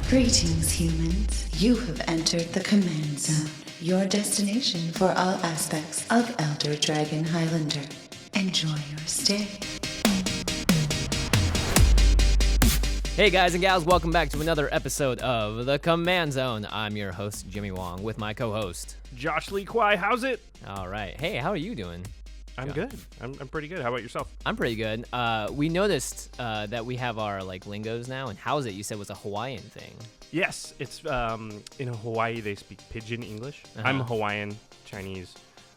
Greetings, humans. You have entered the Command Zone, your destination for all aspects of Elder Dragon Highlander. Enjoy your stay. Hey guys and gals, welcome back to another episode of the Command Zone. I'm your host, Jimmy Wong, with my co-host, Josh Lee Kwai. How's it? All right. Hey, how are you doing? I'm good. I'm pretty good. How about yourself? I'm pretty good. We noticed that we have our lingos now, and how's it? You said was a Hawaiian thing. Yes, it's in Hawaii they speak Pidgin English. I'm Hawaiian, Chinese,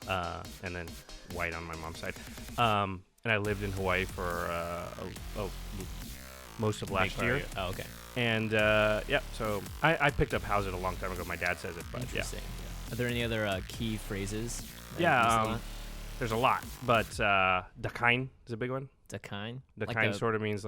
and then white on my mom's side. And I lived in Hawaii for most of last year. Oh, okay. And so I picked up how's it a long time ago. My dad says it, but Interesting. Yeah. Are there any other key phrases? There's a lot, but dakain is a big one. Dakain? Dakain sort of means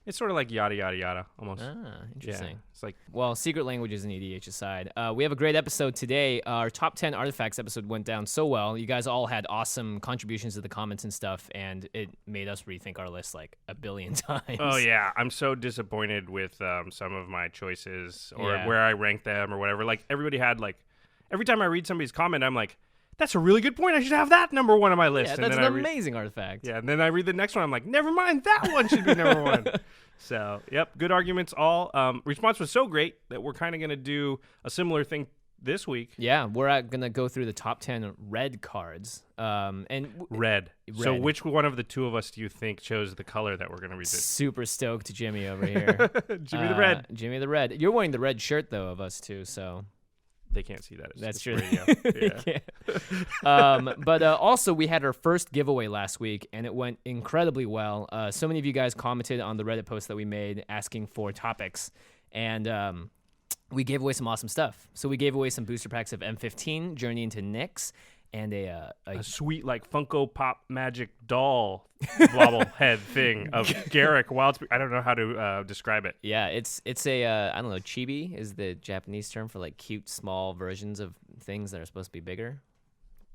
it's sort of like yada yada yada almost. Ah, interesting. Yeah, it's like, well, secret languages in EDH aside, we have a great episode today. Our top 10 artifacts episode went down so well. You guys all had awesome contributions to the comments and stuff, and it made us rethink our list like a billion times. Oh yeah, I'm so disappointed with some of my choices or where I ranked them or whatever. Like everybody had every time I read somebody's comment, I'm like, that's a really good point. I should have that number one on my list. Yeah, that's an amazing artifact. Yeah, and then I read the next one. I'm like, never mind, that one should be number one. So, yep, good arguments all. Response was so great that we're kind of going to do a similar thing this week. Yeah, we're going to go through the top 10 red cards. Red. So which one of the two of us do you think chose the color that we're going to read? Super stoked, Jimmy over here. Jimmy the Red. Jimmy the Red. You're wearing the red shirt, though, of us two, so... They can't see that. That's true. Yeah. But also, we had our first giveaway last week, and it went incredibly well. So many of you guys commented on the Reddit post that we made asking for topics, and we gave away some awesome stuff. So we gave away some booster packs of M15, Journey into Nyx, and a sweet Funko Pop Magic doll bobblehead thing of Garrick Wildspeed. I don't know how to describe it. Yeah, it's a I don't know, chibi is the Japanese term for cute small versions of things that are supposed to be bigger.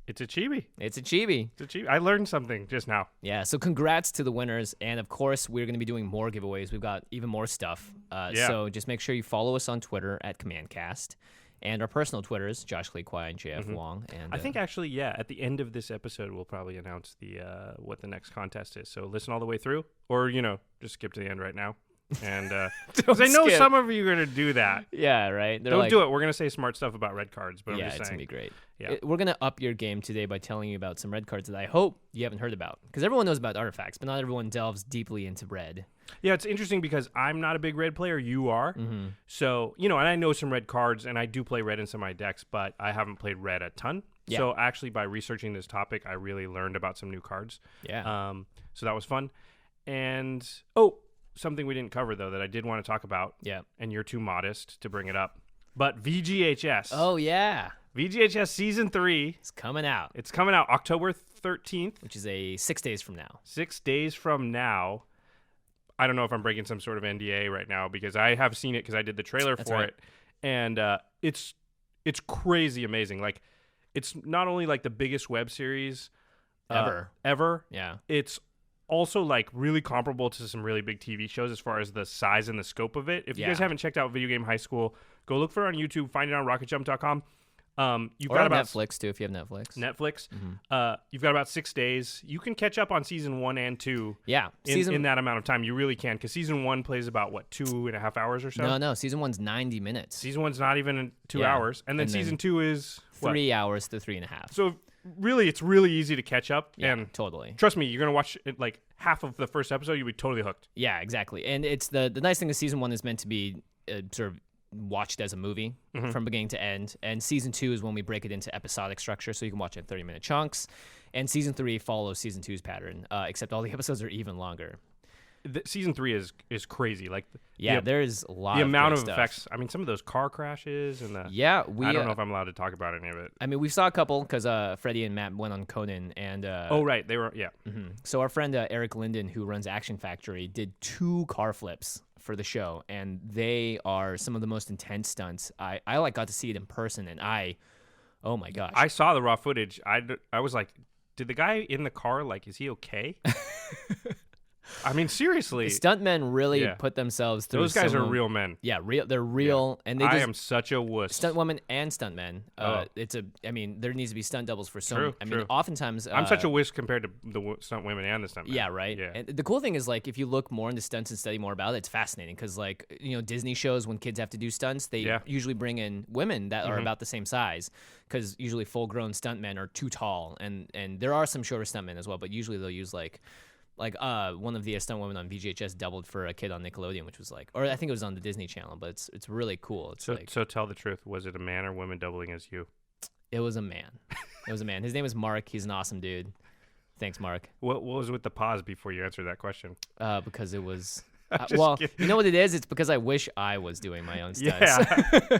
It's a chibi. It's a chibi. I learned something just now. Yeah, so congrats to the winners, and of course we're going to be doing more giveaways. We've got even more stuff. So just make sure you follow us on Twitter at CommandCast. And our personal Twitters, Josh Lee Kwai and JF Wong. And I think actually, at the end of this episode, we'll probably announce the what the next contest is. So listen all the way through, or just skip to the end right now. And because I know some of you are going to do that. Yeah, right. Don't do it. We're going to say smart stuff about red cards, but I'm just saying. It's going to be great. Yeah. We're going to up your game today by telling you about some red cards that I hope you haven't heard about. Because everyone knows about artifacts, but not everyone delves deeply into red. Yeah, it's interesting because I'm not a big red player. You are. Mm-hmm. So, and I know some red cards, and I do play red in some of my decks, but I haven't played red a ton. Yeah. So actually, by researching this topic, I really learned about some new cards. Yeah. So that was fun. And, something we didn't cover, though, that I did want to talk about. Yeah. And you're too modest to bring it up. But VGHS. Oh, yeah. VGHS Season 3. It's coming out. It's coming out October 13th. Which is 6 days from now. 6 days from now. I don't know if I'm breaking some sort of NDA right now because I have seen it because I did the trailer for it. And it's crazy amazing. It's not only the biggest web series ever. Yeah. It's also really comparable to some really big TV shows as far as the size and the scope of it. If you guys haven't checked out Video Game High School, go look for it on YouTube, find it on rocketjump.com. You've got about Netflix too if you have Netflix. Mm-hmm. You've got about 6 days. You can catch up on season 1 and 2. Yeah, in that amount of time, you really can because season 1 plays about 2.5 hours or so. No, season 1's 90 minutes. Season 1's not even 2 hours, and then season 2 is 3 hours to 3.5. So really, it's really easy to catch up. Yeah, and totally. Trust me, you're gonna watch it half of the first episode, you'll be totally hooked. Yeah, exactly. And it's the nice thing is season 1 is meant to be sort of watched as a movie from beginning to end, and season 2 is when we break it into episodic structure so you can watch it in 30-minute chunks, and season 3 follows season 2's pattern, except all the episodes are even longer. Season 3 is crazy. There's a lot the of amount of stuff. Effects. I mean, some of those car crashes and I don't know if I'm allowed to talk about any of it. I mean, we saw a couple because Freddie and Matt went on Conan and right, they were So our friend Eric Linden, who runs Action Factory, did 2 car flips for the show, and they are some of the most intense stunts. I got to see it in person, and oh my gosh, I saw the raw footage. I was like, did the guy in the car is he okay? I mean, seriously. The stuntmen really put themselves through. Those guys are real men. Yeah, real. They're real, and I am such a wuss. Stunt women and stuntmen. I mean, there needs to be stunt doubles for some. I mean, oftentimes I'm such a wuss compared to the stunt women and the stuntmen. Yeah, right. Yeah. And the cool thing is, like, if you look more into stunts and study more about it, it's fascinating because, like, you know, Disney shows when kids have to do stunts, they usually bring in women that are about the same size because usually full-grown stuntmen are too tall, and there are some shorter stuntmen as well, but usually they'll use like one of the stunt women on VGHS doubled for a kid on Nickelodeon, which was like, or I think it was on the Disney Channel, but it's really cool. It's so tell the truth. Was it a man or women doubling as you? It was a man. It was a man. His name is Mark. He's an awesome dude. Thanks, Mark. What was with the pause before you answered that question? Because it was. Well, kidding. You know what it is? It's because I wish I was doing my own stunts. Yeah.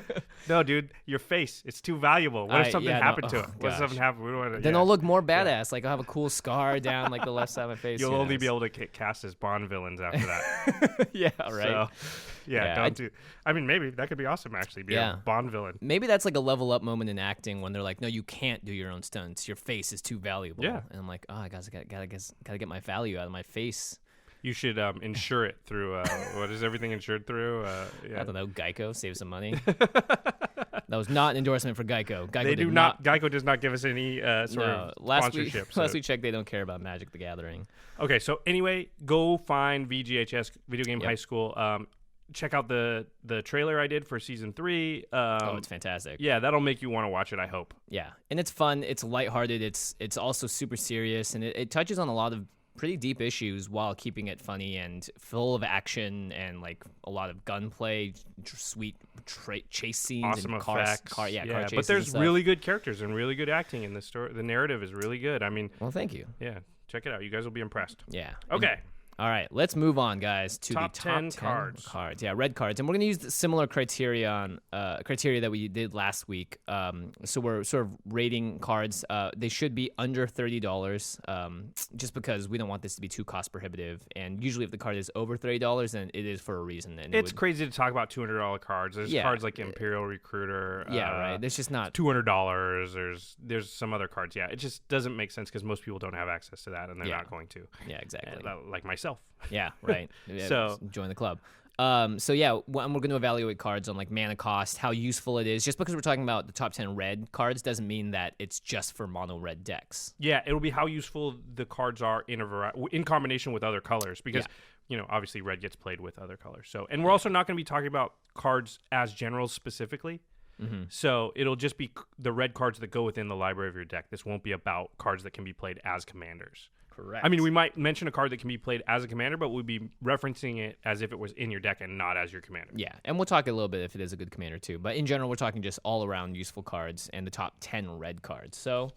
No, dude, your face—it's too valuable. What if something happened to it? What if something happened? We don't want to, then I'll look more badass. Like I'll have a cool scar down like the left side of my face. You'll only be able to get cast as Bond villains after that. Yeah, right. So, don't do. I mean, maybe that could be awesome. Actually, be a Bond villain. Maybe that's like a level up moment in acting when they're like, "No, you can't do your own stunts. Your face is too valuable." Yeah. And I'm like, "Oh, I gotta get my value out of my face." You should insure it through what is everything insured through? I don't know. Geico, save some money. That was not an endorsement for Geico. Geico does not give us any sort of sponsorship. Last we checked, they don't care about Magic the Gathering. Okay, so anyway, go find VGHS Video Game High School. Check out the trailer I did for season 3. It's fantastic. Yeah, that'll make you want to watch it, I hope. Yeah, and it's fun. It's lighthearted. It's also super serious, and it touches on a lot of pretty deep issues while keeping it funny and full of action and like a lot of gunplay, sweet chase scenes, awesome and effects. car chases. But there's really good characters and really good acting in the story. The narrative is really good. I mean, well, thank you. Yeah, check it out. You guys will be impressed. Yeah. Okay. All right, let's move on, guys, to top the top 10 cards. Yeah, red cards, and we're gonna use the similar criteria that we did last week. So we're sort of rating cards. They should be under $30, just because we don't want this to be too cost prohibitive. And usually, if the card is over $30, then it is for a reason. And it's crazy to talk about $200 cards. There's cards like Imperial Recruiter. Yeah, right. There's just not $200. There's some other cards. Yeah, it just doesn't make sense because most people don't have access to that, and they're not going to. Yeah, exactly. Like myself. Yeah, right. So join the club. So yeah, we're going to evaluate cards on like mana cost, how useful it is. Just because we're talking about the top 10 red cards doesn't mean that it's just for mono red decks. Yeah, it'll be how useful the cards are in combination with other colors because obviously red gets played with other colors. So, and we're also not going to be talking about cards as generals specifically. Mm-hmm. So it'll just be the red cards that go within the library of your deck. This won't be about cards that can be played as commanders. Correct. I mean, we might mention a card that can be played as a commander, but we'll be referencing it as if it was in your deck and not as your commander. Yeah, and we'll talk a little bit if it is a good commander too. But in general, we're talking just all-around useful cards and the top 10 red cards. So,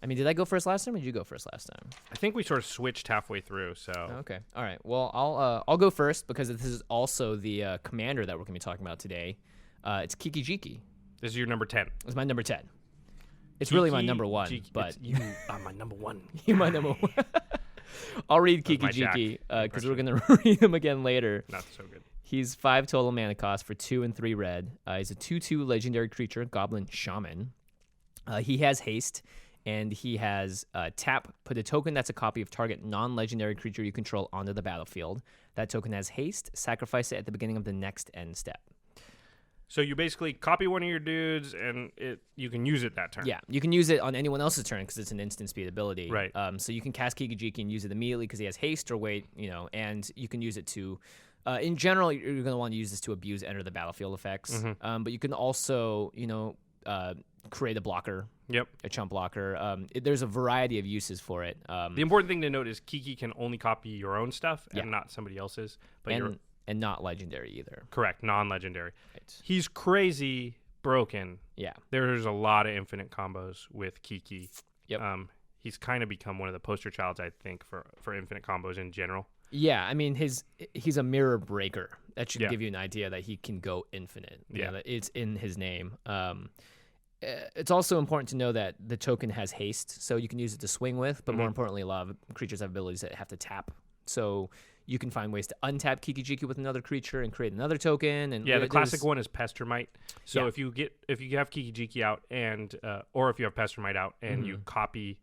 I mean, did I go first last time or did you go first last time? I think we sort of switched halfway through, so... Okay, all right. Well, I'll go first because this is also the commander that we're going to be talking about today. It's Kiki-Jiki. This is your number 10. It's my number 10. It's really my number 1, but... You are my number 1. You're my number 1. I'll read Kiki-Jiki because we're going to read him again later. Not so good. He's 5 total mana cost for 2 and 3 red. He's a 2/2 legendary creature, Goblin Shaman. He has haste, and he has tap, put a token that's a copy of target non-legendary creature you control onto the battlefield. That token has haste, sacrifice it at the beginning of the next end step. So you basically copy one of your dudes, and you can use it that turn. Yeah, you can use it on anyone else's turn because it's an instant speed ability. Right. So you can cast Kiki-Jiki and use it immediately because he has haste or wait, and you can use it to... in general, you're going to want to use this to abuse enter the battlefield effects. Mm-hmm. But you can also, create a blocker. Yep. A chump blocker. There's a variety of uses for it. The important thing to note is Kiki can only copy your own stuff and not somebody else's. But and not legendary either. Correct, non-legendary. Right. He's crazy broken. Yeah. There's a lot of infinite combos with Kiki. Yep. He's kind of become one of the poster childs, I think, for infinite combos in general. Yeah, I mean, he's a mirror breaker. That should give you an idea that he can go infinite. That it's in his name. It's also important to know that the token has haste, so you can use it to swing with, but more importantly, a lot of creatures have abilities that have to tap. So you can find ways to untap Kiki-Jiki with another creature and create another token. And the classic one is Pestermite. So if you have Kiki-Jiki out and or if you have Pestermite out and you copy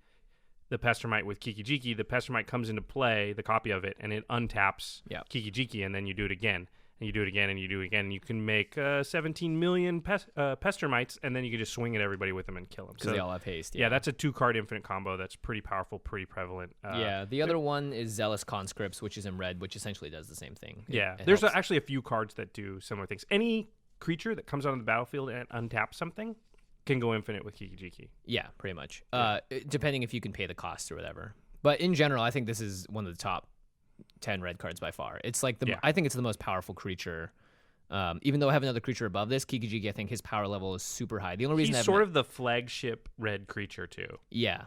the Pestermite with Kiki-Jiki, the Pestermite comes into play, the copy of it, and it untaps Kiki-Jiki, and then you do it again. And you do it again, and you do it again. And you can make 17 million Pestermites, and then you can just swing at everybody with them and kill them. Because they all have haste. Yeah, that's a 2-card infinite combo that's pretty powerful, pretty prevalent. The other one is Zealous Conscripts, which is in red, which essentially does the same thing. There's actually a few cards that do similar things. Any creature that comes onto the battlefield and untaps something can go infinite with Kiki-Jiki. Yeah, pretty much. Depending if you can pay the cost or whatever. But in general, I think this is one of the top 10 red cards by far. It's like I think it's the most powerful creature. Even though I have another creature above this, Kiki-Jiki, I think his power level is super high. The only reason he's sort of the flagship red creature too. Yeah.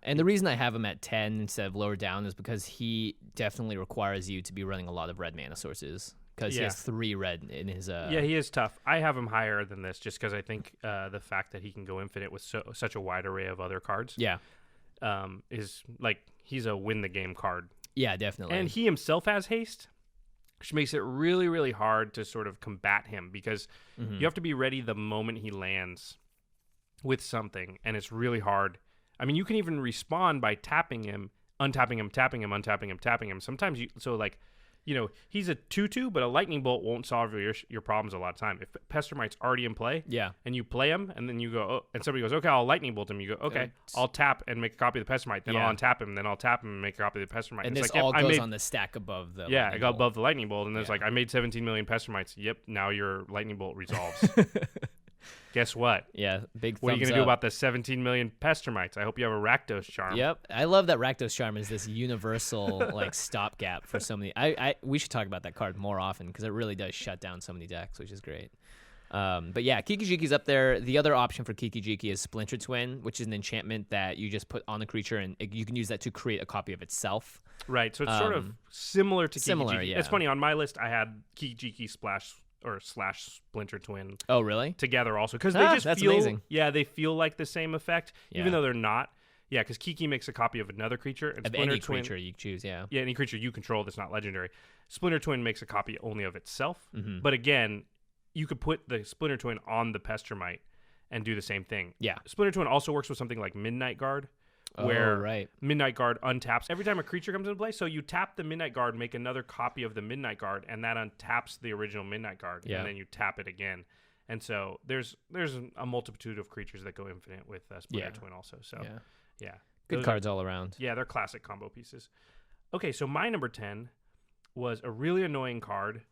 And the reason I have him at 10 instead of lower down is because he definitely requires you to be running a lot of red mana sources. Because he has 3 red in his... Yeah, he is tough. I have him higher than this just because I think the fact that he can go infinite with such a wide array of other cards is like he's a win-the-game card. Yeah, definitely. And he himself has haste, which makes it really, really hard to sort of combat him because you have to be ready the moment he lands with something, and it's really hard. I mean, you can even respawn by tapping him, untapping him, tapping him, untapping him, tapping him. Sometimes he's a 2/2, but a lightning bolt won't solve your problems a lot of time. If Pestermite's already in play, and you play him, and then you go, and somebody goes, okay, I'll lightning bolt him. You go, okay, I'll tap and make a copy of the Pestermite. Then I'll untap him. Then I'll tap him and make a copy of the Pestermite. And this all goes on the stack above the lightning I got above the lightning bolt, and there's I made 17 million Pestermites. Yep, now your lightning bolt resolves. Guess what? Yeah, big thumbs What are you going to do about the 17 million Pestermites? I hope you have a Rakdos Charm. Yep. I love that Rakdos Charm is this universal stopgap for so many. We should talk about that card more often because it really does shut down so many decks, which is great. But yeah, Kiki-Jiki's up there. The other option for Kiki-Jiki is Splinter Twin, which is an enchantment that you just put on the creature, and you can use that to create a copy of itself. Right, so it's sort of similar to Kiki-Jiki. Similar, yeah. It's funny, on my list, I had Kiki-Jiki slash Splinter Twin. Oh, really? Together also, because they just that's feel amazing. Yeah, they feel like the same effect, even though they're not. Yeah, because Kiki makes a copy of another creature, and of Splinter any Twin, creature you choose. Yeah, any creature you control that's not legendary. Splinter Twin makes a copy only of itself, but again, you could put the Splinter Twin on the Pestermite and do the same thing. Yeah, Splinter Twin also works with something like Midnight Guard, where Midnight Guard untaps every time a creature comes into play. So you tap the Midnight Guard, make another copy of the Midnight Guard, and that untaps the original Midnight Guard, and then you tap it again. And so there's a multitude of creatures that go infinite with Splinter Twin also. So good cards all around. Yeah, they're classic combo pieces. Okay, so my number 10 was a really annoying card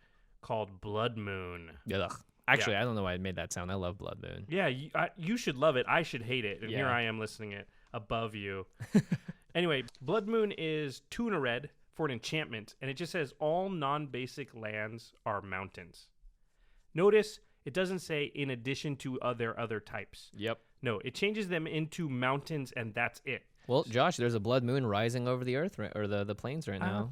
called Blood Moon. Ugh. Actually, I don't know why I made that sound. I love Blood Moon. Yeah, you should love it. I should hate it. And here I am listening it above you. Anyway, Blood Moon is 2 and a red for an enchantment, and it just says all non-basic lands are mountains. Notice it doesn't say in addition to other types. Yep. No, it changes them into mountains, and that's it. Well, Josh, there's a Blood Moon rising over the earth or the plains right now.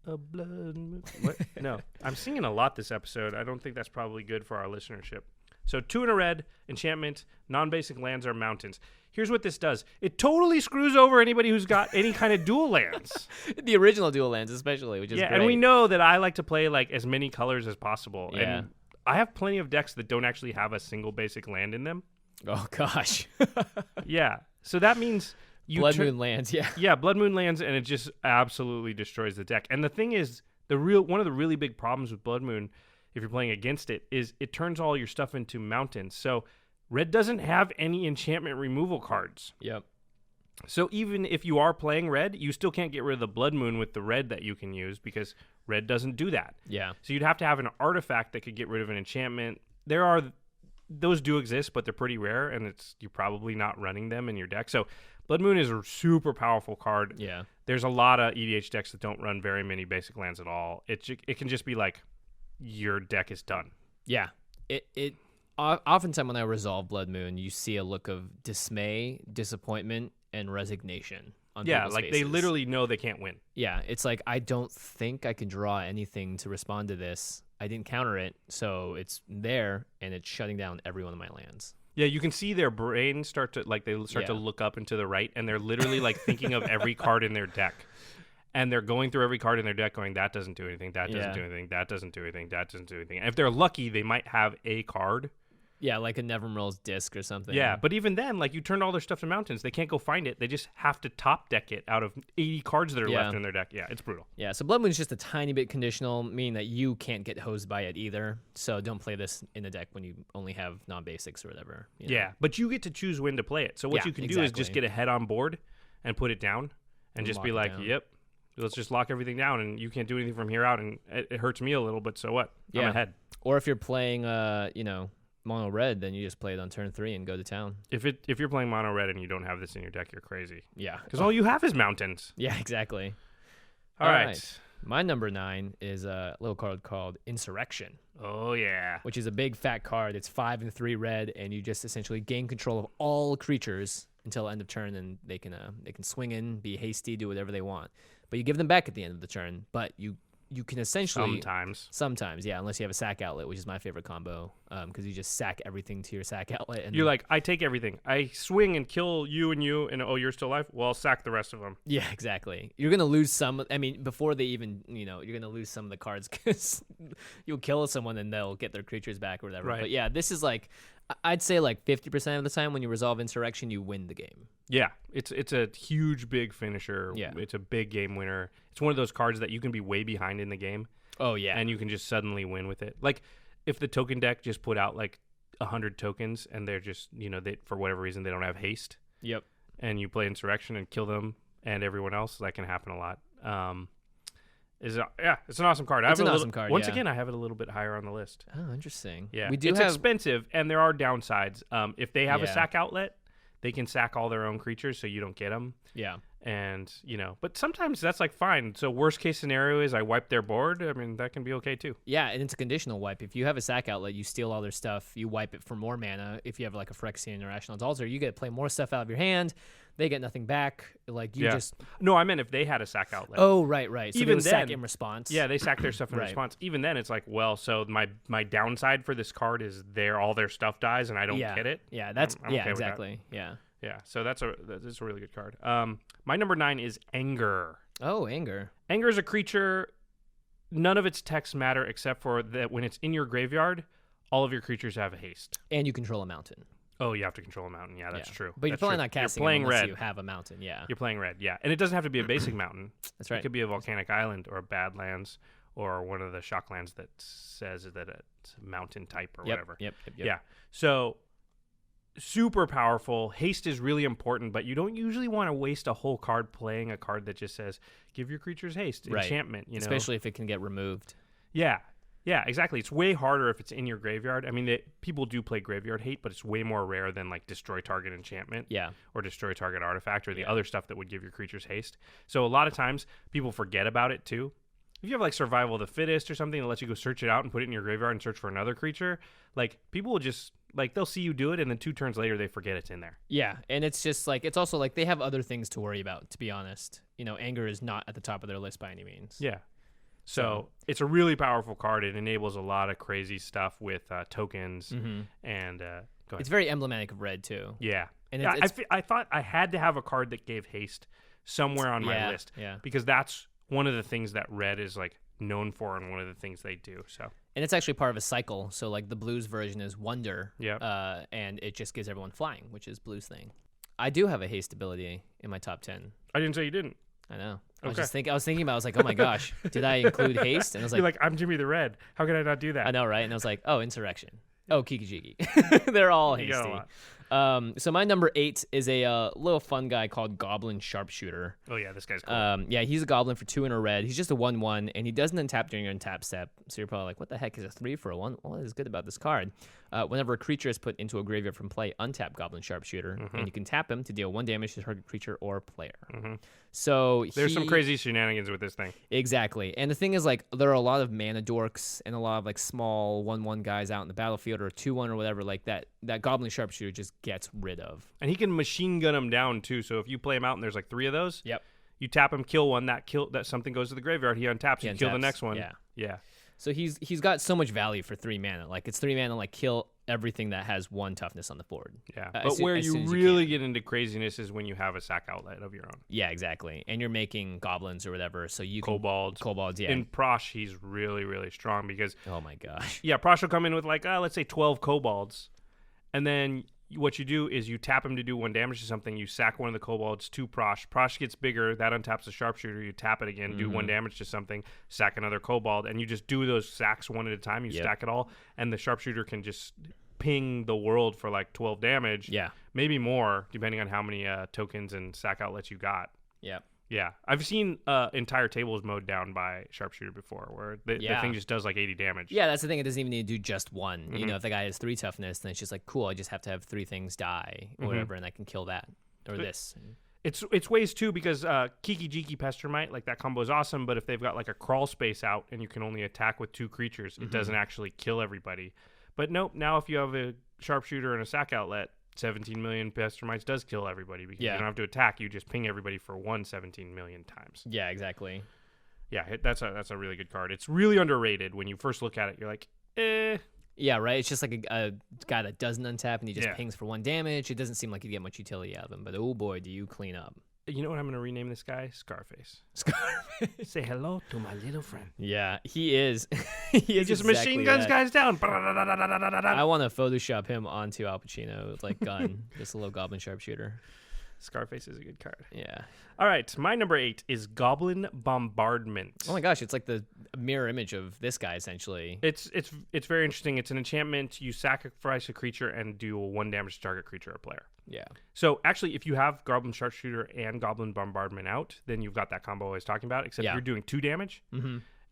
A blood moon. What? No, I'm singing a lot this episode. I don't think that's probably good for our listenership. So 2 and a red, enchantment, non-basic lands are mountains. Here's what this does. It totally screws over anybody who's got any kind of dual lands. The original dual lands especially, which is great. And we know that I like to play as many colors as possible. Yeah. And I have plenty of decks that don't actually have a single basic land in them. Oh, gosh. Yeah. So that means... Blood Moon lands, yeah. Yeah, Blood Moon lands, and it just absolutely destroys the deck. And the thing is, one of the really big problems with Blood Moon, if you're playing against it, is it turns all your stuff into mountains. So red doesn't have any enchantment removal cards. Yep. So even if you are playing red, you still can't get rid of the Blood Moon with the red that you can use because red doesn't do that. Yeah. So you'd have to have an artifact that could get rid of an enchantment. Those do exist, but they're pretty rare, and you're probably not running them in your deck. So Blood Moon is a super powerful card. Yeah. There's a lot of EDH decks that don't run very many basic lands at all. It can just be like your deck is done. Yeah. It oftentimes when I resolve Blood Moon, you see a look of dismay, disappointment, and resignation on people's faces. They literally know they can't win. Yeah, it's like I don't think I can draw anything to respond to this. I didn't counter it, so it's there and it's shutting down every one of my lands. Yeah, you can see their brain start to to look up and to the right, and they're literally thinking of every card in their deck. And they're going through every card in their deck going, that doesn't do anything, that doesn't do anything, that doesn't do anything, that doesn't do anything. And if they're lucky, they might have a card Yeah, like a Nevermill's disc or something. Yeah, but even then, like, you turned all their stuff to mountains. They can't go find it. They just have to top deck it out of 80 cards that are left in their deck. Yeah, it's brutal. Yeah, so Blood Moon's just a tiny bit conditional, meaning that you can't get hosed by it either. So don't play this in the deck when you only have non-basics or whatever. You know? Yeah, but you get to choose when to play it. So what you can do is just get a head on board and put it down and just be like, yep, let's just lock everything down, and you can't do anything from here out, and it hurts me a little, but so what? I'm ahead. Or if you're playing, mono red, then you just play it on turn 3 and go to town. If you're playing mono red and you don't have this in your deck, you're crazy. Yeah, because all you have is mountains. Yeah, exactly. All right. My number 9 is a little card called Insurrection. Oh yeah, which is a big fat card. It's 5 and 3 red, and you just essentially gain control of all creatures until end of turn, and they can swing in, be hasty, do whatever they want. But you give them back at the end of the turn. But you can essentially sometimes, yeah, unless you have a sack outlet, which is my favorite combo, because you just sack everything to your sack outlet. And you're like, I take everything. I swing and kill you, and oh, you're still alive? Well, I'll sack the rest of them. Yeah, exactly. You're going to lose some. I mean, before they even, you're going to lose some of the cards because you'll kill someone and they'll get their creatures back or whatever. Right. But yeah, this is like, I'd say like 50% of the time when you resolve Insurrection, you win the game. Yeah, it's a huge, big finisher. Yeah. It's a big game winner. It's one of those cards that you can be way behind in the game. Oh, yeah. And you can just suddenly win with it. Like, if the token deck just put out like 100 tokens and they're just, they, for whatever reason, they don't have haste. Yep. And you play Insurrection and kill them and everyone else, that can happen a lot. It's an awesome card. It's an awesome card. Once again, I have it a little bit higher on the list. Oh, interesting. Yeah, it's expensive, and there are downsides. If they have a sack outlet, they can sack all their own creatures, so you don't get them. Yeah. And but sometimes that's like fine. So worst case scenario is I wipe their board. I mean, that can be okay too. Yeah, and it's a conditional wipe. If you have a sack outlet, you steal all their stuff. You wipe it for more mana. If you have like a Phyrexian or Rational Altar, you get to play more stuff out of your hand. They get nothing back. Like you just. No, I meant if they had a sack outlet. Oh, right. So even they sack in response. Yeah, they sack their stuff in response. Even then, it's like, well, so my downside for this card is all their stuff dies and I don't get it. Yeah, that's I'm okay exactly. Yeah. Yeah, so that's a really good card. My number 9 is Anger. Oh, Anger. Anger is a creature. None of its text matter except for that when it's in your graveyard, all of your creatures have a haste. And you control a mountain. Oh, you have to control a mountain. Yeah, that's true. But you're probably not casting unless you have a mountain. Yeah. You're playing red. Yeah, and it doesn't have to be a basic mountain. That's right. It could be a volcanic island or a Badlands or one of the shocklands that says that it's mountain type or whatever. Yep. Yeah. So super powerful. Haste is really important, but you don't usually want to waste a whole card playing a card that just says give your creatures haste, enchantment. Especially if it can get removed. Yeah, exactly. It's way harder if it's in your graveyard. I mean, people do play graveyard hate, but it's way more rare than like destroy target enchantment, or destroy target artifact, or the other stuff that would give your creatures haste. So a lot of times people forget about it too. If you have like Survival of the Fittest or something that lets you go search it out and put it in your graveyard and search for another creature, like people will just like they'll see you do it and then 2 turns later they forget it's in there. Yeah, and it's just like it's also like they have other things to worry about. To be honest, Anger is not at the top of their list by any means. Yeah. So it's a really powerful card. It enables a lot of crazy stuff with tokens, and go ahead. It's very emblematic of red too. Yeah, and I thought I had to have a card that gave haste somewhere on my list, because that's one of the things that red is like known for, and one of the things they do. So, and it's actually part of a cycle. So like the blues version is Wonder, and it just gives everyone flying, which is blues thing. I do have a haste ability in my top 10. I didn't say you didn't. I know. I was thinking about. I was like, oh my gosh, did I include haste? And I was like, you're like, I'm Jimmy the Red. How could I not do that? I know, right? And I was like, oh, Insurrection. Oh, Kiki-Jiki. They're all hasty. So my number 8 is a little fun guy called Goblin Sharpshooter. Oh yeah, this guy's cool. He's a goblin for 2 in a red. He's just a 1/1, and he doesn't untap during your untap step. So you're probably like, what the heck is a 3 for a 1? What is good about this card? Whenever a creature is put into a graveyard from play, untap Goblin Sharpshooter, and you can tap him to deal 1 damage to target creature or player. So there's some crazy shenanigans with this thing. Exactly. And the thing is, like, there are a lot of mana dorks and a lot of like small 1/1 guys out in the battlefield, or 2/1 or whatever, like that Goblin Sharpshooter just gets rid of. And he can machine gun him down too. So if you play him out and there's like 3 of those, you tap him, kill one, that something goes to the graveyard, he untaps, you kill the next one. Yeah. So he's got so much value for 3 mana. Like it's 3 mana, like kill everything that has 1 toughness on the board. Yeah, but where you really get into craziness is when you have a sack outlet of your own. Yeah, exactly. And you're making goblins or whatever, so you kobolds. Yeah. In Prosh, he's really, really strong because oh my gosh. Yeah, Prosh will come in with like let's say 12 kobolds, And then what you do is you tap him to do 1 damage to something. You sack one of the kobolds, 2 Prosh. Prosh gets bigger. That untaps the Sharpshooter. You tap it again, do 1 damage to something, sack another kobold. And you just do those sacks one at a time. You stack it all. And the Sharpshooter can just ping the world for like 12 damage. Yeah. Maybe more, depending on how many tokens and sack outlets you got. Yeah. Yeah, I've seen entire tables mowed down by Sharpshooter before, where the thing just does like 80 damage. Yeah, that's the thing. It doesn't even need to do just one. You know, if the guy has 3 toughness, then it's just like, cool, I just have to have 3 things die or whatever, and I can kill that or this. It's ways too, because Kiki-Jiki Pestermite, like that combo is awesome, but if they've got like a crawl space out and you can only attack with 2 creatures, it doesn't actually kill everybody. But nope, now if you have a Sharpshooter and a sack outlet, 17 million Pestermites does kill everybody, because you don't have to attack, you just ping everybody for 17 million times. Yeah, exactly. Yeah, that's a really good card. It's really underrated. When you first look at it, you're like, eh. Yeah, right. It's just like a guy that doesn't untap and he just pings for 1 damage. It doesn't seem like you get much utility out of him, but oh boy, do you clean up. You know what I'm going to rename this guy? Scarface. Say hello to my little friend. Yeah, he is. He just exactly machine guns that. guys down. I want to Photoshop him onto Al Pacino with like gun, just a little Goblin Sharpshooter. Scarface is a good card. Yeah. All right, my number 8 is Goblin Bombardment. Oh my gosh, it's like the mirror image of this guy essentially. It's very interesting. It's an enchantment. You sacrifice a creature and do 1 damage to target creature or player. Yeah. So actually, if you have Goblin Sharpshooter and Goblin Bombardment out, then you've got that combo I was talking about, except you're doing 2 damage.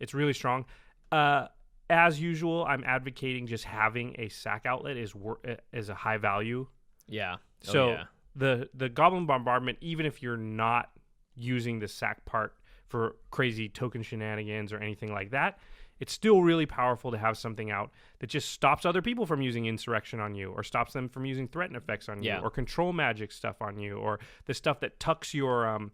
It's really strong. As usual, I'm advocating just having a sack outlet is a high value. Yeah. So the Goblin Bombardment, even if you're not using the sack part for crazy token shenanigans or anything like that, it's still really powerful to have something out that just stops other people from using Insurrection on you, or stops them from using threaten effects on you, or control magic stuff on you, or the stuff that tucks your,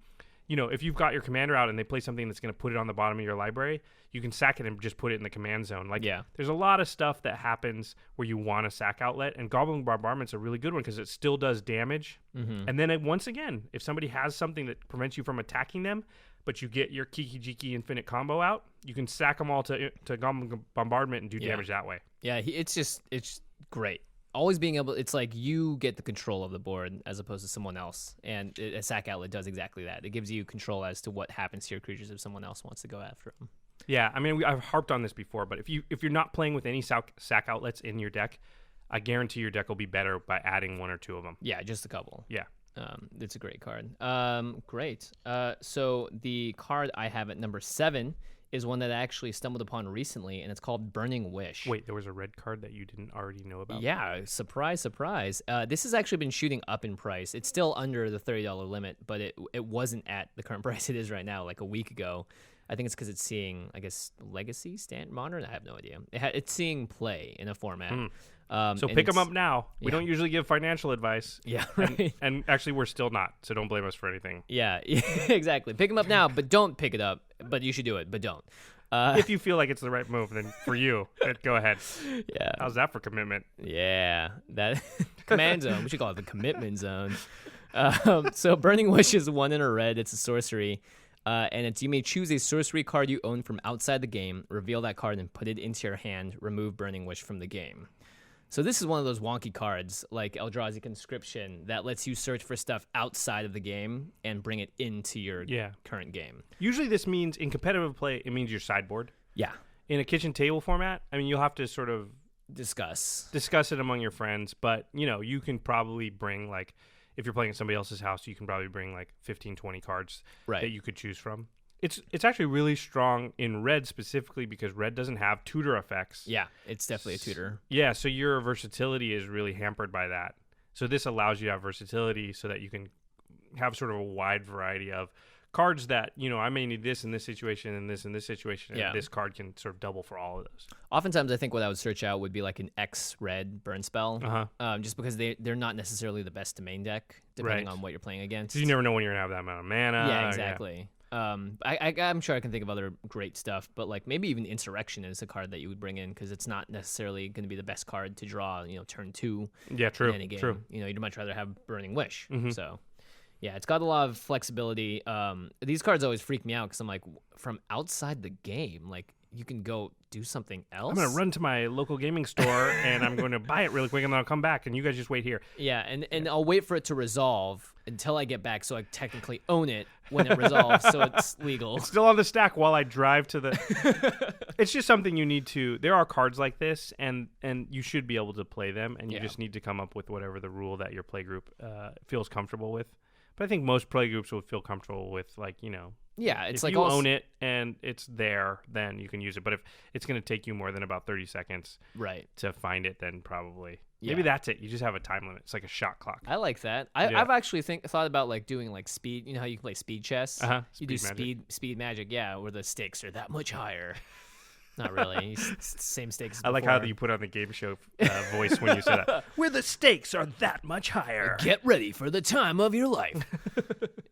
if you've got your commander out and they play something that's going to put it on the bottom of your library, you can sack it and just put it in the command zone. Like, there's a lot of stuff that happens where you want a sack outlet, and Goblin Bombardment's a really good one because it still does damage. And then once again, if somebody has something that prevents you from attacking them, but you get your Kiki-Jiki infinite combo out, you can sack them all to Goblin Bombardment and do damage that way. Yeah, it's great. Always being able, it's like you get the control of the board as opposed to someone else. And a sack outlet does exactly that. It gives you control as to what happens to your creatures if someone else wants to go after them. Yeah, I mean, I've harped on this before, but if you're not playing with any sack outlets in your deck, I guarantee your deck will be better by adding 1 or 2 of them. Yeah, just a couple. Yeah. It's a great card. Great. So the card I have at number 7 is one that I actually stumbled upon recently, and it's called Burning Wish. Wait, there was a red card that you didn't already know about? Yeah, surprise, surprise. This has actually been shooting up in price. It's still under the $30 limit, but it wasn't at the current price it is right now, like a week ago. I think it's because it's seeing, I guess, Legacy, Modern? I have no idea. It's seeing play in a format. So pick them up now. We don't usually give financial advice. Yeah, right. And actually, we're still not, so don't blame us for anything. Yeah, exactly. Pick them up now, but don't pick it up. But you should do it, but don't. If you feel like it's the right move, then for you, go ahead. Yeah. How's that for commitment? Yeah, that command zone. We should call it the commitment zone. So Burning Wish is 1 in a red. It's a sorcery. And it's, you may choose a sorcery card you own from outside the game, reveal that card and put it into your hand, remove Burning Wish from the game. So this is one of those wonky cards, like Eldrazi Conscription, that lets you search for stuff outside of the game and bring it into your current game. Usually this means, in competitive play, it means your sideboard. Yeah. In a kitchen table format, I mean, you'll have to sort of discuss it among your friends, but, you can probably bring, like, if you're playing at somebody else's house, you can probably bring, like, 15, 20 cards that you could choose from. It's actually really strong in red specifically because red doesn't have tutor effects. Yeah, it's definitely a tutor. Yeah, so your versatility is really hampered by that. So this allows you to have versatility so that you can have sort of a wide variety of cards that, I may need this in this situation and this in this situation, and this card can sort of double for all of those. Oftentimes, I think what I would search out would be like an X-red burn spell, just because they're not necessarily the best to main deck, depending on what you're playing against. Because you never know when you're going to have that amount of mana. Yeah, exactly. I'm sure I can think of other great stuff, but like maybe even Insurrection is a card that you would bring in because it's not necessarily going to be the best card to draw, turn 2. Yeah, true. In any game. True. You'd much rather have Burning Wish. So, yeah, it's got a lot of flexibility. These cards always freak me out because I'm like, from outside the game, like you can go do something else. I'm going to run to my local gaming store and I'm going to buy it really quick and then I'll come back and you guys just wait here. Yeah, and I'll wait for it to resolve until I get back so I technically own it when it resolves so it's legal. It's still on the stack while I drive to the... It's just something you need to... There are cards like this and you should be able to play them and you just need to come up with whatever the rule that your playgroup feels comfortable with. But I think most playgroups will feel comfortable with, like, you know... Yeah, it's if like you own it and it's there, then you can use it. But if it's going to take you more than about 30 seconds to find it, then probably maybe that's it. You just have a time limit. It's like a shot clock. I like that. I've actually thought about like doing like speed. You know how you can play speed chess? You do speed magic, where the stakes are that much higher. Not really. Same stakes as I like before. how you put on the game show voice when you say that. Where the stakes are that much higher. Get ready for the time of your life.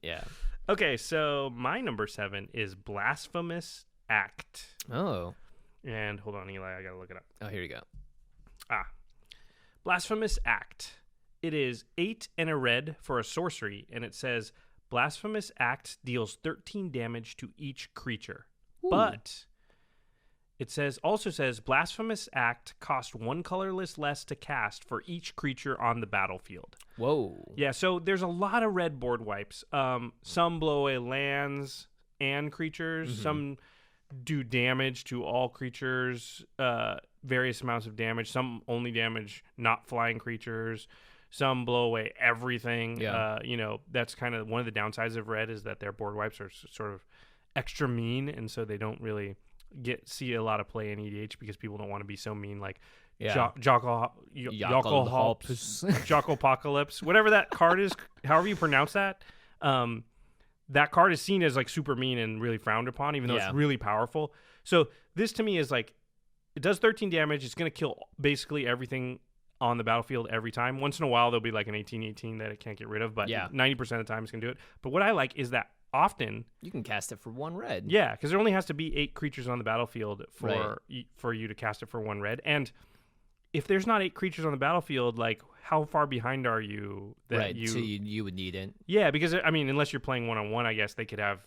Yeah. Okay, so my number 7 is Blasphemous Act. Oh. And hold on, Eli, I gotta look it up. Oh, here you go. Blasphemous Act. It is 8 and a red for a sorcery, and it says Blasphemous Act deals 13 damage to each creature. Ooh. But it also says Blasphemous Act costs 1 colorless less to cast for each creature on the battlefield. Whoa. Yeah, so there's a lot of red board wipes. Some blow away lands and creatures. Mm-hmm. Some do damage to all creatures, various amounts of damage. Some only damage not flying creatures. Some blow away everything. Yeah. That's kind of one of the downsides of red is that their board wipes are sort of extra mean, and so they don't really see a lot of play in EDH because people don't want to be so mean, like Jockopocalypse, whatever that card is, however you pronounce that. That card is seen as like super mean and really frowned upon, even though it's really powerful. So this to me is like, it does 13 damage. It's going to kill basically everything on the battlefield every time. Once in a while, there'll be like an 18/18 that it can't get rid of, but 90% of the time it's going to do it. But what I like is that often you can cast it for 1 red. Yeah, because there only has to be 8 creatures on the battlefield for you to cast it for 1 red. And if there's not 8 creatures on the battlefield, like how far behind are you that so you would need it? Yeah, because I mean, unless you're playing 1-on-1, I guess they could have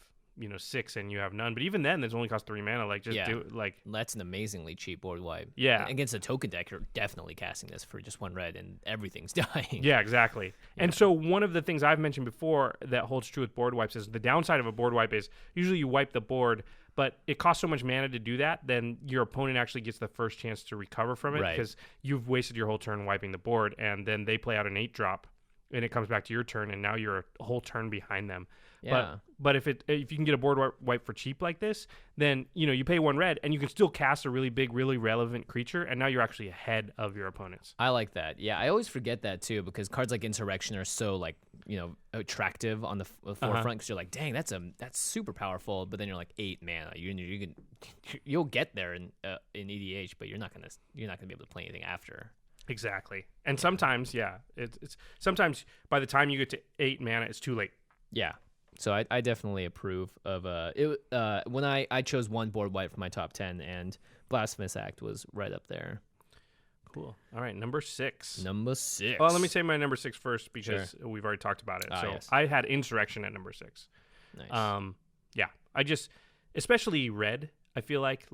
6 and you have none. But even then, there's only cost 3 mana. Like do it. Like that's an amazingly cheap board wipe. Yeah, and against a token deck, you're definitely casting this for just 1 red, and everything's dying. Yeah, exactly. Yeah. And so one of the things I've mentioned before that holds true with board wipes is the downside of a board wipe is usually you wipe the board, but it costs so much mana to do that, then your opponent actually gets the first chance to recover from it because you've wasted your whole turn wiping the board, and then they play out an 8-drop, and it comes back to your turn, and now you're a whole turn behind them. Yeah. But if you can get a board wipe for cheap like this, then you pay 1 red and you can still cast a really big, really relevant creature, and now you're actually ahead of your opponents. I like that. Yeah, I always forget that too because cards like Insurrection are so attractive on the forefront because you're like, dang, that's super powerful. But then you're like 8 mana. You'll get there in EDH, but you're not gonna be able to play anything after. Exactly. And sometimes, it's sometimes by the time you get to 8 mana, it's too late. Yeah. So I definitely approve of it. When I chose 1 board wipe for my top 10, and Blasphemous Act was right up there. Cool. All right, number 6. Number 6. Well, let me say my number 6 first because we've already talked about it. Yes. I had Insurrection at number 6. Nice. I just, especially red. I feel like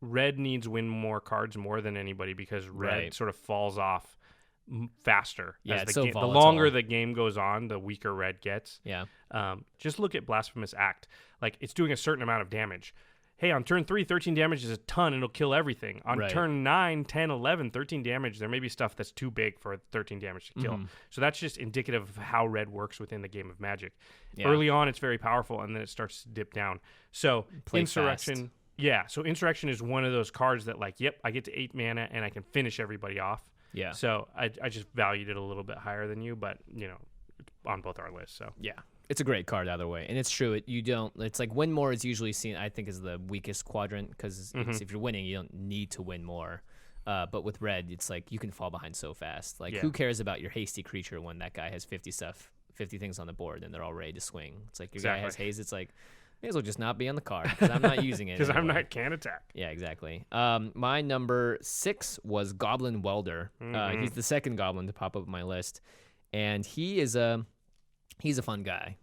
red needs win more cards more than anybody because red sort of falls off faster. Yeah, as the the longer the game goes on, the weaker red gets. Yeah. Just look at Blasphemous Act. Like, it's doing a certain amount of damage. Hey, on turn 3, 13 damage is a ton, and it'll kill everything. On turn 9, 10, 11, 13 damage, there may be stuff that's too big for 13 damage to kill. Mm-hmm. So that's just indicative of how red works within the game of Magic. Yeah. Early on, it's very powerful, and then it starts to dip down. So Insurrection... Fast. Yeah, so Insurrection is one of those cards that, like, yep, I get to 8 mana, and I can finish everybody off. Yeah. So I just valued it a little bit higher than you, but, on both our lists. So yeah. It's a great card either way, and it's true. It's like win more is usually seen, I think, as the weakest quadrant because if you're winning, you don't need to win more. But with red, it's like you can fall behind so fast. Like who cares about your hasty creature when that guy has 50 things on the board and they're all ready to swing? It's like your guy has haste. It's like may as well just not be on the card because I'm not using it. Because can't attack. Yeah, exactly. My number 6 was Goblin Welder. He's the second goblin to pop up on my list, and he's a fun guy.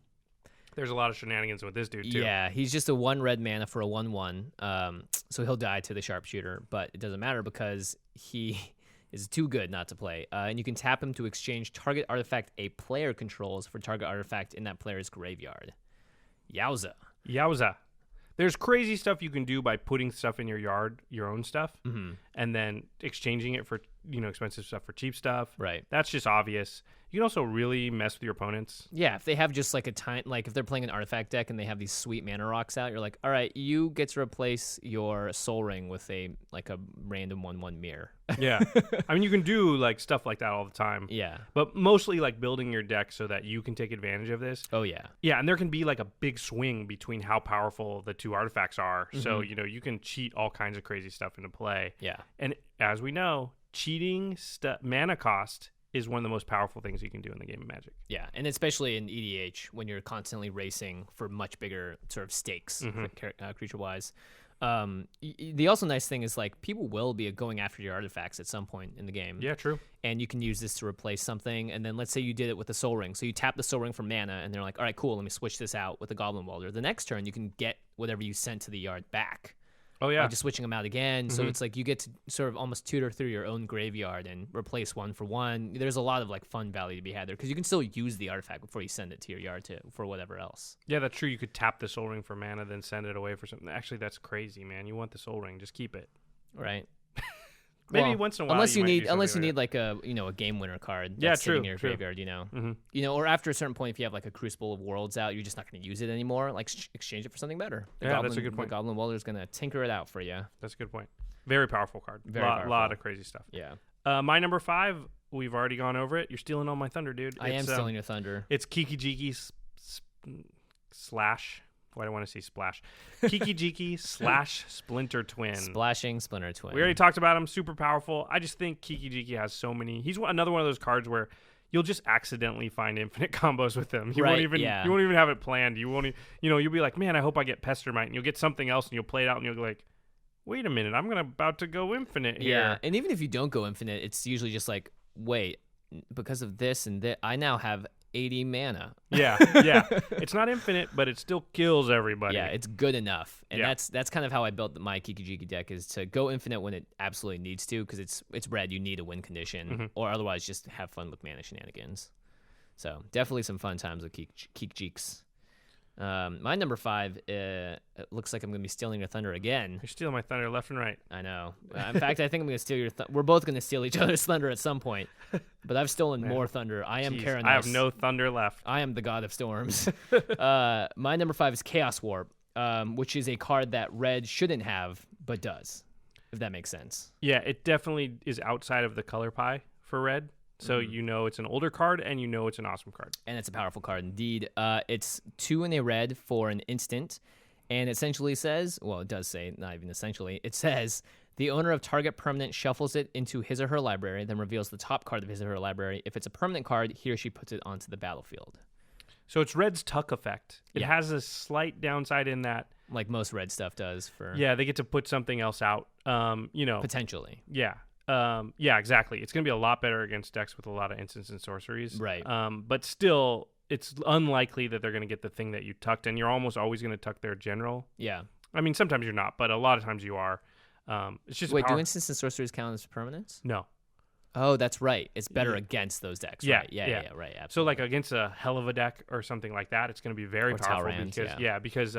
There's a lot of shenanigans with this dude, too. Yeah, he's just a 1 red mana for a 1/1. So he'll die to the Sharpshooter, but it doesn't matter because he is too good not to play. And you can tap him to exchange target artifact a player controls for target artifact in that player's graveyard. Yowza. Yowza. There's crazy stuff you can do by putting stuff in your yard, your own stuff, Mm-hmm. and then exchanging it for, expensive stuff for cheap stuff. Right. That's just obvious. You can also really mess with your opponents. Yeah, if they have just like if they're playing an artifact deck and they have these sweet mana rocks out, you're like, all right, you get to replace your Soul Ring with a random 1/1 mirror. Yeah. I mean, you can do like stuff like that all the time. Yeah. But mostly like building your deck so that you can take advantage of this. Oh, yeah. Yeah, and there can be like a big swing between how powerful the 2 artifacts are. Mm-hmm. So, you can cheat all kinds of crazy stuff into play. Yeah. And as we know, cheating mana cost is one of the most powerful things you can do in the game of Magic. Yeah, and especially in EDH when you're constantly racing for much bigger sort of stakes creature-wise. The also nice thing is like people will be going after your artifacts at some point in the game. Yeah, true. And you can use this to replace something. And then let's say you did it with the Soul Ring. So you tap the Soul Ring for mana, and they're like, all right, cool, let me switch this out with the Goblin Welder. The next turn, you can get whatever you sent to the yard back. Oh, yeah. By just switching them out again. So it's like you get to sort of almost tutor through your own graveyard and replace 1 for 1. There's a lot of like fun value to be had there because you can still use the artifact before you send it to your yard for whatever else. Yeah, that's true. You could tap the Soul Ring for mana, then send it away for something. Actually, that's crazy, man. You want the Soul Ring, just keep it. Right. Maybe once in a while. Unless you need like like a game winner card. Yeah, That's sitting in true. your graveyard. Or after a certain point, if you have like a Crucible of Worlds out, you're just not going to use it anymore. Like exchange it for something better. That's a good point. The Goblin Welder is going to tinker it out for you. That's a good point. Very powerful card. Very powerful. Lot of crazy stuff. Yeah. My number 5, we've already gone over it. You're stealing all my thunder, dude. I am stealing your thunder. It's Kiki-Jiki slash. Why do I want to say splash? Kiki-Jiki / Splinter Twin. Splashing Splinter Twin. We already talked about him. Super powerful. I just think Kiki-Jiki has so many. He's another one of those cards where you'll just accidentally find infinite combos with him. You won't even have it planned. You won't. You'll be like, man, I hope I get Pestermite, and you'll get something else, and you'll play it out, and you'll be like, wait a minute, I'm about to go infinite here. Yeah, and even if you don't go infinite, it's usually just like, wait, because of this and that, I now have 80 mana. Yeah. It's not infinite, but it still kills everybody. Yeah, it's good enough. And that's kind of how I built my Kiki-Jiki deck, is to go infinite when it absolutely needs to, because it's red, you need a win condition, or otherwise just have fun with mana shenanigans. So definitely some fun times with Kiki-Jiks. My number 5, it looks like I'm going to be stealing your thunder again. You're stealing my thunder left and right. I know. In fact, I think I'm going to steal your we're both going to steal each other's thunder at some point. But I've stolen more thunder. I am Karanos. I have no thunder left. I am the god of storms. My number 5 is Chaos Warp, which is a card that red shouldn't have, but does, if that makes sense. Yeah, it definitely is outside of the color pie for red. So it's an older card, and it's an awesome card. And it's a powerful card indeed. It's 2 in a red for an instant, and essentially says, well, it does say, not even essentially, it says, the owner of target permanent shuffles it into his or her library, then reveals the top card of his or her library. If it's a permanent card, he or she puts it onto the battlefield. So it's red's tuck effect. It has a slight downside in that. Like most red stuff does. Yeah, they get to put something else out, Potentially. Yeah. Yeah, exactly. It's going to be a lot better against decks with a lot of instants and sorceries. Right. But still, it's unlikely that they're going to get the thing that you tucked, and you're almost always going to tuck their general. Yeah. I mean, sometimes you're not, but a lot of times you are. It's just Wait, do instants and sorceries count as permanents? No. Oh, that's right. It's better against those decks. Yeah, right? Yeah, right. Absolutely. So, like against a hell of a deck or something like that, it's going to be very powerful Talrand, because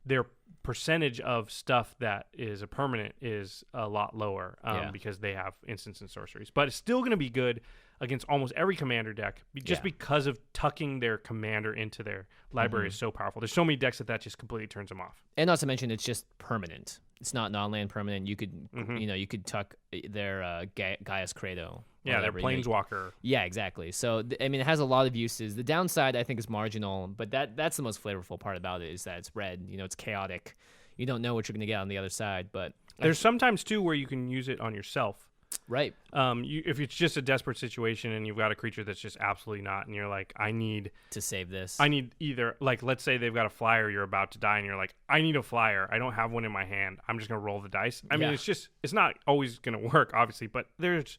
their percentage of stuff that is a permanent is a lot lower because they have instants and sorceries. But it's still going to be good against almost every commander deck because of tucking their commander into their library is so powerful. There's so many decks that just completely turns them off. And not to mention, it's just permanent. It's not non-land permanent. You could, you could tuck their Gaia's Credo. Yeah, their Planeswalker. Yeah, exactly. So, it has a lot of uses. The downside, I think, is marginal, but that's the most flavorful part about it, is that it's red. It's chaotic. You don't know what you're going to get on the other side, but... There's sometimes, too, where you can use it on yourself. Right. If it's just a desperate situation and you've got a creature that's just absolutely not, and you're like, I need... to save this. I need either... Like, let's say they've got a flyer, you're about to die, and you're like, I need a flyer. I don't have one in my hand. I'm just going to roll the dice. I mean, it's not always going to work, obviously, but there's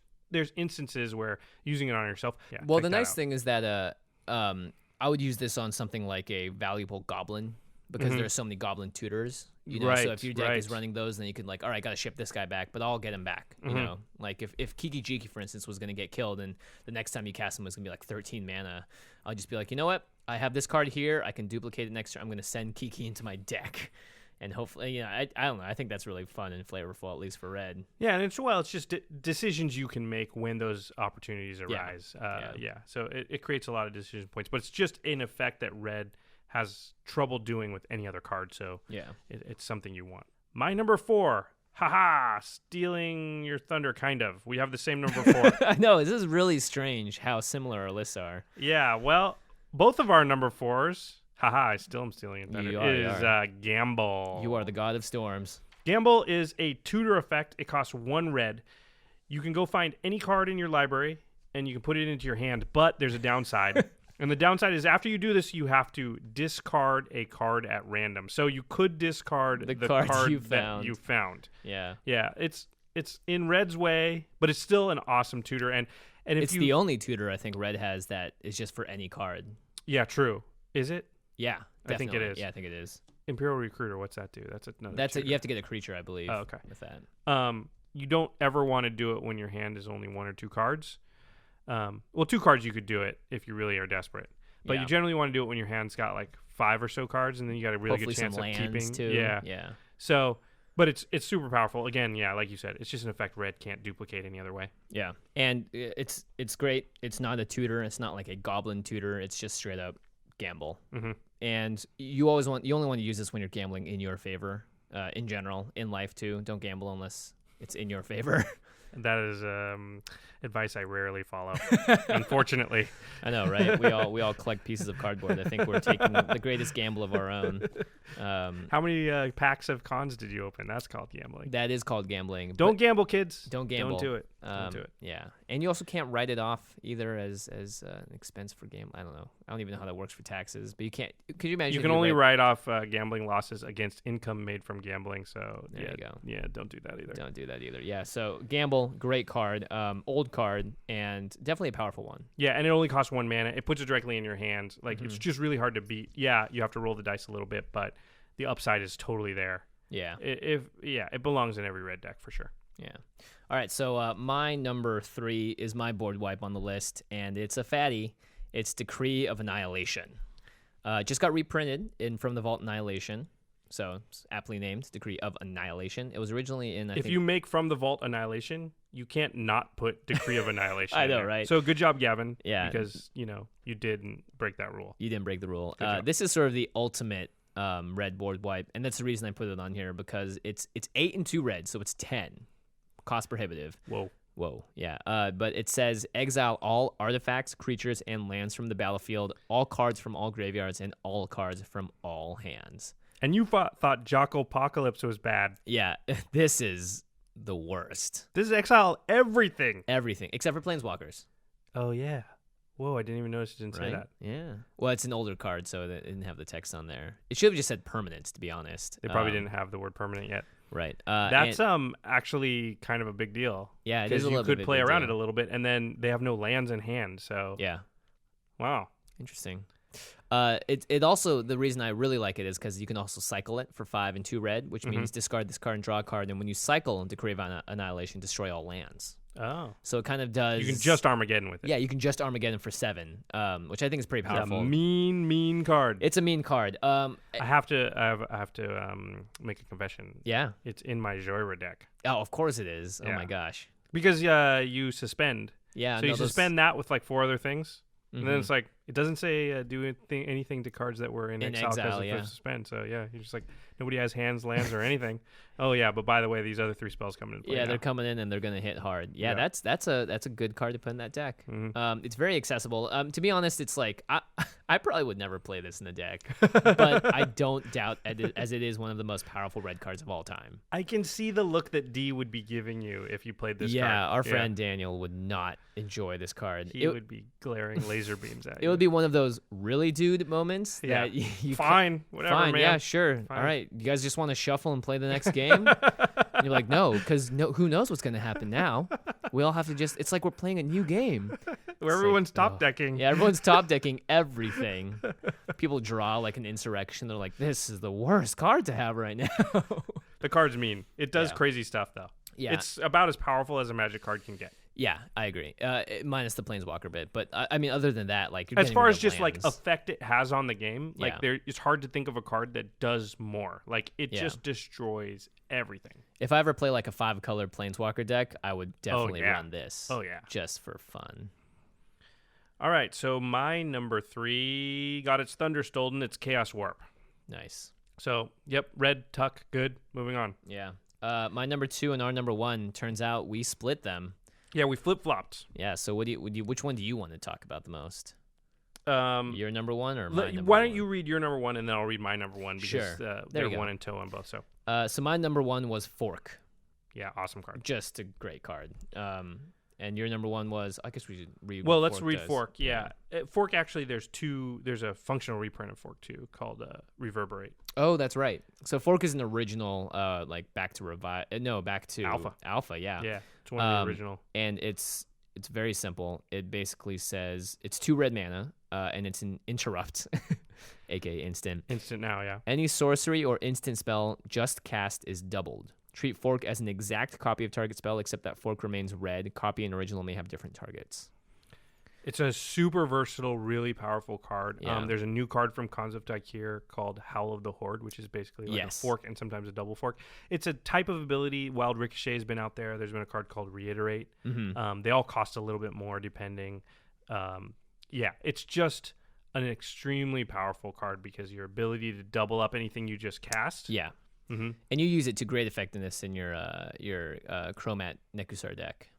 instances where using it on yourself... Yeah, well, the nice thing is that I would use this on something like a valuable goblin because there are so many goblin tutors. You know, so if your deck is running those, then you can like, all right, got to ship this guy back, but I'll get him back. You know, like if Kiki-Jiki, for instance, was going to get killed and the next time you cast him was going to be like 13 mana, I'll just be like, you know what? I have this card here. I can duplicate it next turn. I'm going to send Kiki into my deck. And hopefully, you know, I don't know. I think that's really fun and flavorful, at least for red. Yeah, and it's just decisions you can make when those opportunities arise. So it creates a lot of decision points, but it's just an effect that red has trouble doing with any other card. So it's something you want. My number 4, stealing your thunder, kind of. We have the same number 4. I know, this is really strange how similar our lists are. Yeah, well, both of our number 4s, I still am stealing your thunder, is Gamble. You are the god of storms. Gamble is a tutor effect. It costs 1 red. You can go find any card in your library, and you can put it into your hand, but there's a downside. And the downside is after you do this, you have to discard a card at random. So you could discard the card that you found. Yeah. Yeah, it's in Red's way, but it's still an awesome tutor. And if it's the only tutor I think Red has that is just for any card. Yeah, true. Is it? Yeah, definitely. I think it is. Yeah, I think it is. Imperial Recruiter, what's that do? That's another you have to get a creature, I believe. Oh, okay. With that. You don't ever want to do it when your hand is only 1 or 2 cards. 2 cards you could do it if you really are desperate, but you generally want to do it when your hand's got like 5 or so cards, and then you got a really good chance of keeping. Too. Yeah. So, but it's super powerful. Again, like you said, it's just an effect Red can't duplicate any other way. Yeah, and it's great. It's not a tutor. It's not like a goblin tutor. It's just straight up gamble. And you only want to use this when you're gambling in your favor. In general, in life too, don't gamble unless it's in your favor. That is advice I rarely follow, unfortunately. I know, right? We all collect pieces of cardboard. I think we're taking the greatest gamble of our own. How many packs of cons did you open? That's called gambling. That is called gambling. Don't gamble, kids. Don't gamble. Don't do it. Don't do it. Yeah, and you also can't write it off either as an expense for gambling. I don't know. I don't even know how that works for taxes. But you can't. Could you imagine? You can only write off gambling losses against income made from gambling. So there you go. Yeah, don't do that either. Don't do that either. Yeah. So gamble, great card, old card, and definitely a powerful one. Yeah, and it only costs 1 mana. It puts it directly in your hand. Like it's just really hard to beat. Yeah, you have to roll the dice a little bit, but the upside is totally there. Yeah. It belongs in every red deck for sure. Yeah. All right, so my number 3 is my board wipe on the list, and it's a fatty. It's Decree of Annihilation. Just got reprinted in From the Vault Annihilation, so it's aptly named Decree of Annihilation. It was originally in, If you make From the Vault Annihilation, you can't not put Decree of Annihilation I in know, there. right? So good job, Gavin. Yeah. Because, you didn't break that rule. You didn't break the rule. This is sort of the ultimate red board wipe, and that's the reason I put it on here, because it's 8 and 2 red, so it's 10. Cost prohibitive. Whoa, yeah. But it says exile all artifacts, creatures, and lands from the battlefield, all cards from all graveyards, and all cards from all hands. And you thought Jockopocalypse was bad. Yeah, this is the worst. This is exile everything. Everything, except for Planeswalkers. Oh, yeah. Whoa, I didn't even notice it didn't say that. Yeah. Well, it's an older card, so it didn't have the text on there. It should have just said permanent, to be honest. They probably didn't have the word permanent yet. Right. That's actually kind of a big deal. Yeah, it is a little bit. Because you could play around it a little bit, and then they have no lands in hand. So yeah. Wow. Interesting. It also, the reason I really like it is because you can also cycle it for 5 and 2 red, which means discard this card and draw a card. And when you cycle Decree of Annihilation, destroy all lands. Oh. So it kind of does. You can just Armageddon with it. Yeah, you can just Armageddon for 7, which I think is pretty powerful. It's a mean card. It's a mean card. I have to make a confession. Yeah. It's in my Joyra deck. Oh, of course it is. Oh my gosh. Because you suspend. Yeah. So you suspend that with like 4 other things. And then it's like, it doesn't say do anything to cards that were in exile because of suspend. So yeah, you're just like, nobody has hands, lands, or anything. Oh yeah, but by the way, these other 3 spells coming into play. Yeah, they're coming in and they're going to hit hard. Yeah, that's a good card to put in that deck. It's very accessible. To be honest, it's like I probably would never play this in the deck, but I don't doubt as it is one of the most powerful red cards of all time. I can see the look that D would be giving you if you played this card. Yeah, our friend Daniel would not enjoy this card. He would be glaring laser beams at you. It would be one of those really dude moments that you fine, whatever, man. Yeah, sure. Fine. All right, you guys just want to shuffle and play the next game? And you're like, no, because who knows what's going to happen now? We all have to it's like we're playing a new game. where everyone's top decking. Yeah, everyone's top decking everything. People draw like an Insurrection. They're like, this is the worst card to have right now. The card's mean. It does crazy stuff, though. Yeah. It's about as powerful as a Magic card can get. Yeah, I agree. Minus the Planeswalker bit. But, I mean, other than that, like... As far as just, lands. like, effect it has on the game, like, it's hard to think of a card that does more. Like, it just destroys everything. If I ever play, like, a 5-color Planeswalker deck, I would definitely run this. Oh, yeah. Just for fun. All right, so my number 3 got its Thunder Stolen. It's Chaos Warp. Nice. So, yep, red, tuck, good. Moving on. Yeah. My number 2 and our number 1, turns out we split them. Yeah, we flip-flopped. Yeah, so which one do you want to talk about the most? Your number 1 or my number 1? Why don't you read your number 1 and then I'll read my number 1 because Sure. they're 1 and 2 on both. So my number 1 was Fork. Yeah, awesome card. Just a great card. And your number 1 was, I guess we should read. Well, what let's Fork read does. Fork. Yeah, Fork actually. There's a functional reprint of Fork too called Reverberate. Oh, that's right. So Fork is an original, like back to Alpha. Yeah. Yeah, it's one of the original. And it's very simple. It basically says it's 2 red mana, and it's an interrupt, aka instant. Instant now, yeah. Any sorcery or instant spell just cast is doubled. Treat Fork as an exact copy of target spell, except that Fork remains red. Copy and original may have different targets. It's a super versatile, really powerful card. Yeah. There's a new card from Khans of Tykeer called Howl of the Horde, which is basically like a fork and sometimes a double fork. It's a type of ability. Wild Ricochet has been out there. There's been a card called Reiterate. Mm-hmm. They all cost a little bit more depending. It's just an extremely powerful card because your ability to double up anything you just cast. Yeah. Mm-hmm. And you use it to great effectiveness in your Chromat Nekusar deck.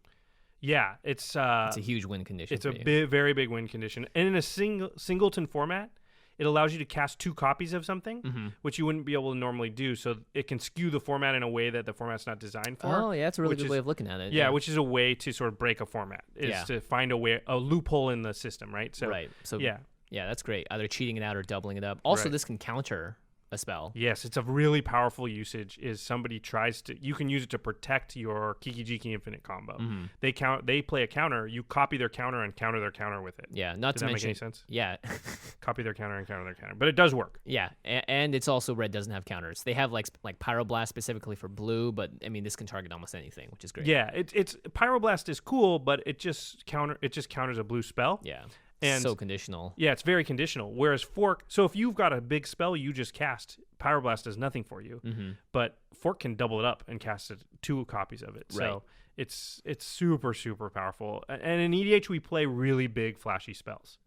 Yeah, it's a huge win condition. It's a very big win condition, and in a singleton format, it allows you to cast 2 copies of something, which you wouldn't be able to normally do. So it can skew the format in a way that the format's not designed for. Oh, yeah, that's a really good way of looking at it. Yeah, which is a way to sort of break a format, to find a loophole in the system, right? So right. So yeah, that's great. Either cheating it out or doubling it up. Also, this can counter a spell. Yes, it's a really powerful usage. Is somebody tries to, you can use it to protect your Kiki-Jiki Infinite combo. They play a counter, you copy their counter and counter their counter with it. Yeah, not Does to that mention make any sense? Yeah. Copy their counter and counter their counter, but it does work. Yeah, and it's also red doesn't have counters. They have like Pyroblast specifically for blue, but I mean this can target almost anything, which is great. Yeah, it's Pyroblast is cool, but it just counters a blue spell. Yeah. And so conditional. Yeah, it's very conditional. Whereas Fork, so if you've got a big spell you just cast, Pyroblast does nothing for you. But Fork can double it up and cast 2 copies of it. So it's super, super powerful. And in EDH, we play really big, flashy spells.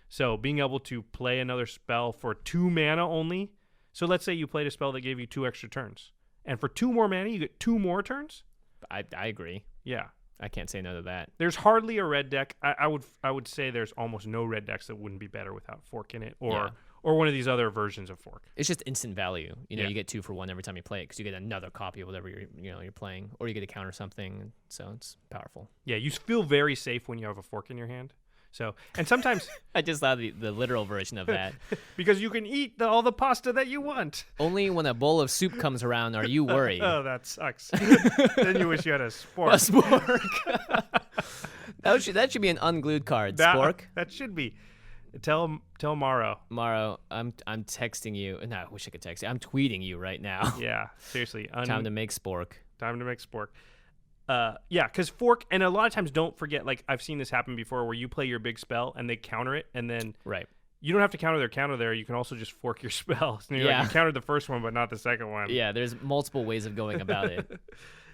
So being able to play another spell for 2 mana only. So let's say you played a spell that gave you 2 extra turns. And for 2 more mana, you get 2 more turns? I agree. Yeah. I can't say no to that. There's hardly a red deck. I would say there's almost no red decks that wouldn't be better without Fork in it, or one of these other versions of Fork. It's just instant value. You get 2 for 1 every time you play it because you get another copy of whatever you're playing, or you get to counter something. So it's powerful. Yeah, you feel very safe when you have a Fork in your hand. So, and sometimes I just thought the literal version of that because you can eat all the pasta that you want. Only when a bowl of soup comes around are you worried. Oh, that sucks. Then you wish you had a spork. A spork. that should be an unglued card. Spork. That should be. Tell Maro. Maro, I'm texting you. No, I wish I could text you. I'm tweeting you right now. Yeah, seriously. Time to make spork. Time to make spork. Because Fork, and a lot of times don't forget, like I've seen this happen before where you play your big spell and they counter it, and then you don't have to counter their counter there. You can also just fork your spell. So you countered the first one, but not the second one. Yeah, there's multiple ways of going about it.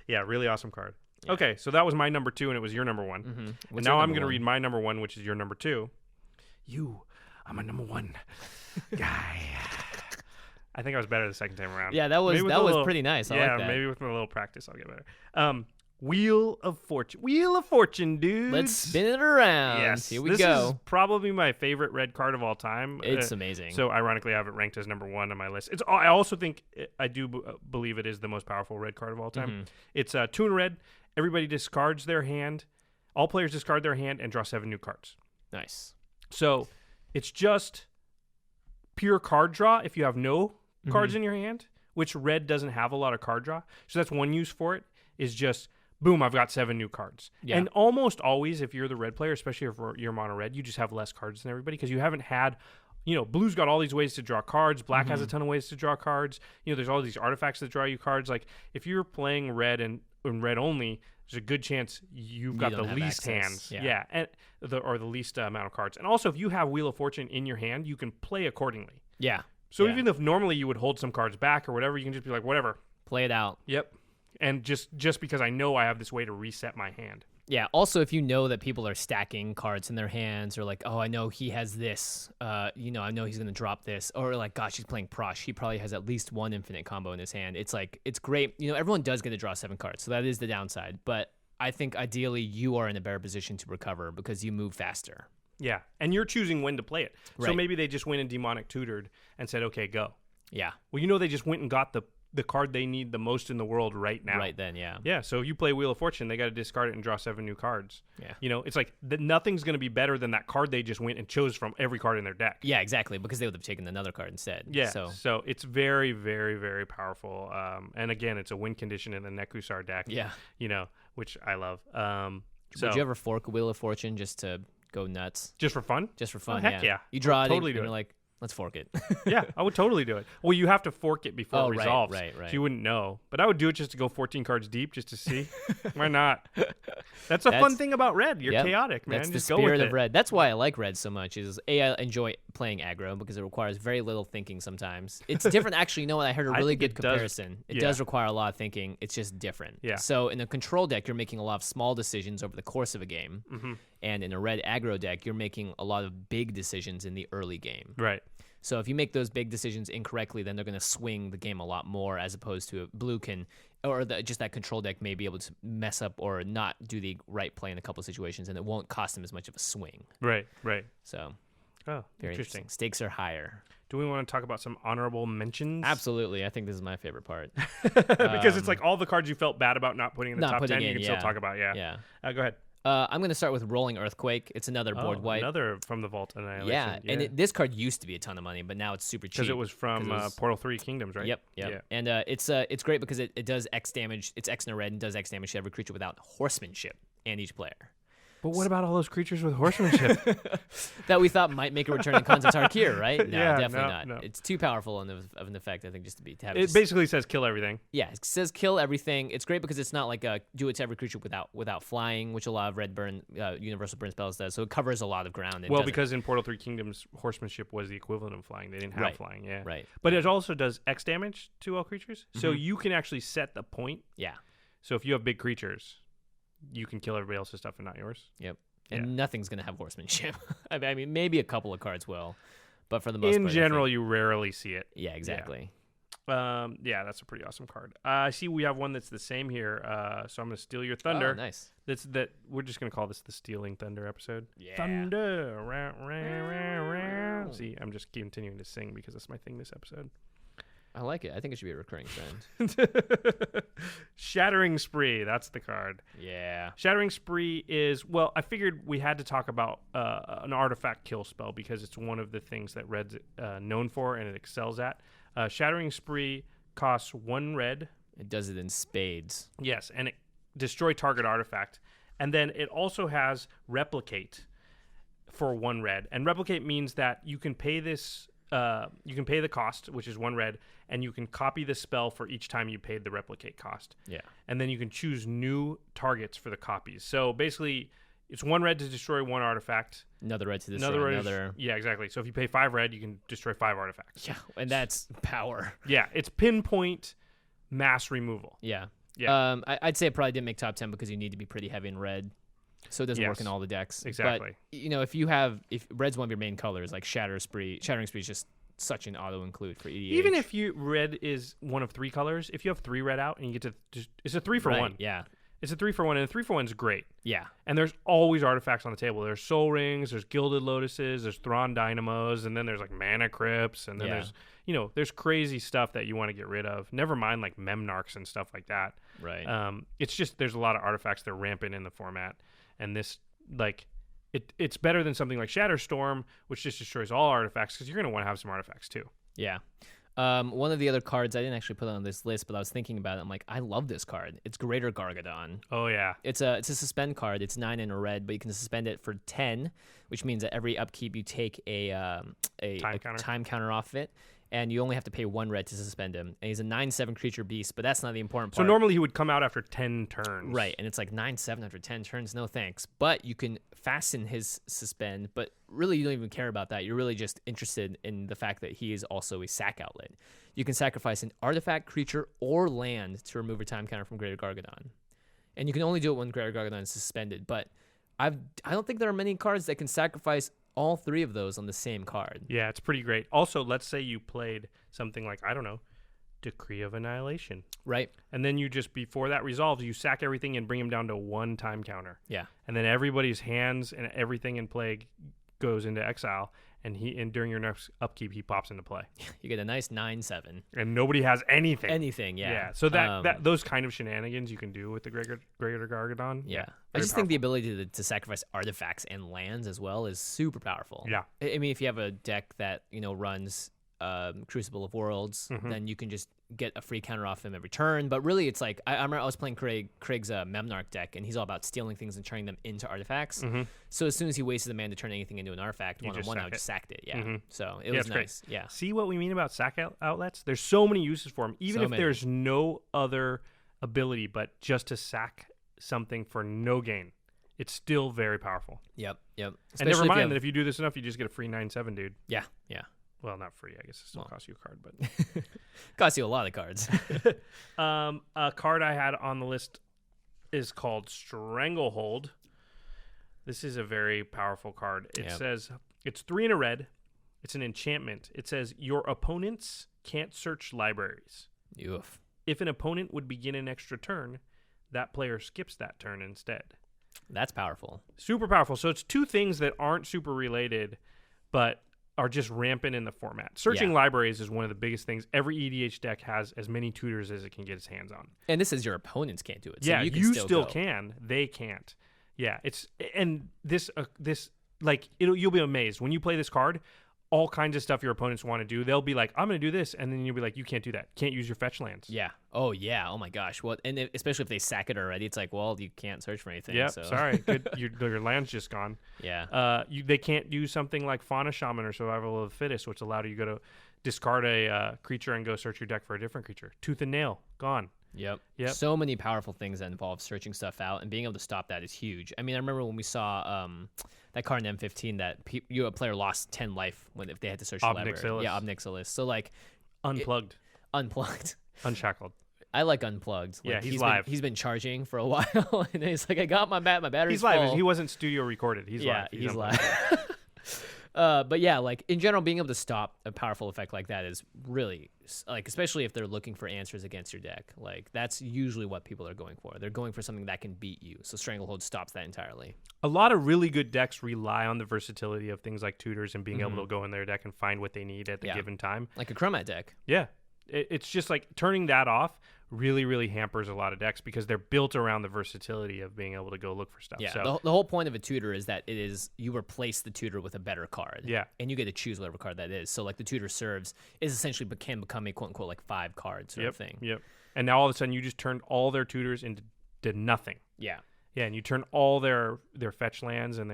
Yeah, really awesome card. Yeah. Okay, so that was my number 2, and it was your number 1. And now I'm going to read my number 1, which is your number 2. I'm a number 1 guy. I think I was better the second time around. Yeah, that was pretty nice. I like that. Maybe with a little practice I'll get better. Wheel of Fortune, dude. Let's spin it around. Yes, here we this go. Is probably my favorite red card of all time. It's amazing. So ironically, I have it ranked as number 1 on my list. I also think I do believe it is the most powerful red card of all time. It's 2 in red. Everybody discards their hand. All players discard their hand and draw 7 new cards. Nice. So it's just pure card draw if you have no cards in your hand, which red doesn't have a lot of card draw. So that's one use for it, is just boom, I've got 7 new cards. Yeah. And almost always, if you're the red player, especially if you're mono red, you just have less cards than everybody because you haven't had, blue's got all these ways to draw cards. Black has a ton of ways to draw cards. There's all these artifacts that draw you cards. Like if you're playing red and red only, there's a good chance you've got the least hands. Yeah. And the least amount of cards. And also, if you have Wheel of Fortune in your hand, you can play accordingly. Yeah. So even if normally you would hold some cards back or whatever, you can just be like, whatever. Play it out. Yep. And just because I know I have this way to reset my hand. Yeah. Also, if you know that people are stacking cards in their hands, or like, oh, I know he has this, I know he's going to drop this, or like, gosh, he's playing Prosh. He probably has at least one infinite combo in his hand. It's like, it's great. Everyone does get to draw 7 cards. So that is the downside. But I think ideally you are in a better position to recover because you move faster. Yeah. And you're choosing when to play it. Right. So maybe they just went and demonic tutored and said, okay, go. Yeah. Well, they just went and got the card they need the most in the world right now. Right then, yeah. Yeah, so if you play Wheel of Fortune, they got to discard it and draw 7 new cards. Yeah. It's like nothing's going to be better than that card they just went and chose from every card in their deck. Yeah, exactly, because they would have taken another card instead. Yeah, so it's very, very, very powerful. And again, it's a win condition in the Nekusar deck. Yeah. Which I love. Would you ever fork a Wheel of Fortune just to go nuts? Just for fun? Just for fun, heck yeah. You draw it totally and do you're it. like, let's fork it. Yeah, I would totally do it. Well, you have to fork it before it resolves. Right. So you wouldn't know. But I would do it just to go 14 cards deep just to see. Why not? That's a fun thing about red. You're chaotic, man. That's just the go with spirit it. of red. That's why I like red so much. I enjoy playing aggro because it requires very little thinking sometimes. It's different. Actually, I heard a really good comparison. It does require a lot of thinking. It's just different. Yeah. So in a control deck, you're making a lot of small decisions over the course of a game. Mm-hmm. And in a red aggro deck, you're making a lot of big decisions in the early game. Right. So if you make those big decisions incorrectly, then they're going to swing the game a lot more, as opposed to blue can, or just that control deck may be able to mess up or not do the right play in a couple of situations, and it won't cost them as much of a swing. Right. So, very interesting. Stakes are higher. Do we want to talk about some honorable mentions? Absolutely. I think this is my favorite part. Because it's like all the cards you felt bad about not putting in the top 10, you can still talk about. Yeah. Go ahead. I'm going to start with Rolling Earthquake. It's another board wipe. Another from the Vault Annihilation. Yeah, and this card used to be a ton of money, but now it's super cheap. Because it was from Portal 3 Kingdoms, right? Yep. Yeah. And it's great because it does X damage. It's X in a red and does X damage to every creature without horsemanship and each player. But what about all those creatures with horsemanship? That we thought might make a return in Khans of Tarkir, right? No, definitely not. No. It's too powerful of an effect, I think, just to have it basically says kill everything. Yeah, it says kill everything. It's great because it's not like do it to every creature without flying, which a lot of red burn, universal burn spells does. So it covers a lot of ground. Well, because in Portal 3 Kingdoms, horsemanship was the equivalent of flying. They didn't have flying, yeah. Right. But it also does X damage to all creatures. Mm-hmm. So you can actually set the point. Yeah. So if you have big creatures, you can kill everybody else's stuff and not yours. Yep. And nothing's going to have horsemanship. I mean, maybe a couple of cards will, but for the most part, in general, you rarely see it. Yeah, exactly. Yeah, that's a pretty awesome card. I see we have one that's the same here, so I'm going to steal your thunder. Oh, nice. We're just going to call this the Stealing Thunder episode. Yeah. Thunder. See, I'm just continuing to sing because that's my thing this episode. I like it. I think it should be a recurring trend. Shattering Spree, that's the card. Yeah. Shattering Spree is, well, I figured we had to talk about an artifact kill spell because it's one of the things that Red's known for and it excels at. Shattering Spree costs 1 red. It does it in spades. Yes, and it destroy target artifact. And then it also has Replicate for 1 red. And Replicate means that you can pay this... you can pay the cost, which is 1 red, and you can copy the spell for each time you paid the replicate cost. Yeah. And then you can choose new targets for the copies. So basically, it's 1 red to destroy 1 artifact. Another red to destroy another. Yeah, exactly. So if you pay 5 red, you can destroy 5 artifacts. Yeah, and that's power. Yeah, it's pinpoint mass removal. Yeah. Yeah. I'd say it probably didn't make top 10 because you need to be pretty heavy in red. So it doesn't work in all the decks. Exactly. But, if red's one of your main colors, like Shattering Spree is just such an auto include for EDH. Even if red is one of 3 colors, if you have 3 red out and you get to it's a 3 for 1. Yeah. It's a 3 for 1, and a 3 for 1 is great. Yeah. And there's always artifacts on the table. There's Soul Rings, there's Gilded Lotuses, there's Thrawn Dynamos, and then there's like Mana Crypts, and then there's crazy stuff that you want to get rid of. Never mind like Memnarchs and stuff like that. Right. It's just there's a lot of artifacts that are rampant in the format, and this it's better than something like Shatterstorm, which just destroys all artifacts because you're going to want to have some artifacts too. Yeah. One of the other cards I didn't actually put on this list, but I was thinking about it. I'm like, I love this card. It's Greater Gargadon. Oh yeah. It's a suspend card. It's 9 in a red, but you can suspend it for 10, which means that every upkeep you take a time counter off of it, and you only have to pay 1 red to suspend him. And he's a 9/7 creature beast, but that's not the important part. So normally he would come out after 10 turns. Right, and it's like 9/7 after 10 turns. No thanks. But you can fasten his suspend, but really you don't even care about that. You're really just interested in the fact that he is also a sack outlet. You can sacrifice an artifact, creature, or land to remove a time counter from Greater Gargadon. And you can only do it when Greater Gargadon is suspended. But I don't think there are many cards that can sacrifice all 3 of those on the same card. Yeah, it's pretty great. Also, let's say you played something like, I don't know, Decree of Annihilation. Right. And then you just, before that resolves, you sack everything and bring him down to 1 time counter. Yeah. And then everybody's hands and everything in play goes into exile, and during your next upkeep, he pops into play. You get a nice 9/7. And nobody has anything. Anything, yeah. Yeah, so that those kind of shenanigans you can do with the Greater Gargadon. Yeah. I just think the ability to sacrifice artifacts and lands as well is super powerful. Yeah. I mean, if you have a deck that, runs Crucible of Worlds, then you can just get a free counter off him every turn. But really, it's like, I remember I was playing Craig's Memnarch deck, and he's all about stealing things and turning them into artifacts. So as soon as he wasted a man to turn anything into an artifact, one-on-one, I just sacked it. Yeah. So it was nice. Great. Yeah. See what we mean about sack outlets? There's so many uses for them, even if there's no other ability but just to sack something for no gain. It's still very powerful. Yep. And never mind that if you do this enough, you just get a free 9/7, dude. Yeah. Well, not free. I guess it still costs you a card, but costs you a lot of cards. A card I had on the list is called Stranglehold. This is a very powerful card. It says it's 3 in a red. It's an enchantment. It says your opponents can't search libraries. Oof. If an opponent would begin an extra turn, that player skips that turn instead. That's powerful. Super powerful. So it's 2 things that aren't super related, but are just rampant in the format. Searching libraries is one of the biggest things. Every EDH deck has as many tutors as it can get its hands on. And this is your opponents can't do it. So yeah, you still can. They can't. Yeah, you'll be amazed when you play this card. All kinds of stuff your opponents want to do. They'll be like, I'm going to do this. And then you'll be like, you can't do that. Can't use your fetch lands. Yeah. Oh, yeah. Oh, my gosh. Well, and especially if they sack it already, it's like, well, you can't search for anything. Yeah, so. Sorry. Good. Your land's just gone. Yeah. They can't do something like Fauna Shaman or Survival of the Fittest, which allowed you to go to discard a creature and go search your deck for a different creature. Tooth and Nail, gone. Yep. So many powerful things that involve searching stuff out, and being able to stop that is huge. I mean, I remember when we saw that card in M15 that a player lost 10 life if they had to search the library. Yeah, Obnixilis. So like unplugged, unshackled. I like unplugged. Like, yeah, he's live. He's been charging for a while, and he's like, I got my battery's He's live. full. He wasn't studio recorded. He's live. He's live. But yeah, like in general, being able to stop a powerful effect like that is really like, especially if they're looking for answers against your deck. Like that's usually what people are going for. They're going for something that can beat you. So Stranglehold stops that entirely. A lot of really good decks rely on the versatility of things like tutors and being able to go in their deck and find what they need at the given time. Like a Chromat deck. Yeah. It's just like turning that off really, really hampers a lot of decks because they're built around the versatility of being able to go look for stuff. Yeah, so, the whole point of a tutor is that you replace the tutor with a better card. Yeah. And you get to choose whatever card that is. So like the tutor serves is essentially can become a quote-unquote like 5 card sort of thing. Yep. And now all of a sudden you just turned all their tutors into nothing. Yeah. Yeah, and you turn all their fetch lands and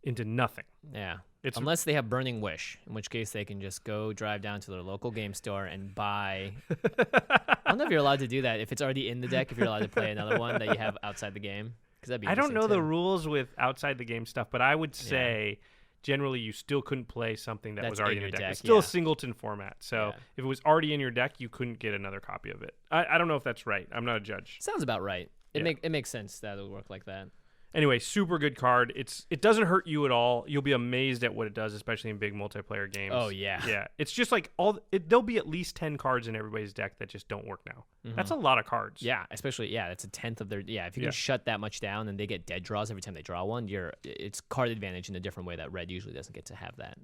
into nothing. Yeah. Unless they have Burning Wish, in which case they can just go drive down to their local game store and buy. I don't know if you're allowed to do that. If it's already in the deck, if you're allowed to play another one that you have outside the game. That'd be I don't know too. the rules with outside the game stuff, but I would say generally you still couldn't play something that was already in your deck. It's still a singleton format. So if it was already in your deck, you couldn't get another copy of it. I don't know if that's right. I'm not a judge. Sounds about right. It makes sense that it would work like that. Anyway, super good card. It doesn't hurt you at all. You'll be amazed at what it does, especially in big multiplayer games. Oh yeah, yeah. It's just like there'll be at least 10 cards in everybody's deck that just don't work now. Mm-hmm. That's a lot of cards. Yeah, especially it's a tenth of their. Yeah, if you can shut that much down and they get dead draws every time they draw one, it's card advantage in a different way that red usually doesn't get to have that.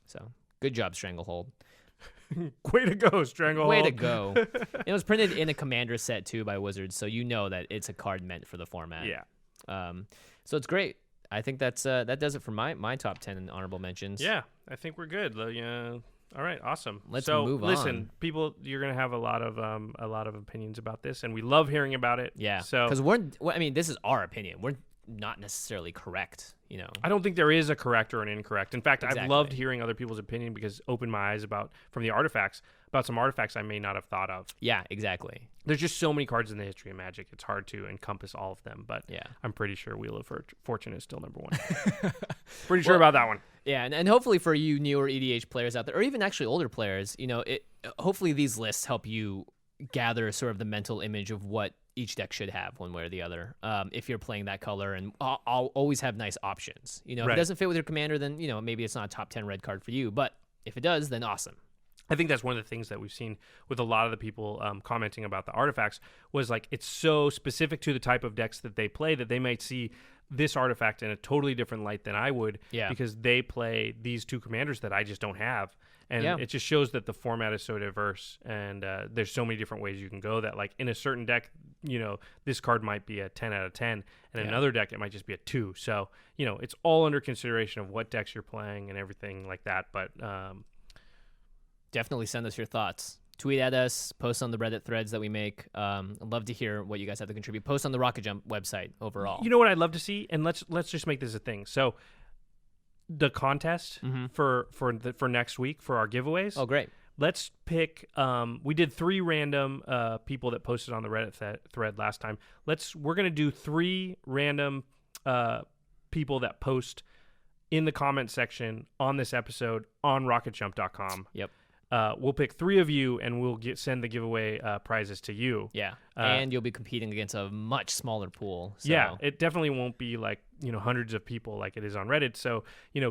So good job, Stranglehold. Way to go, Stranglehold. Way to go. It was printed in a commander set too by Wizards, so you know that it's a card meant for the format. Yeah. So it's great. I think that does it for my top 10 and honorable mentions. Yeah, I think we're good. All right, awesome. Let's so, move listen, on. people, you're gonna have a lot of opinions about this, and we love hearing about it. Yeah. So, because this is our opinion. We're not necessarily correct. I don't think there is a correct or an incorrect. In fact, Exactly. I've loved hearing other people's opinion because it opened my eyes about some artifacts I may not have thought of. Yeah, exactly. There's just so many cards in the history of Magic. It's hard to encompass all of them, but Yeah. I'm pretty sure Wheel of Fortune is still number one. Pretty sure about that one. Yeah, and hopefully for you newer EDH players out there, or even actually older players, hopefully these lists help you gather sort of the mental image of what each deck should have one way or the other. If you're playing that color, and I'll always have nice options. If Right. it doesn't fit with your commander, then maybe it's not a top 10 red card for you. But if it does, then awesome. I think that's one of the things that we've seen with a lot of the people commenting about the artifacts was like it's so specific to the type of decks that they play that they might see this artifact in a totally different light than I would because they play these two commanders that I just don't have. And it just shows that the format is so diverse and there's so many different ways you can go that like in a certain deck, this card might be a 10 out of 10 and another deck, it might just be a 2. So, it's all under consideration of what decks you're playing and everything like that. But, definitely send us your thoughts. Tweet at us, post on the Reddit threads that we make. I'd love to hear what you guys have to contribute. Post on the Rocket Jump website overall. You know what I'd love to see? And let's just make this a thing. So the contest for next week for our giveaways. Oh, great. Let's pick we did 3 random people that posted on the Reddit thread last time. We're going to do 3 random people that post in the comment section on this episode on rocketjump.com. Yep. We'll pick 3 of you, and we'll send the giveaway prizes to you. Yeah, and you'll be competing against a much smaller pool. So. Yeah, it definitely won't be like hundreds of people like it is on Reddit. So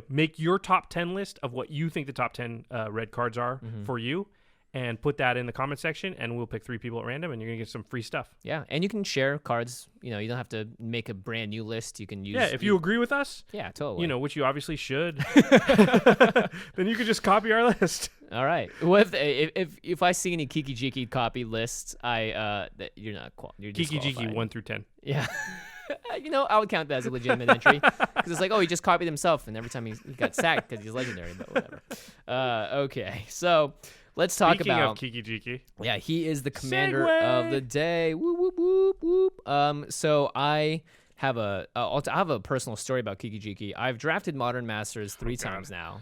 make your top 10 list of what you think the top 10 red cards are for you, and put that in the comment section, and we'll pick 3 people at random, and you're gonna get some free stuff. Yeah, and you can share cards. You don't have to make a brand new list. You can use. Yeah, if you agree with us. Yeah, totally. Which you obviously should. Then you could just copy our list. All right. Well, if I see any Kiki-Jiki copy lists, you're not you're Kiki-Jiki 1 through 10. Yeah. I would count that as a legitimate entry because it's like, oh, he just copied himself, and every time he got sacked because he's legendary. But whatever. Okay, so. Let's talk Speaking about of Kiki-Jiki. Yeah, he is the commander Segway! of the day. Whoop, whoop, whoop, whoop. So I have a personal story about Kiki-Jiki. I've drafted Modern Masters 3 times now,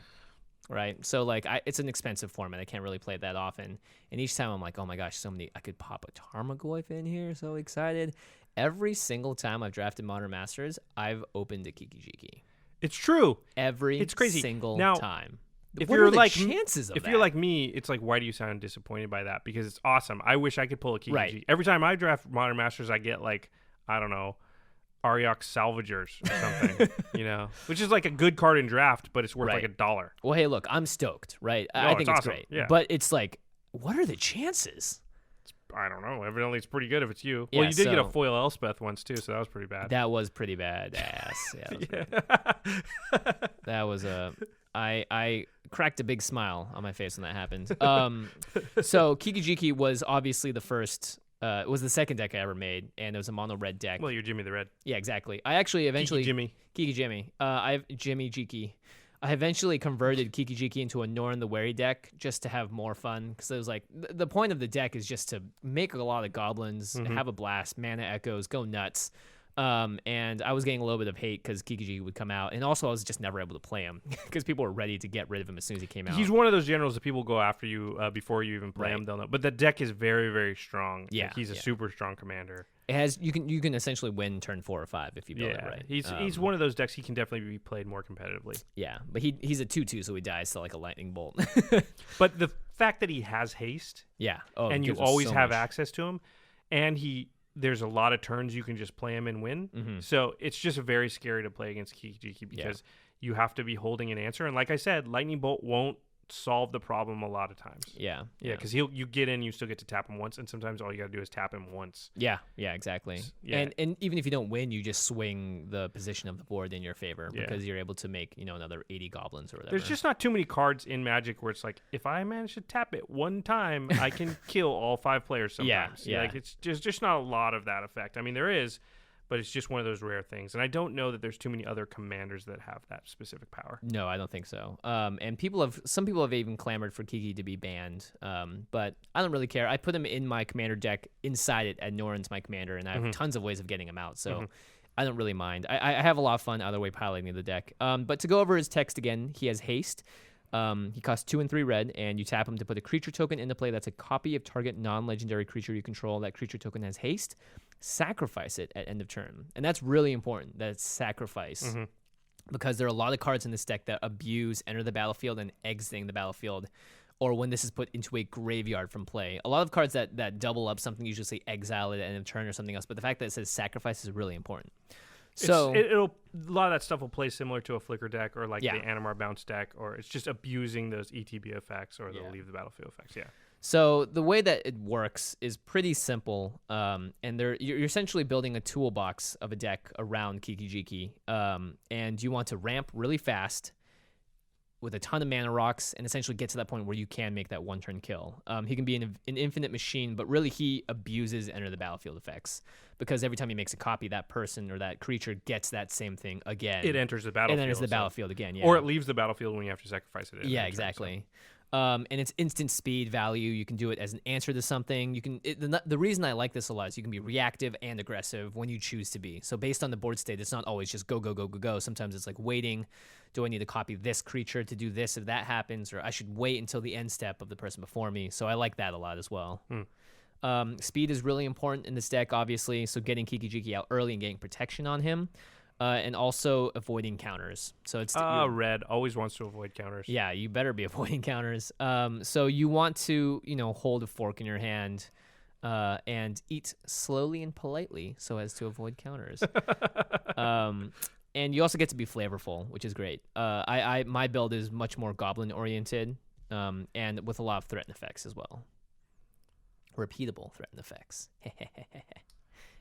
right? So like, it's an expensive format. I can't really play it that often. And each time I'm like, oh my gosh, I could pop a Tarmogoyf in here. So excited. Every single time I've drafted Modern Masters, I've opened a Kiki-Jiki. It's true. It's crazy. Single time. If what you're are the like chances of if that? you're like me, it's like, why do you sound disappointed by that? Because it's awesome. I wish I could pull a Kiki-Jiki. Right. Every time I draft Modern Masters, I get like, I don't know, Ariok Salvagers or something, which is like a good card in draft, but it's worth like $1. Well, hey, look, I'm stoked, right? I think it's awesome. great. Yeah. But it's like, what are the chances? I don't know. Evidently, it's pretty good if it's you. Yeah, well, you did get a foil Elspeth once too, so that was pretty bad. That was pretty bad ass. Yeah, that was I cracked a big smile on my face when that happened. So Kiki-Jiki was obviously the first. It was the second deck I ever made, and it was a mono red deck. Well, you're Jimmy the Red. Yeah, exactly. I actually eventually Kiki-Jimmy. Jimmy-Jiki. I eventually converted Kiki-Jiki into a Norn the Wary deck just to have more fun, because it was like the point of the deck is just to make a lot of goblins, have a blast, mana echoes, go nuts. And I was getting a little bit of hate because Kiki-Jiki would come out, and also I was just never able to play him because people were ready to get rid of him as soon as he came out. He's one of those generals that people go after you before you even play him. They'll know, but the deck is very, very strong. Yeah, like, he's a super strong commander. It has you can essentially win turn 4 or 5 if you build it right. He's one of those decks. He can definitely be played more competitively. Yeah, but he's a 2/2, so he dies to like a lightning bolt. But the fact that he has haste, and you always have access to him, and there's a lot of turns you can just play him and win. So it's just very scary to play against Kiki-Jiki because you have to be holding an answer. And like I said, lightning bolt won't solve the problem a lot of times. Yeah, because you get in, you still get to tap him once, and sometimes all you got to do is tap him once. Yeah, exactly. And even if you don't win, you just swing the position of the board in your favor because you're able to make another 80 goblins or whatever. There's just not too many cards in Magic where it's like, if I manage to tap it one time, I can kill all 5 players sometimes. Like it's just not a lot of that effect. I mean, there is, but it's just one of those rare things. And I don't know that there's too many other commanders that have that specific power. No, I don't think so. And some people have even clamored for Kiki to be banned, but I don't really care. I put him in my commander deck inside it at Norin's my commander, and I have tons of ways of getting him out, so I don't really mind. I have a lot of fun either way piloting the deck. But to go over his text again, he has haste. He costs 2 and 3 red, and you tap him to put a creature token into play that's a copy of target non-legendary creature you control. That creature token has haste. Sacrifice it at end of turn. And that's really important, that it's sacrifice. Because there are a lot of cards in this deck that abuse enter the battlefield and exiting the battlefield, or when this is put into a graveyard from play. A lot of cards that double up something usually say exile it at end of turn or something else, but the fact that it says sacrifice is really important. So it'll a lot of that stuff will play similar to a Flicker deck or like the Animar Bounce deck, or it's just abusing those ETB effects or the leave the battlefield effects. Yeah. So the way that it works is pretty simple, and you're essentially building a toolbox of a deck around Kiki-Jiki, and you want to ramp really fast with a ton of mana rocks and essentially get to that point where you can make that one-turn kill. He can be an infinite machine, but really he abuses enter the battlefield effects, because every time he makes a copy, that person or that creature gets that same thing again. It enters the battlefield. It enters the battlefield again, yeah. Or it leaves the battlefield when you have to sacrifice it. Yeah, exactly. And it's instant speed value. You can do it as an answer to something. The reason I like this a lot is you can be reactive and aggressive when you choose to be. So based on the board state, it's not always just go, go, go, go, go. Sometimes it's like waiting. Do I need to copy this creature to do this if that happens? Or I should wait until the end step of the person before me. So I like that a lot as well. Speed is really important in this deck, obviously. So getting Kiki-Jiki out early and getting protection on him. And also avoiding counters. So it's red always wants to avoid counters. Yeah, you better be avoiding counters. So you want to, hold a fork in your hand and eat slowly and politely so as to avoid counters. And you also get to be flavorful, which is great. My build is much more goblin oriented, and with a lot of threat effects as well. Repeatable threat effects.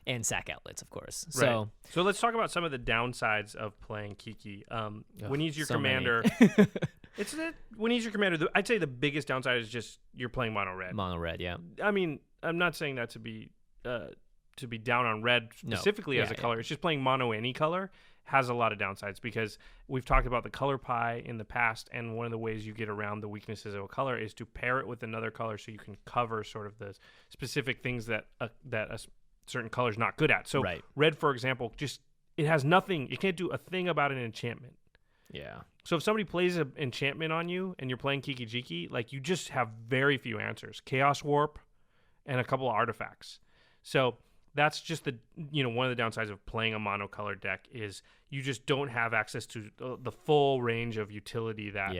And sack outlets, of course. Right. So let's talk about some of the downsides of playing Kiki. When he's your commander, when he's your commander, I'd say the biggest downside is just you're playing mono red. Mono red, yeah. I mean, I'm not saying that to be down on red specifically as a color. It's just playing mono any color has a lot of downsides, because we've talked about the color pie in the past, and one of the ways you get around the weaknesses of a color is to pair it with another color so you can cover sort of the specific things that a certain color is not good at. So red, for example, it has nothing. You can't do a thing about an enchantment. Yeah. So if somebody plays an enchantment on you and you're playing Kiki-Jiki, like, you just have very few answers. Chaos Warp and a couple of artifacts. So that's just one of the downsides of playing a monocolored deck is you just don't have access to the full range of utility that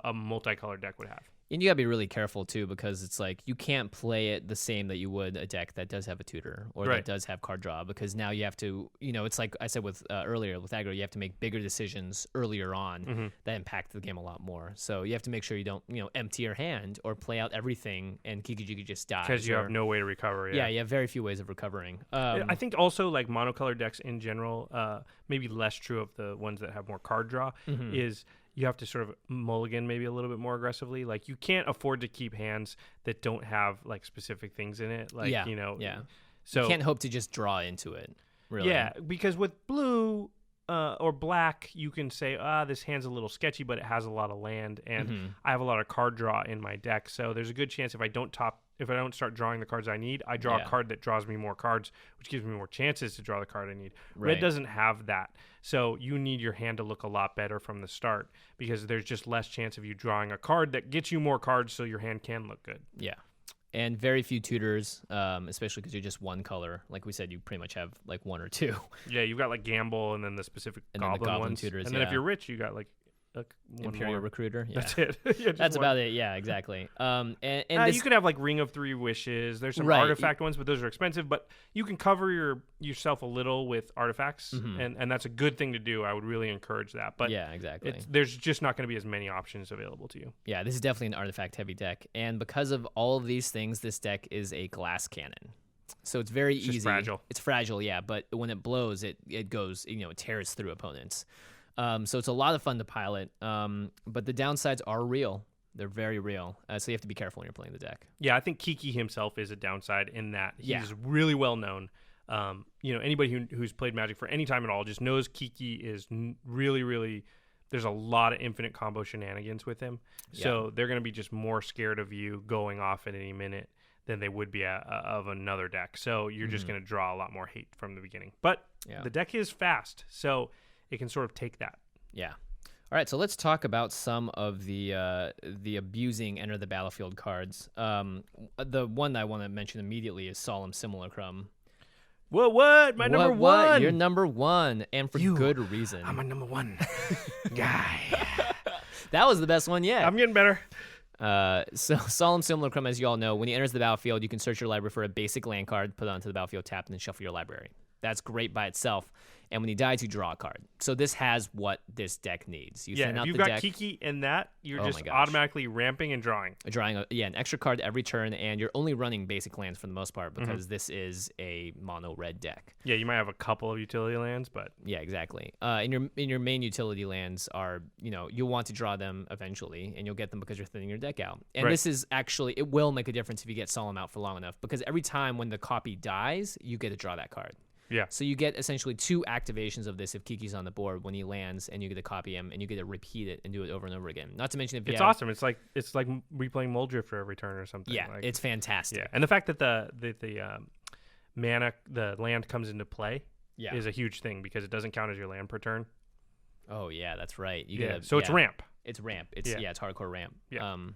a multicolored deck would have. And you gotta be really careful too, because it's like you can't play it the same that you would a deck that does have a tutor or that does have card draw, because now you have to, it's like I said with earlier with aggro, you have to make bigger decisions earlier on that impact the game a lot more. So you have to make sure you don't empty your hand or play out everything and Kiki-Jiki just dies, because you have no way to recover. Yeah, you have very few ways of recovering. I think also like monocolored decks in general, maybe less true of the ones that have more card draw, is you have to sort of mulligan maybe a little bit more aggressively. Like, you can't afford to keep hands that don't have like specific things in it. Like, so you can't hope to just draw into it. Really. Yeah, because with blue or black, you can say, this hand's a little sketchy, but it has a lot of land, and I have a lot of card draw in my deck. So there's a good chance if I don't start drawing the cards I need, I draw a card that draws me more cards, which gives me more chances to draw the card I need. Red doesn't have that. So you need your hand to look a lot better from the start, because there's just less chance of you drawing a card that gets you more cards so your hand can look good. Yeah. And very few tutors, especially because you're just one color. Like we said, you pretty much have like one or two. Yeah, you've got like Gamble and then the specific goblin ones. Tutors, and then if you're rich, you got like Imperial Recruiter. Yeah. That's it. That's about it. Yeah, exactly. And you could have like Ring of Three Wishes. There's some artifact ones, but those are expensive. But you can cover yourself a little with artifacts, and that's a good thing to do. I would really encourage that. But yeah, exactly. There's just not going to be as many options available to you. Yeah, this is definitely an artifact-heavy deck, and because of all of these things, this deck is a glass cannon. So it's very easy. It's fragile. It's fragile, yeah. But when it blows, it goes. It tears through opponents. So it's a lot of fun to pilot, but the downsides are real. They're very real. So you have to be careful when you're playing the deck. Yeah, I think Kiki himself is a downside in that he's really well known. Anybody who's played Magic for any time at all just knows Kiki is really, really. There's a lot of infinite combo shenanigans with him, so they're going to be just more scared of you going off at any minute than they would be of another deck. So you're just going to draw a lot more hate from the beginning. But the deck is fast, so it can sort of take that. Yeah. All right, so let's talk about some of the abusing Enter the Battlefield cards. The one that I want to mention immediately is Solemn Simulacrum. What? My number one? You're number one, and for good reason. I'm a number one guy. That was the best one yet. I'm getting better. So Solemn Simulacrum, as you all know, when he enters the battlefield, you can search your library for a basic land card, put it onto the battlefield, tap, and then shuffle your library. That's great by itself. And when he dies, you draw a card. So this has what this deck needs. If you've got Kiki in that, you're just automatically ramping and drawing. Drawing an extra card every turn, and you're only running basic lands for the most part because this is a mono red deck. Yeah, you might have a couple of utility lands, but yeah, exactly. In your main utility lands are, you'll want to draw them eventually, and you'll get them because you're thinning your deck out. And this is actually, it will make a difference if you get Solemn out for long enough, because every time when the copy dies, you get to draw that card. Yeah. So you get essentially 2 activations of this if Kiki's on the board when he lands, and you get to copy him, and you get to repeat it and do it over and over again. Not to mention if it's awesome. It's like replaying Muldrifter every turn or something. Yeah, it's fantastic. Yeah, and the fact that the mana, the land comes into play, is a huge thing because it doesn't count as your land per turn. Oh yeah, that's right. So it's ramp. It's ramp. It's hardcore ramp. Yeah. Want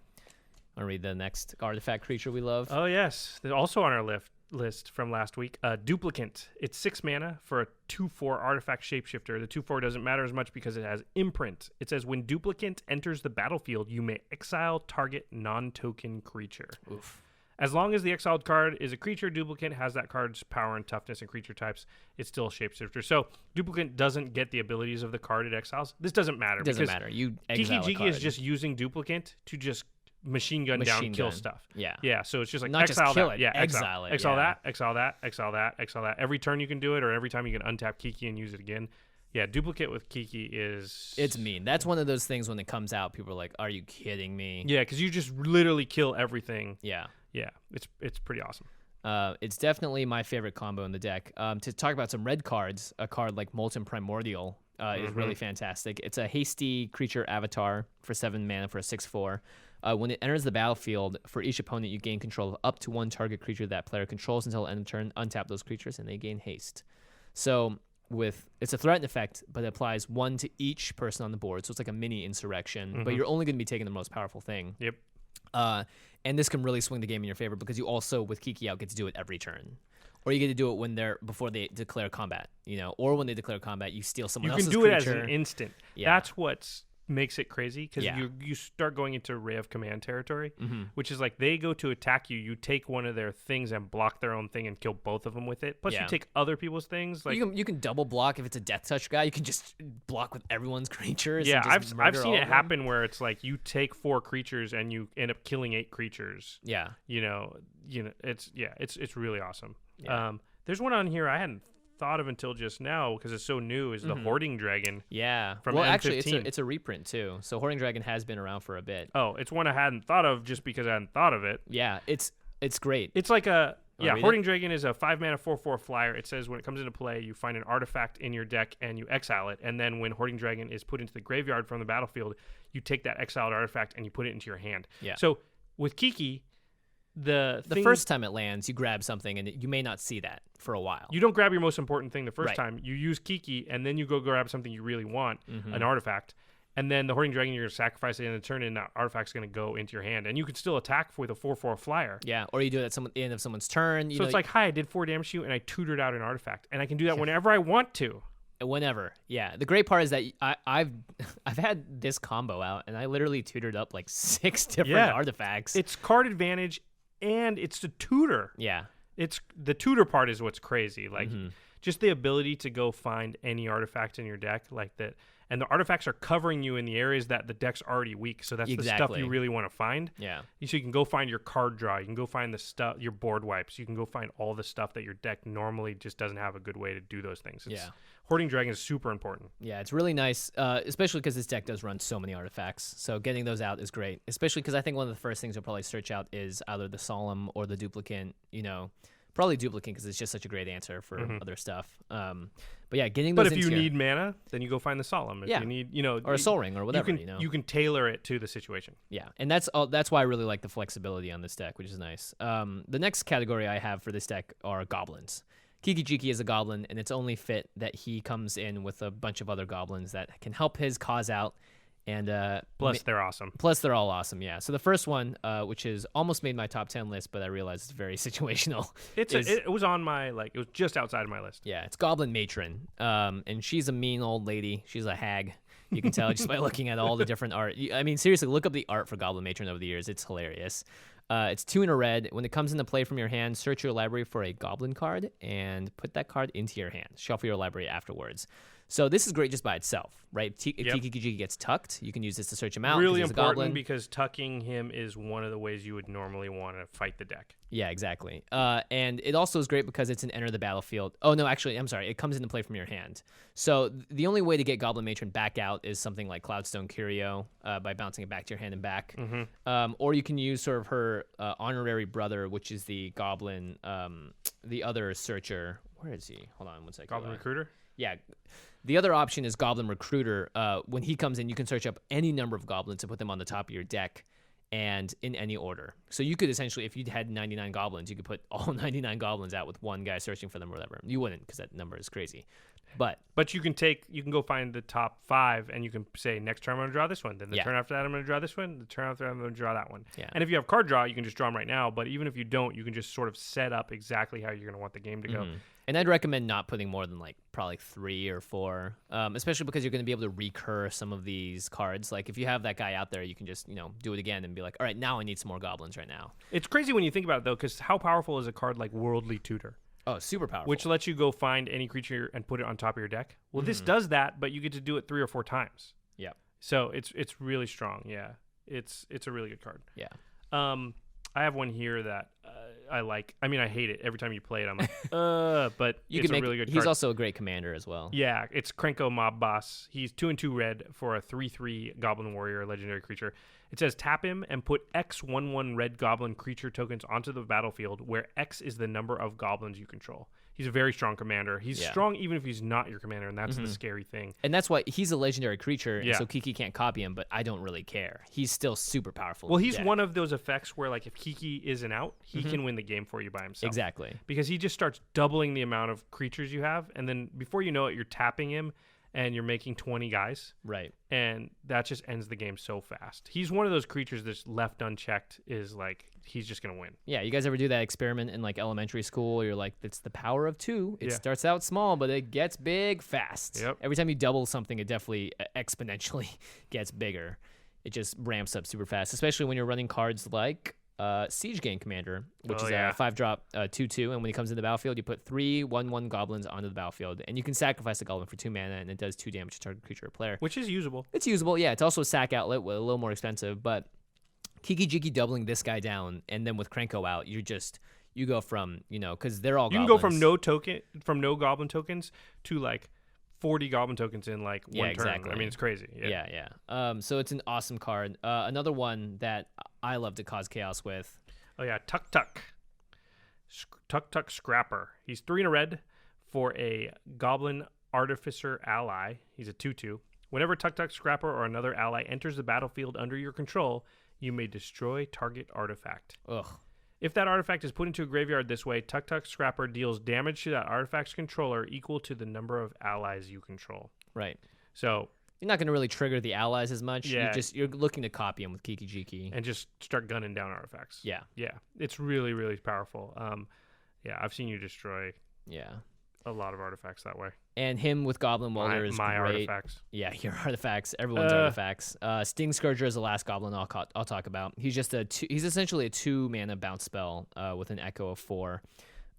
to read the next artifact creature we love? Oh yes, they're also on our list from last week. Duplicant. It's 6 mana for a 2/4 artifact shapeshifter. The 2/4 doesn't matter as much because it has imprint. It says when Duplicant enters the battlefield, you may exile target non-token creature. Oof. As long as the exiled card is a creature, Duplicant has that card's power and toughness and creature types. It's still a shapeshifter. So Duplicant doesn't get the abilities of the card it exiles. This doesn't matter. It doesn't matter. You exile Kiki-Jiki is just using Duplicant to just machine gun down, kill stuff. Yeah. So it's just like not exile just kill that. it. Yeah, exile it. Exile that. Exile that. Exile that. Exile that. Every turn you can do it, or every time you can untap Kiki and use it again. Yeah, Duplicate with Kiki is... It's mean. That's one of those things when it comes out, people are like, are you kidding me? Yeah, because you just literally kill everything. Yeah. Yeah, it's pretty awesome. It's definitely my favorite combo in the deck. To talk about some red cards, a card like Molten Primordial is really fantastic. It's a hasty creature avatar for 7 mana for a 6/4. When it enters the battlefield, for each opponent, you gain control of up to 1 target creature that player controls until end of turn. Untap those creatures, and they gain haste. So it's a threatened effect, but it applies 1 to each person on the board. So it's like a mini Insurrection, but you're only going to be taking the most powerful thing. Yep. And this can really swing the game in your favor because you also, with Kiki out, get to do it every turn. Or you get to do it before they declare combat, or when they declare combat, you steal someone else's creature. You can do it as an instant. Yeah. That's what makes it crazy because you start going into Ray of Command territory, which is like they go to attack you, you take one of their things and block their own thing and kill both of them with it. Plus you take other people's things. Like you can double block if it's a Death Touch guy. You can just block with everyone's creatures. Yeah, and just I've seen it happen them. where it's like you take 4 creatures and you end up killing 8 creatures. Yeah, it's really awesome. Yeah. There's one on here I hadn't thought of until just now because it's so new is the Hoarding Dragon. Yeah. From well, M15. actually, it's a reprint too. So Hoarding Dragon has been around for a bit. Oh, it's one I hadn't thought of just because I hadn't thought of it. Yeah, it's great. It's like Hoarding Dragon is a 5 mana 4/4 flyer. It says when it comes into play, you find an artifact in your deck and you exile it. And then when Hoarding Dragon is put into the graveyard from the battlefield, you take that exiled artifact and you put it into your hand. Yeah. So with Kiki, the first time it lands, you grab something, and you may not see that for a while. You don't grab your most important thing the first time. You use Kiki, and then you go grab something you really want, an artifact. And then the Hoarding Dragon, you're going to sacrifice it in the turn, and that artifact's going to go into your hand. And you can still attack with a 4/4 flyer. Yeah, or you do it at the end of someone's turn. It's like, hi, I did 4 damage to you, and I tutored out an artifact. And I can do that whenever I want to. Whenever, yeah. The great part is that I've had this combo out, and I literally tutored up like 6 different artifacts. It's card advantage, and it's the tutor. Yeah. It's the tutor part is what's crazy. Like just the ability to go find any artifact in your deck like that. And the artifacts are covering you in the areas that the deck's already weak. So that's the stuff you really want to find. Yeah. So you can go find your card draw. You can go find the stuff, your board wipes. You can go find all the stuff that your deck normally just doesn't have a good way to do those things. Hoarding Dragon is super important. Yeah, it's really nice, especially because this deck does run so many artifacts. So getting those out is great, especially because I think one of the first things you'll probably search out is either the Solemn or the Duplicant, Probably Duplicate because it's just such a great answer for other stuff. But yeah, getting But those. if you into need mana, then you go find the Solemn. If Yeah. you need, or a Soul Ring or whatever, you can tailor it to the situation. Yeah, and that's why I really like the flexibility on this deck, which is nice. The next category I have for this deck are goblins. Kiki-Jiki is a goblin, and it's only fit that he comes in with a bunch of other goblins that can help his cause out. And Plus, they're awesome. Plus, they're all awesome, yeah. So the first one, which is almost made my top 10 list, but I realized it's very situational. It was on my, it was just outside of my list. Yeah, it's Goblin Matron, and she's a mean old lady. She's a hag. You can tell just by looking at all the different art. I mean, seriously, look up the art for Goblin Matron over the years. It's hilarious. It's 2 and a red. When it comes into play from your hand, search your library for a goblin card and put that card into your hand. Shuffle your library afterwards. So this is great just by itself, right? If Kiki-Jiki gets tucked, you can use this to search him out. Really important because tucking him is one of the ways you would normally want to fight the deck. Yeah, exactly. And it also is great because it's an enter the battlefield. Oh, no, actually, I'm sorry. It comes into play from your hand. So the only way to get Goblin Matron back out is something like Cloudstone Curio by bouncing it back to your hand and back. Or you can use sort of her honorary brother, which is the Goblin, the other searcher. Where is he? Hold on one second. Goblin Recruiter? Yeah. The other option is Goblin Recruiter. When he comes in, you can search up any number of goblins and put them on the top of your deck and in any order. So you could essentially, if you had 99 goblins, you could put all 99 goblins out with one guy searching for them or whatever. You wouldn't because that number is crazy. But you can go find the top 5 and you can say, next turn I'm going to draw this one. Then the turn after that I'm going to draw this one. The turn after that I'm going to draw that one. Yeah. And if you have card draw, you can just draw them right now. But even if you don't, you can just sort of set up exactly how you're going to want the game to go. And I'd recommend not putting more than probably 3 or 4, especially because you're going to be able to recur some of these cards. Like if you have that guy out there, you can just do it again and be like, all right, now I need some more goblins right now. It's crazy when you think about it though, because how powerful is a card like Worldly Tutor? Oh, super powerful. Which lets you go find any creature and put it on top of your deck. Well, this does that, but you get to do it 3 or 4 times. Yeah. So it's really strong. Yeah. It's a really good card. Yeah. I have one here that I like. I mean, I hate it every time you play it. I'm like, but it's a really good card. He's also a great commander as well. Yeah, it's Krenko Mob Boss. He's 2 and 2 red for a 3/3 Goblin Warrior legendary creature. It says tap him and put X 1/1 red Goblin creature tokens onto the battlefield, where X is the number of goblins you control. He's a very strong commander. He's strong even if he's not your commander, and that's the scary thing. And that's why he's a legendary creature, and so Kiki can't copy him, but I don't really care. He's still super powerful. Well, he's one of those effects where, if Kiki isn't out, he can win the game for you by himself. Exactly. Because he just starts doubling the amount of creatures you have, and then before you know it, you're tapping him, and you're making 20 guys. Right. And that just ends the game so fast. He's one of those creatures that's left unchecked is he's just going to win. Yeah, you guys ever do that experiment in elementary school? You're like, it's the power of 2. It starts out small, but it gets big fast. Yep. Every time you double something, it definitely exponentially gets bigger. It just ramps up super fast, especially when you're running cards like Siege Gang Commander, which is a 5-drop 2/2, and when he comes into the battlefield, you put 3 1/1 goblins onto the battlefield, and you can sacrifice a goblin for 2 mana, and it does 2 damage to target creature or player. Which is usable. It's usable, yeah. It's also a sack outlet, a little more expensive, but Kiki-Jiki doubling this guy down, and then with Krenko out, you go from, because they're all goblins. You can go from no goblin tokens to 40 goblin tokens in one exactly. turn. I mean, it's crazy. Yeah. So it's an awesome card. Another one that I love to cause chaos with. Oh yeah, Tuk Tuk. Tuk Tuk Scrapper. He's 3 and a red for a Goblin Artificer ally. He's a 2/2. Whenever Tuk Tuk Scrapper or another ally enters the battlefield under your control, you may destroy target artifact. Ugh. If that artifact is put into a graveyard this way, Tuk Tuk Scrapper deals damage to that artifact's controller equal to the number of allies you control. Right. So you're not going to really trigger the allies as much. Yeah. You're looking to copy them with Kiki-Jiki. And just start gunning down artifacts. Yeah. Yeah. It's really, really powerful. I've seen you destroy a lot of artifacts that way. And him with Goblin Welder is my great. Artifacts. Yeah, your artifacts. Everyone's artifacts. Sting Scourger is the last goblin I'll talk about. He's just he's essentially a 2-mana bounce spell with an echo of 4.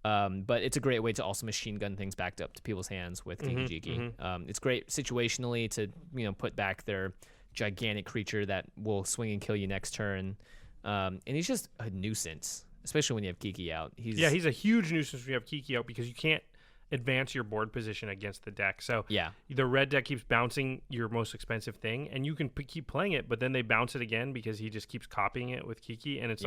But it's a great way to also machine gun things backed up to people's hands with Kiki-Jiki. It's great situationally to put back their gigantic creature that will swing and kill you next turn. And he's just a nuisance, especially when you have Kiki out. He's a huge nuisance when you have Kiki out because you can't advance your board position against the deck. So the red deck keeps bouncing your most expensive thing, and you can keep playing it, but then they bounce it again because he just keeps copying it with Kiki, and it's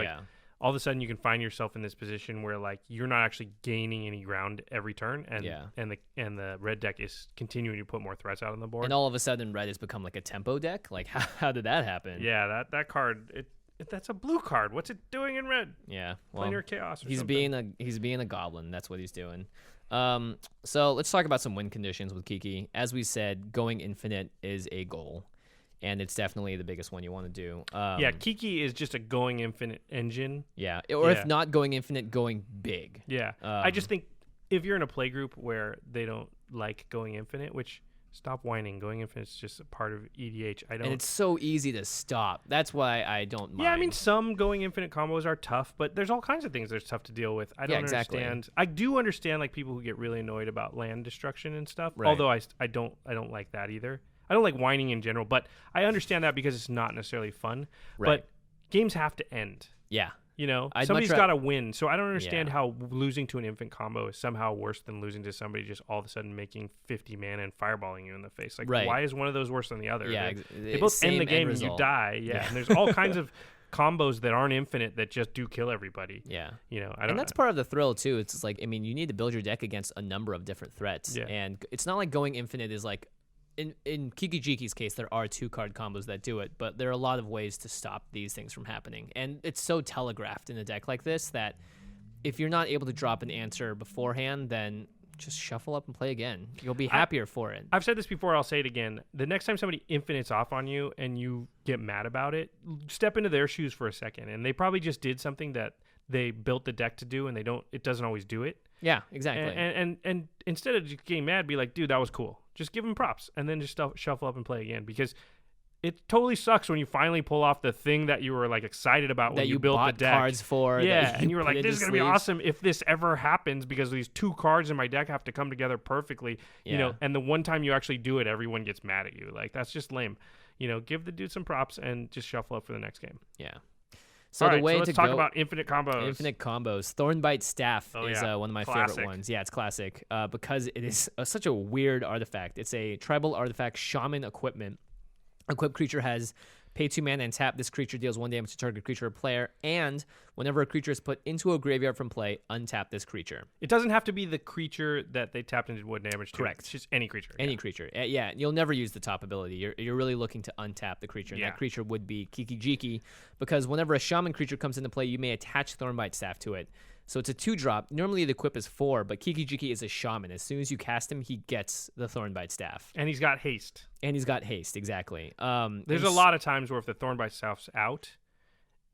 all of a sudden you can find yourself in this position where like you're not actually gaining any ground every turn, and the red deck is continuing to put more threats out on the board. And all of a sudden, red has become like a tempo deck. Like, how did that happen? Yeah, that card, that's a blue card. What's it doing in red? Yeah, well, Planar chaos. Or he's something. being a goblin. That's what he's doing. So let's talk about some win conditions with Kiki. As we said, going infinite is a goal, and it's definitely the biggest one you want to do. Yeah, Kiki is just a going infinite engine. Yeah, or if not going infinite, going big. Yeah, I just think if you're in a play group where they don't like going infinite, which stop whining, going infinite is just a part of EDH. And it's so easy to stop. That's why I don't mind. Yeah, I mean, some going infinite combos are tough, but there's all kinds of things that's tough to deal with. I don't understand. I do understand like people who get really annoyed about land destruction and stuff. Right. Although I don't like that either. I don't like whining in general, but I understand that because it's not necessarily fun. Right. But games have to end. Yeah. You know, somebody's got to win. So I don't understand how losing to an infant combo is somehow worse than losing to somebody just all of a sudden making 50 mana and fireballing you in the face. Like, why is one of those worse than the other? Yeah, they both end the game and you die. Yeah, and there's all kinds of combos that aren't infinite that just do kill everybody. Yeah. You know, and that's part of the thrill, too. It's like, I mean, you need to build your deck against a number of different threats. Yeah. And it's not like going infinite is like, in Kiki-Jiki's case, there are 2-card combos that do it, but there are a lot of ways to stop these things from happening. And it's so telegraphed in a deck like this that if you're not able to drop an answer beforehand, then just shuffle up and play again. You'll be happier for it. I've said this before, I'll say it again. The next time somebody infinites off on you and you get mad about it, step into their shoes for a second. And they probably just did something that they built the deck to do, and it doesn't always do it. Yeah, exactly. And instead of just getting mad, be like, dude, that was cool. Just give them props, and then just shuffle up and play again, because it totally sucks when you finally pull off the thing that you were like excited about when you built the deck. Cards for. Yeah, and you were like, this is gonna be awesome if this ever happens, because these 2 cards in my deck have to come together perfectly. Yeah. You know, and the one time you actually do it, everyone gets mad at you. Like, that's just lame. You know, give the dude some props and just shuffle up for the next game. Yeah. So let's talk about infinite combos. Infinite combos. Thornbite Staff is one of my classic. favorite ones. Yeah, it's classic because it is such a weird artifact. It's a tribal artifact, shaman equipment. Equipped creature has pay 2 mana and tap. This creature deals 1 damage to target creature or player. And whenever a creature is put into a graveyard from play, untap this creature. It doesn't have to be the creature that they tapped into 1 damage to. Correct. It's just any creature. Any creature. Yeah, you'll never use the top ability. You're really looking to untap the creature. And that creature would be Kiki-Jiki, because whenever a shaman creature comes into play, you may attach Thornbite Staff to it. So it's a 2-drop. Normally the equip is 4, but Kiki-Jiki is a shaman. As soon as you cast him, he gets the Thornbite Staff. And he's got haste. Exactly. There's a lot of times where if the Thornbite Staff's out,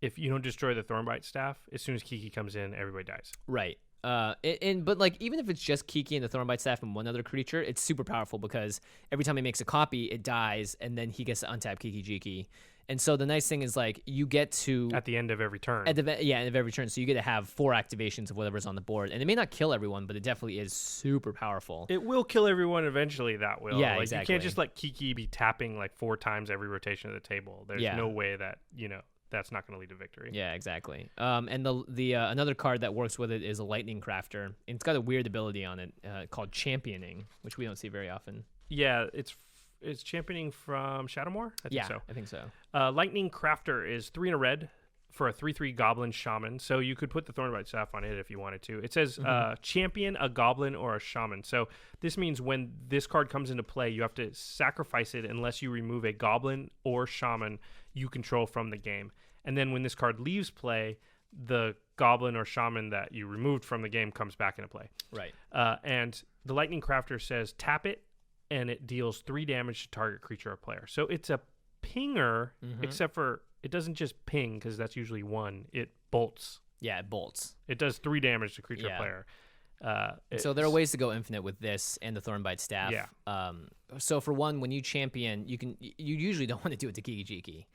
if you don't destroy the Thornbite Staff, as soon as Kiki comes in, everybody dies. Right. But like, even if it's just Kiki and the Thornbite Staff and one other creature, it's super powerful, because every time he makes a copy, it dies, and then he gets to untap Kiki-Jiki. And so the nice thing is, like, you get to at the end of every turn. End of every turn, so you get to have 4 activations of whatever's on the board, and it may not kill everyone, but it definitely is super powerful. It will kill everyone eventually. That will. Yeah, like, exactly. You can't just let Kiki be tapping like 4 times every rotation of the table. There's no way that that's not going to lead to victory. Yeah, exactly. And the another card that works with it is a Lightning Crafter. And it's got a weird ability on it called Championing, which we don't see very often. Yeah, it's championing from Shadowmoor? I think so. Lightning Crafter is 3 in a red for a 3/3 Goblin Shaman. So you could put the Thornbite Staff on it if you wanted to. It says champion a Goblin or a Shaman. So this means when this card comes into play, you have to sacrifice it unless you remove a Goblin or Shaman you control from the game. And then when this card leaves play, the Goblin or Shaman that you removed from the game comes back into play. Right. And the Lightning Crafter says tap it, and it deals 3 damage to target creature or player. So it's a pinger, except for it doesn't just ping, because that's usually 1. It bolts. Yeah, it bolts. It does 3 damage to creature or player. So there are ways to go infinite with this and the Thornbite Staff. Yeah. So for one, when you champion, you usually don't want to do it to Kiki-Jiki.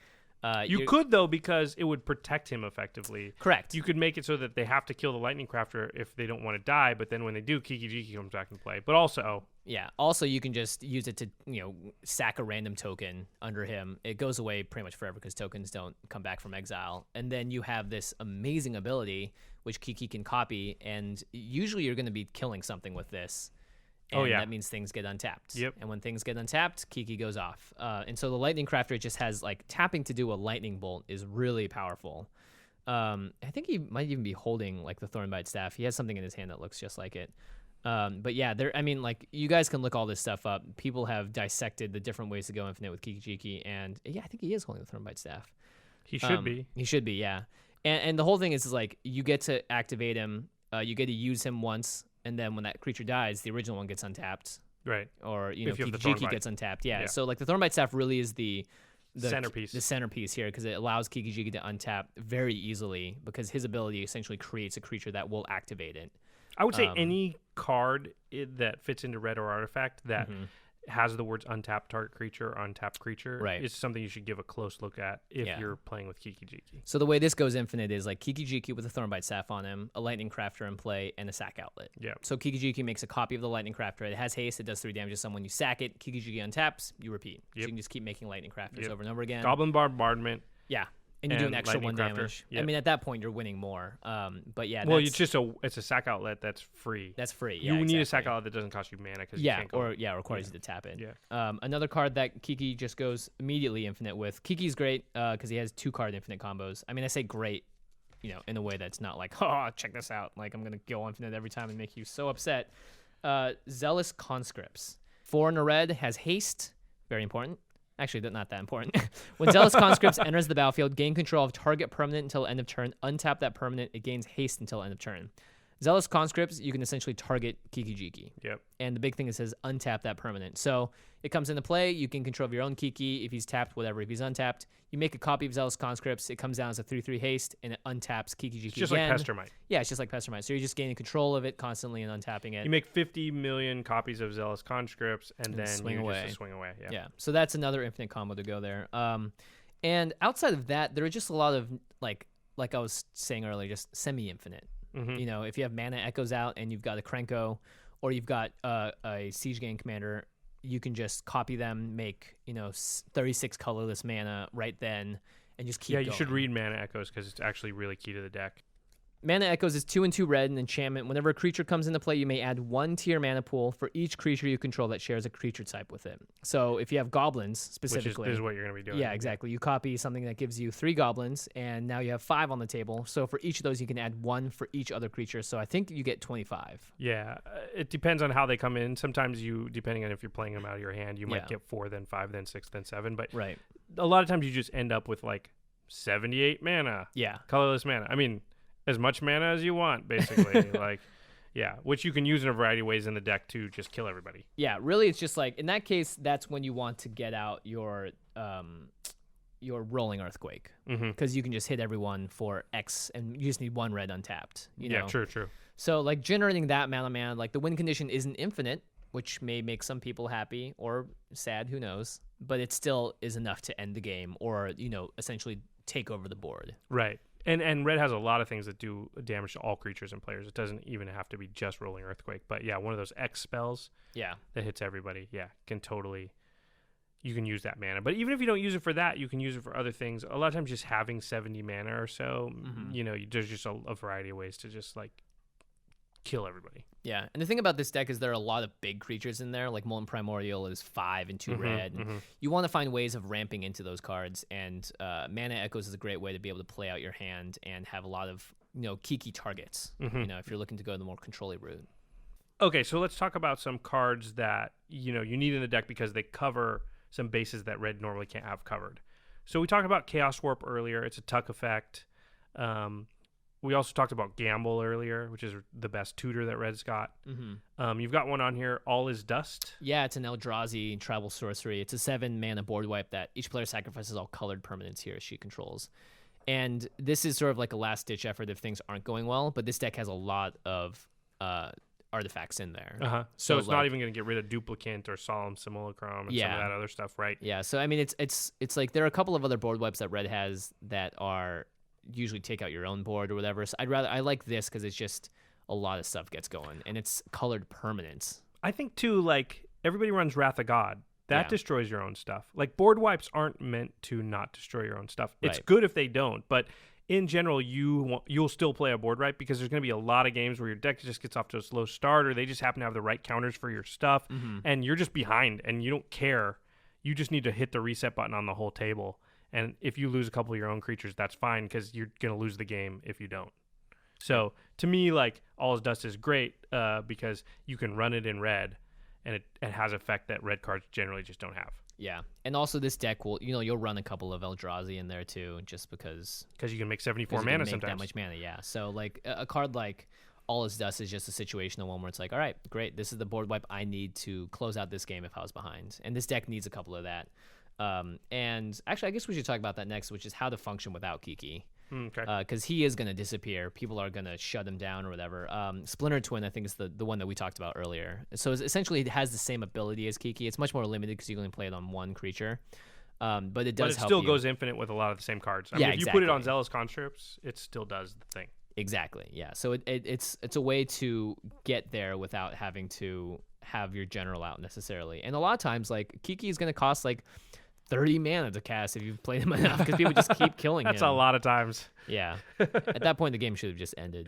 You could, though, because it would protect him effectively. Correct. You could make it so that they have to kill the Lightning Crafter if they don't want to die, but then when they do, Kiki-Jiki comes back in play. But also... Yeah. Also, you can just use it to, sack a random token under him. It goes away pretty much forever because tokens don't come back from exile. And then you have this amazing ability, which Kiki can copy, and usually you're going to be killing something with this. And that means things get untapped. Yep. And when things get untapped, Kiki goes off. And so the Lightning Crafter just has, like, tapping to do a lightning bolt is really powerful. I think he might even be holding like the Thornbite Staff. He has something in his hand that looks just like it. But yeah, you guys can look all this stuff up. People have dissected the different ways to go infinite with Kiki-Jiki, and yeah, I think he is holding the Thornbite Staff. He should be. He should be, yeah. And the whole thing is like you get to activate him, you get to use him once, and then when that creature dies, the original one gets untapped. Right. Or If you have the Kiki-Jiki Thornbite. gets untapped. Yeah. So like the Thornbite Staff really is the centerpiece. The centerpiece here, because it allows Kiki-Jiki to untap very easily, because his ability essentially creates a creature that will activate it. I would say any card that fits into red or artifact that has the words untapped target creature or untapped creature is something you should give a close look at if you're playing with Kiki-Jiki. So the way this goes infinite is like Kiki-Jiki with a Thornbite Staff on him, a Lightning Crafter in play, and a sack outlet. Yeah. So Kiki-Jiki makes a copy of the Lightning Crafter. It has haste. It does 3 damage to someone. You sack it. Kiki-Jiki untaps. You repeat. So you can just keep making Lightning Crafters over and over again. Goblin Bombardment. Yeah. And you do an extra Lightning 1 Crafter. damage. Yep. I mean, at that point, you're winning more. But yeah. Well, it's a sack outlet that's free. That's free. You need a sack outlet that doesn't cost you mana because you can't go. Requires you to tap it. Yeah. Another card that Kiki just goes immediately infinite with. Kiki's great because he has 2-card infinite combos. I mean, I say great, in a way that's not like, oh, check this out. Like, I'm gonna go infinite every time and make you so upset. Zealous Conscripts. 4 in a red, has haste. Very important. Actually, not that important. When Zealous Conscripts enters the battlefield, gain control of target permanent until end of turn. Untap that permanent. It gains haste until end of turn. Zealous Conscripts, you can essentially target Kiki-Jiki. Yep. And the big thing is it says untap that permanent. So it comes into play. You can control your own Kiki. If he's tapped, whatever. If he's untapped, you make a copy of Zealous Conscripts. It comes down as a 3/3 haste, and it untaps Kiki-Jiki It's just again. like Pestermite. Yeah, it's just like Pestermite. So you're just gaining control of it constantly and untapping it. You make 50 million copies of Zealous Conscripts, and then swing away. Just swing away. Yeah. So that's another infinite combo to go there. And outside of that, there are just a lot of, like I was saying earlier, just semi-infinite. If you have Mana Echoes out and you've got a Krenko, or you've got a Siege Gang Commander, you can just copy them, make 36 colorless mana right then, and just keep going. You should read Mana Echoes because it's actually really key to the deck. Mana Echoes is 2 and 2 red, an enchantment. Whenever a creature comes into play, you may add 1 to your mana pool for each creature you control that shares a creature type with it. So if you have goblins specifically, which is what you're going to be doing. Yeah, exactly. You copy something that gives you 3 goblins, and now you have 5 on the table. So for each of those, you can add 1 for each other creature. So I think you get 25. Yeah, it depends on how they come in. Sometimes depending on if you're playing them out of your hand, you might get 4, then 5, then 6, then 7. But a lot of times you just end up with like 78 mana. Yeah, colorless mana. I mean, as much mana as you want, basically. Which you can use in a variety of ways in the deck to just kill everybody. Yeah, really, it's just like, in that case, that's when you want to get out your Rolling Earthquake, because you can just hit everyone for X, and you just need 1 red untapped. Yeah, true. So, like, generating that mana, like, the win condition isn't infinite, which may make some people happy or sad, who knows, but it still is enough to end the game or, essentially take over the board. Right. And red has a lot of things that do damage to all creatures and players. It doesn't even have to be just Rolling Earthquake. But yeah, one of those X spells that hits everybody, can totally, you can use that mana. But even if you don't use it for that, you can use it for other things. A lot of times just having 70 mana or so, there's just a variety of ways to just like kill everybody. Yeah, and the thing about this deck is there are a lot of big creatures in there. Like Molten Primordial is 5 and 2 red. And you want to find ways of ramping into those cards, and Mana Echoes is a great way to be able to play out your hand and have a lot of Kiki targets. If you're looking to go the more control-y route. Okay, so let's talk about some cards that you need in the deck because they cover some bases that red normally can't have covered. So we talked about Chaos Warp earlier. It's a tuck effect. We also talked about Gamble earlier, which is the best tutor that red's got. You've got one on here, All Is Dust. Yeah, it's an Eldrazi tribal sorcery. It's a 7 mana board wipe that each player sacrifices all colored permanents here as she controls. And this is sort of like a last-ditch effort if things aren't going well, but this deck has a lot of artifacts in there. So it's not even going to get rid of Duplicant or Solemn Simulacrum and some of that other stuff, right? Yeah, so I mean, it's like there are a couple of other board wipes that red has that are usually take out your own board or whatever. So I like this because it's just a lot of stuff gets going and it's colored permanents. I think too, like everybody runs Wrath of God. That destroys your own stuff. Like board wipes aren't meant to not destroy your own stuff. It's good if they don't, but in general, you'll still play a board wipe because there's going to be a lot of games where your deck just gets off to a slow start or they just happen to have the right counters for your stuff and you're just behind and you don't care. You just need to hit the reset button on the whole table And if you lose a couple of your own creatures, that's fine because you're going to lose the game if you don't. So to me, like, All Is Dust is great because you can run it in red, and it has effect that red cards generally just don't have. Yeah, and also this deck will, you'll run a couple of Eldrazi in there too, just because you can make 74 you mana can make sometimes. that much mana, yeah. So like a card like All Is Dust is just a situational one where it's like, all right, great, this is the board wipe I need to close out this game if I was behind, and this deck needs a couple of that. And actually, I guess we should talk about that next, which is how to function without Kiki. Okay. Because he is going to disappear. People are going to shut him down or whatever. Splinter Twin, I think, is the one that we talked about earlier. So essentially, it has the same ability as Kiki. It's much more limited because you can only play it on one creature. But it does help still you. Goes infinite with a lot of the same cards. I Yeah, mean, if exactly. you put it on Zealous Conscripts, it still does the thing. Exactly, yeah. So it's a way to get there without having to have your general out necessarily. And a lot of times, like, Kiki is going to cost, like, 30 mana to cast if you've played him enough because people just keep killing him. That's a lot of times. Yeah. At that point, the game should have just ended.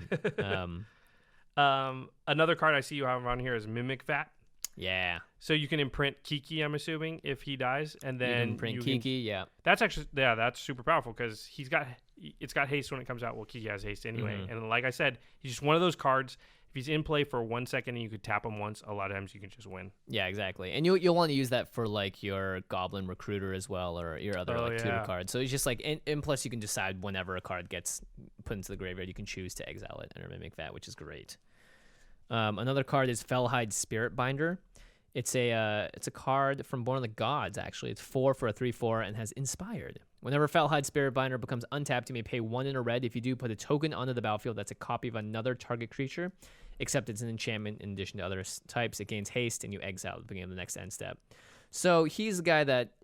Another card I see you have on here is Mimic Vat. Yeah. So you can imprint Kiki, I'm assuming, if he dies, and then print Kiki. Yeah. That's actually that's super powerful because it's got haste when it comes out. Well, Kiki has haste anyway, and like I said, he's just one of those cards. If he's in play for 1 second and you could tap him once, a lot of times you can just win. Yeah, exactly. And you'll want to use that for like your Goblin Recruiter as well, or your other tutor card. So it's just like, and plus you can decide whenever a card gets put into the graveyard, you can choose to exile it and mimic that, which is great. Another card is Fellhide Spirit Binder. It's a card from Born of the Gods, actually. It's 4 for a 3/4 and has Inspired. Whenever Fellhide Spirit Binder becomes untapped, you may pay 1 in a red. If you do, put a token onto the battlefield that's a copy of another target creature, except it's an enchantment in addition to other types. It gains haste, and you exile at the beginning of the next end step. So he's a guy that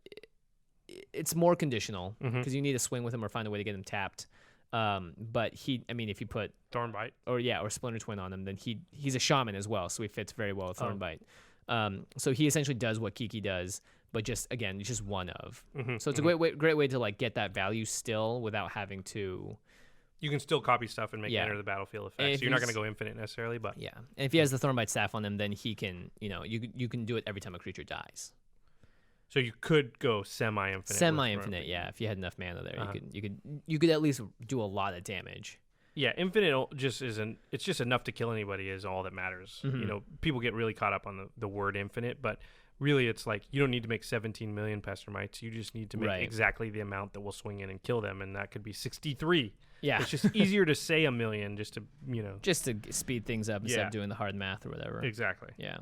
it's more conditional because you need to swing with him or find a way to get him tapped. But if you put Thornbite or Splinter Twin on him, then he's a shaman as well, so he fits very well with Thornbite. So he essentially does what Kiki does, but just one of. So it's a great way to like get that value still without having to. You can still copy stuff and make enter the battlefield effect. So you're not going to go infinite necessarily, but yeah. And if he has the Thornbite staff on him, then he can, you can do it every time a creature dies. So you could go semi-infinite. Semi-infinite, yeah. If you had enough mana there, you could at least do a lot of damage. Yeah, infinite just isn't. It's just enough to kill anybody is all that matters. People get really caught up on the word infinite, but really it's like you don't need to make 17 million Pestermites. You just need to make exactly the amount that will swing in and kill them, and that could be 63. Yeah, it's just easier to say a million just to just to speed things up instead of doing the hard math or whatever. Exactly. Yeah.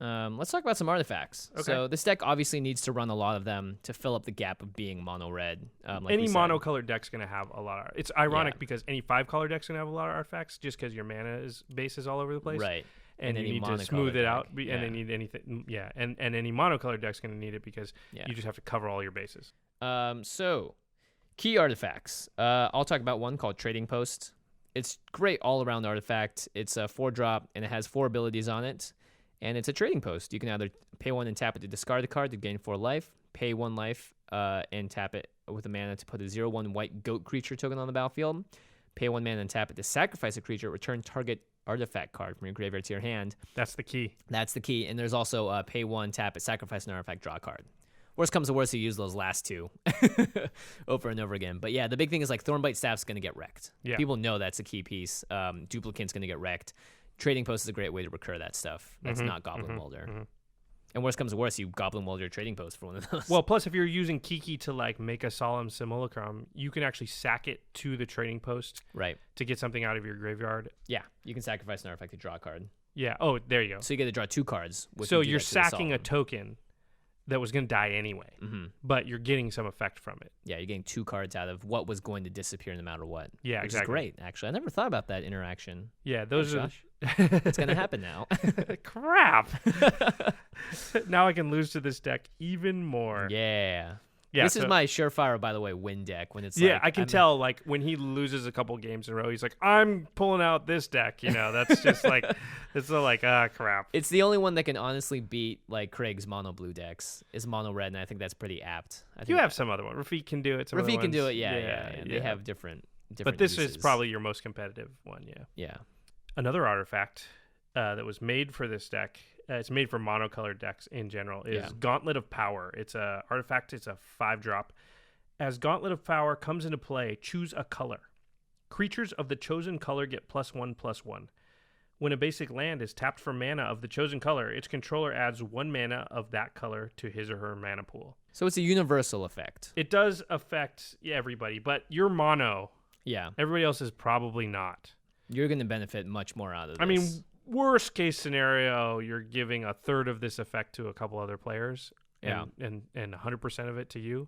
Let's talk about some artifacts. Okay. So this deck obviously needs to run a lot of them to fill up the gap of being mono red. Any monocolored deck's going to have a lot of. It's ironic because any 5-color deck's going to have a lot of artifacts just because your mana base is all over the place. Right. And you need to smooth it out, and they need anything. Yeah, and any monocolored deck's going to need it because you just have to cover all your bases. So key artifacts. I'll talk about one called Trading Post. It's great all-around artifact. It's a 4-drop, and it has 4 abilities on it. And it's a trading post. You can either pay 1 and tap it to discard a card to gain 4 life, pay 1 life and tap it with a mana to put a 0/1 white goat creature token on the battlefield, pay 1 mana and tap it to sacrifice a creature, return target artifact card from your graveyard to your hand. That's the key. And there's also pay 1, tap it, sacrifice an artifact, draw a card. Worst comes to worst, you use those last 2 over and over again. But yeah, the big thing is like Thornbite Staff's going to get wrecked. Yeah. People know that's a key piece. Duplicate's going to get wrecked. Trading Post is a great way to recur that stuff. That's not Goblin Welder. And worst comes to worst, you Goblin Welder Trading Post for one of those. Well, plus if you're using Kiki to like make a Solemn Simulacrum, you can actually sack it to the Trading Post to get something out of your graveyard. Yeah, you can sacrifice an artifact to draw a card. Yeah. Oh, there you go. So you get to draw 2 cards. So you're sacking a token that was going to die anyway, but you're getting some effect from it. Yeah, you're getting 2 cards out of what was going to disappear no matter what. Yeah, which is great, actually. I never thought about that interaction. Yeah, those are... It's going to happen now. Crap. Now I can lose to this deck even more. Yeah. This is my surefire, by the way, win deck. When it's I can tell, like, when he loses a couple games in a row, he's like, I'm pulling out this deck, that's just like, it's like, crap. It's the only one that can honestly beat, like, Craig's mono blue decks, is mono red, and I think that's pretty apt. You have some other one. Rafik can do it. Rafik can do it, yeah. They have different but this uses. is probably your most competitive one, Yeah. Another artifact that was made for this deck, it's made for monocolored decks in general, is Gauntlet of Power. It's a artifact. It's a 5-drop, As Gauntlet of Power comes into play, choose a color. Creatures of the chosen color get +1/+1. When a basic land is tapped for mana of the chosen color, its controller adds 1 mana of that color to his or her mana pool. So it's a universal effect. It does affect everybody, but you're mono. Yeah. Everybody else is probably not. You're going to benefit much more out of this. I mean, worst case scenario, you're giving a third of this effect to a couple other players and 100% of it to you.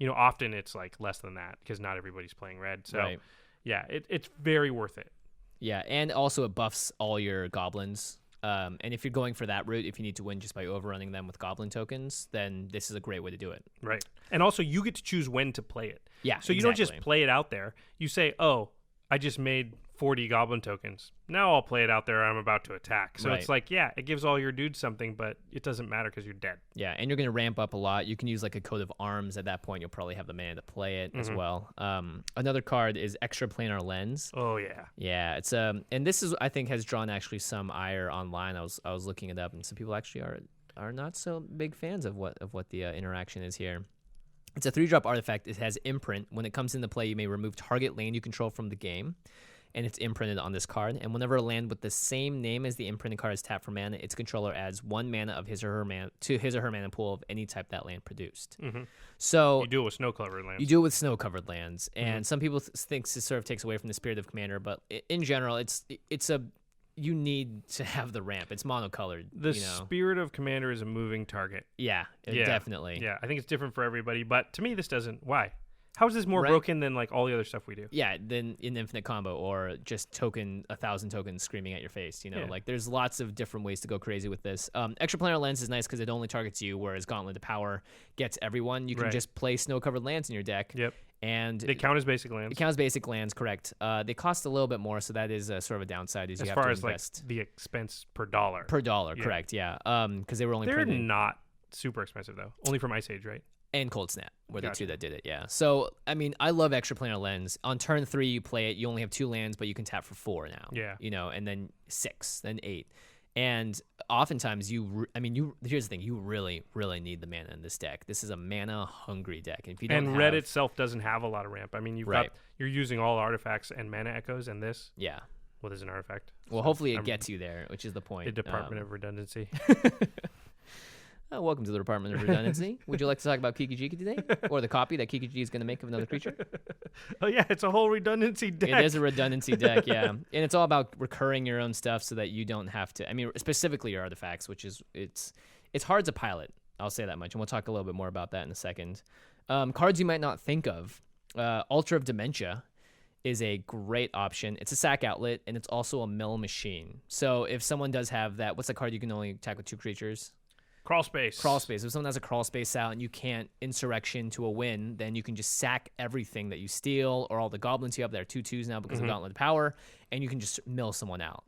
Often it's like less than that because not everybody's playing red. So, yeah, it's very worth it. Yeah, and also it buffs all your goblins. And if you're going for that route, if you need to win just by overrunning them with goblin tokens, then this is a great way to do it. Right. And also, you get to choose when to play it. Yeah, so you don't just play it out there. You say, oh, I just made 40 goblin tokens. Now I'll play it out there. I'm about to attack. So it's like, yeah, it gives all your dudes something, but it doesn't matter because you're dead. Yeah, and you're going to ramp up a lot. You can use like a coat of arms at that point. You'll probably have the mana to play it as well. Another card is Extraplanar Lens. Oh yeah. Yeah, it's and this is I think has drawn actually some ire online. I was looking it up, and some people actually are not so big fans of what the interaction is here. It's a 3-drop artifact. It has imprint. When it comes into play, you may remove target land you control from the game, and it's imprinted on this card. And whenever a land with the same name as the imprinted card is tapped for mana, its controller adds 1 mana of his or her mana to his or her mana pool of any type that land produced. So you do it with snow-covered lands. You do it with snow-covered lands, and some people think this sort of takes away from the spirit of Commander, but in general, you need to have the ramp. It's monocolored. The spirit of Commander is a moving target. Yeah, definitely. Yeah, I think it's different for everybody, but to me, this doesn't. Why? How is this more broken than like all the other stuff we do? Yeah, than in Infinite Combo or just 1,000 tokens screaming at your face. Like there's lots of different ways to go crazy with this. Extraplanar Lens is nice because it only targets you, whereas Gauntlet of Power gets everyone. You can just play snow-covered lands in your deck. Yep. And they count as basic lands. It counts as basic lands, correct. They cost a little bit more, so that is sort of a downside. As you have to invest. Like the expense per dollar. Per dollar, correct, yeah. Because they were only They're not super expensive, though. Only from Ice Age, right? And Cold Snap were the two that did it, yeah. So, I mean, I love Extraplanar Lens. On turn 3, you play it. You only have 2 lands, but you can tap for 4 now. Yeah. And then 6, then 8. And oftentimes, here's the thing. You really, really need the mana in this deck. This is a mana-hungry deck. And if you don't red itself doesn't have a lot of ramp. I mean, you're using all artifacts and mana echoes, and this? Yeah. Well, there's an artifact. Well, hopefully it gets you there, which is the point. The Department of Redundancy. Welcome to the Department of Redundancy. Would you like to talk about Kiki-Jiki today? Or the copy that Kiki-Jiki is going to make of another creature? Oh, yeah, it's a whole redundancy deck. It is a redundancy deck, yeah. And it's all about recurring your own stuff so that you don't have to... I mean, specifically your artifacts, which is... It's hard to pilot, I'll say that much. And we'll talk a little bit more about that in a second. Cards you might not think of. Altar of Dementia is a great option. It's a sack outlet, and it's also a mill machine. So if someone does have that... What's the card you can only attack with 2 creatures? Crawl space. If someone has a crawl space out and you can't Insurrection to a win, then you can just sack everything that you steal or all the goblins you have that are 2/2s now because of Gauntlet of Power, and you can just mill someone out.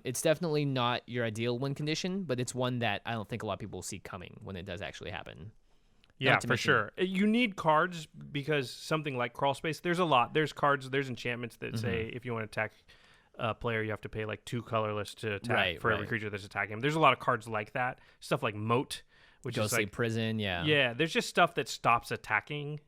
It's definitely not your ideal win condition, but it's one that I don't think a lot of people will see coming when it does actually happen. Yeah, for sure. You need cards because something like crawl space, there's a lot. There's cards, there's enchantments that say if you want to attack a player, you have to pay like 2 colorless to attack for every creature that's attacking him. There's a lot of cards like that. Stuff like Moat, which is like prison, yeah. Yeah, there's just stuff that stops attacking.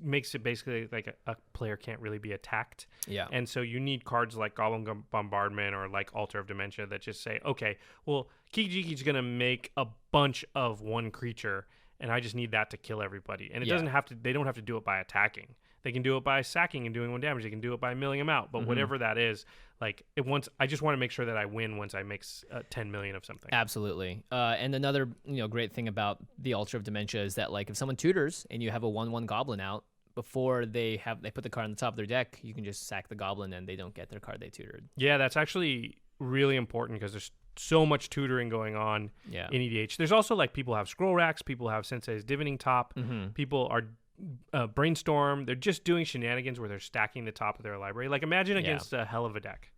Makes it basically like a player can't really be attacked. Yeah. And so you need cards like Goblin Bombardment or like Altar of Dementia that just say, okay, well, Kiki-Jiki's going to make a bunch of one creature, and I just need that to kill everybody. And it doesn't have to. They don't have to do it by attacking. They can do it by sacking and doing 1 damage. They can do it by milling them out. But whatever that is, like I just want to make sure that I win once I make 10 million of something. Absolutely. And another great thing about the Altar of Dementia is that like if someone tutors and you have a 1/1 goblin out, before they put the card on the top of their deck, you can just sack the goblin and they don't get their card they tutored. Yeah, that's actually really important because there's so much tutoring going on in EDH. There's also like people have scroll racks, people have Sensei's Divining Top, people are Brainstorm. They're just doing shenanigans where they're stacking the top of their library. Like imagine against a hell of a deck.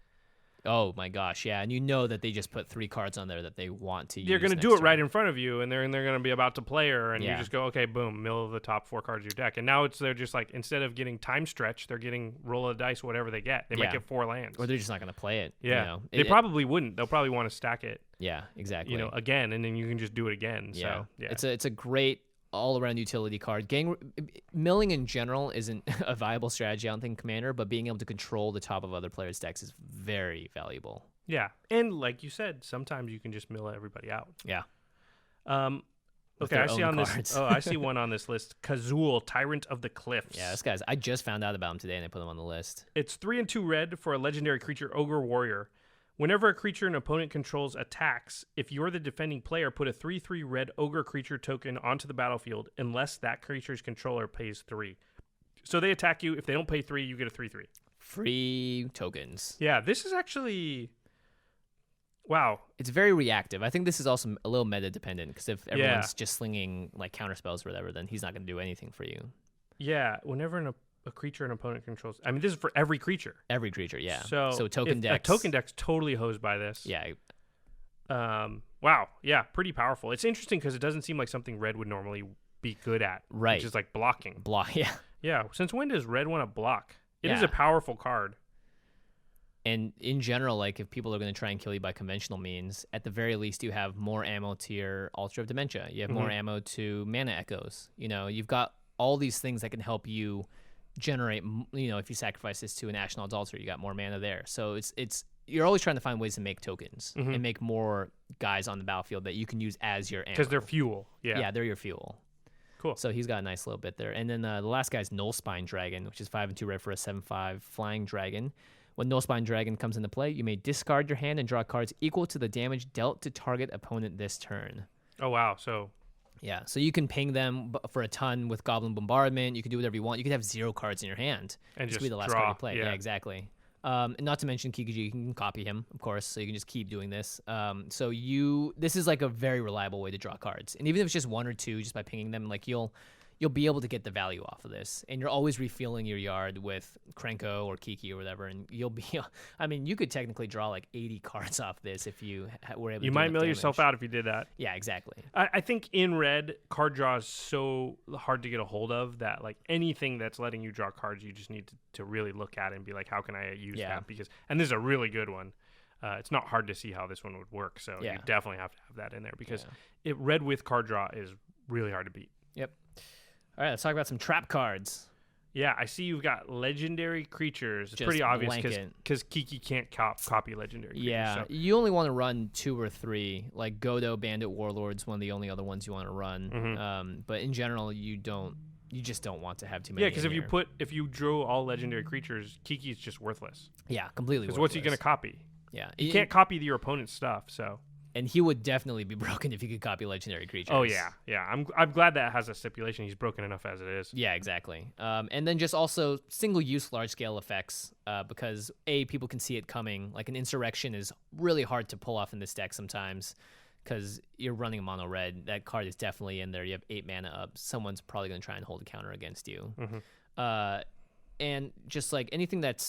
Oh my gosh, yeah, and you know that they just put 3 cards on there that they want to use. They're going to do it right in front of you, and they're going to be about to play her, and you just go, okay, boom, middle of the top 4 cards of your deck, and now they're just like instead of getting time stretch, they're getting roll of the dice, whatever they get. They might get 4 lands, or they're just not going to play it. Yeah, they probably wouldn't. They'll probably want to stack it. Yeah, exactly. Again, and then you can just do it again. Yeah. So yeah, it's a great all-around utility card. Milling in general isn't a viable strategy, I don't think, Commander, but being able to control the top of other players' decks is very valuable. Yeah, and like you said, sometimes you can just mill everybody out. Yeah. Okay, I see on this. I see one on this list. Kazul, Tyrant of the Cliffs. Yeah, this guy's. I just found out about him today, and I put him on the list. It's 3 and 2 red for a legendary creature, Ogre Warrior. Whenever a creature an opponent controls attacks, if you're the defending player, put a 3/3 red Ogre creature token onto the battlefield, unless that creature's controller pays 3. So they attack you. If they don't pay 3, you get a 3/3. Free tokens. Yeah, this is actually. Wow. It's very reactive. I think this is also a little meta dependent because if everyone's just slinging like counter spells or whatever, then he's not going to do anything for you. Yeah, whenever a creature an opponent controls. I mean, this is for every creature. Every creature, yeah. So token decks. A token deck's totally hosed by this. Yeah. Wow. Yeah, pretty powerful. It's interesting because it doesn't seem like something red would normally be good at. Right. Which is like blocking. Yeah. Yeah. Since when does red want to block? It is a powerful card. And in general, like if people are going to try and kill you by conventional means, at the very least, you have more ammo to your Altar of Dementia. You have more ammo to Mana Echoes. You know, you've got all these things that can help you generate. You know, if you sacrifice this to an Ashnod's Altar, you got more mana there. So it's you're always trying to find ways to make tokens and make more guys on the battlefield that you can use as your ammo. Because they're fuel. Yeah, they're your fuel. Cool. So he's got a nice little bit there. And then the last guy's Nullspine Dragon, which is 5 and 2 red for a 7/5 flying dragon. When Nullspine Dragon comes into play, you may discard your hand and draw cards equal to the damage dealt to target opponent this turn. Oh, wow. So you can ping them for a ton with Goblin Bombardment. You can do whatever you want. You could have 0 cards in your hand. And this just be the last draw. card you play. Yeah, exactly. And not to mention Kiki-Jiki, you can copy him, of course, so you can just keep doing this. This is like a very reliable way to draw cards. And even if it's just 1 or 2, just by pinging them, like you'll be able to get the value off of this. And you're always refilling your yard with Krenko or Kiki or whatever. And you'll be, I mean, you could technically draw like 80 cards off this if you were able to. You might mill yourself out if you did that. Yeah, exactly. I think in red, card draw is so hard to get a hold of that like anything that's letting you draw cards, you just need to really look at it and be like, how can I use that? And this is a really good one. It's not hard to see how this one would work. So you definitely have to have that in there because red with card draw is really hard to beat. Yep. All right, let's talk about some trap cards. Yeah, I see you've got legendary creatures. It's pretty obvious because Kiki can't copy legendary creatures. Yeah, so. You only want to run 2 or 3. Like Godo, Bandit, Warlord's one of the only other ones you want to run. But in general, you just don't want to have too many. Yeah, because if you drew all legendary creatures, Kiki's just worthless. Yeah, completely. Because what's he going to copy? Yeah, he can't copy your opponent's stuff. So. And he would definitely be broken if he could copy legendary creatures. Oh, yeah. I'm glad that has a stipulation. He's broken enough as it is. Yeah, exactly. And then just also single-use large-scale effects because, people can see it coming. Like an Insurrection is really hard to pull off in this deck sometimes because you're running a mono-red. That card is definitely in there. You have 8 mana up. Someone's probably going to try and hold a counter against you. And just like anything that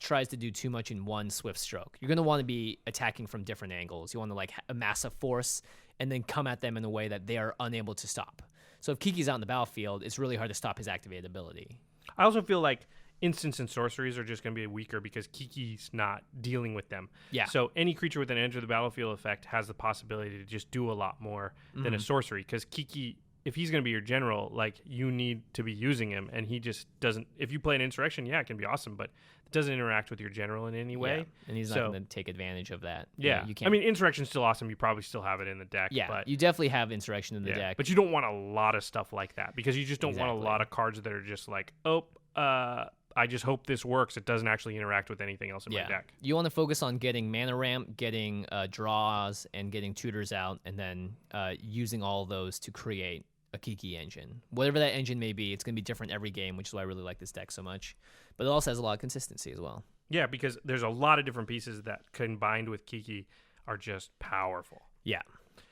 tries to do too much in one swift stroke, you're going to want to be attacking from different angles. You want to like amass a force and then come at them in a way that they are unable to stop. So if Kiki's out in the battlefield, it's really hard to stop his activated ability. I also feel like instants and sorceries are just going to be weaker because Kiki's not dealing with them. Yeah. So any creature with an enter the battlefield effect has the possibility to just do a lot more than a sorcery because Kiki, if he's going to be your general, like you need to be using him, and he just doesn't. If you play an Insurrection, it can be awesome, but it doesn't interact with your general in any way. Yeah. And he's not going to take advantage of that. Yeah, you can't. I mean, Insurrection's still awesome. You probably still have it in the deck. Yeah, but you definitely have Insurrection in the deck, but you don't want a lot of stuff like that because you just don't want a lot of cards that are just like, I just hope this works. It doesn't actually interact with anything else in my deck. You want to focus on getting mana ramp, getting draws, and getting tutors out, and then using all those to create a Kiki engine. Whatever that engine may be, it's going to be different every game, which is why I really like this deck so much. But it also has a lot of consistency as well. Yeah, because there's a lot of different pieces that combined with Kiki are just powerful. Yeah.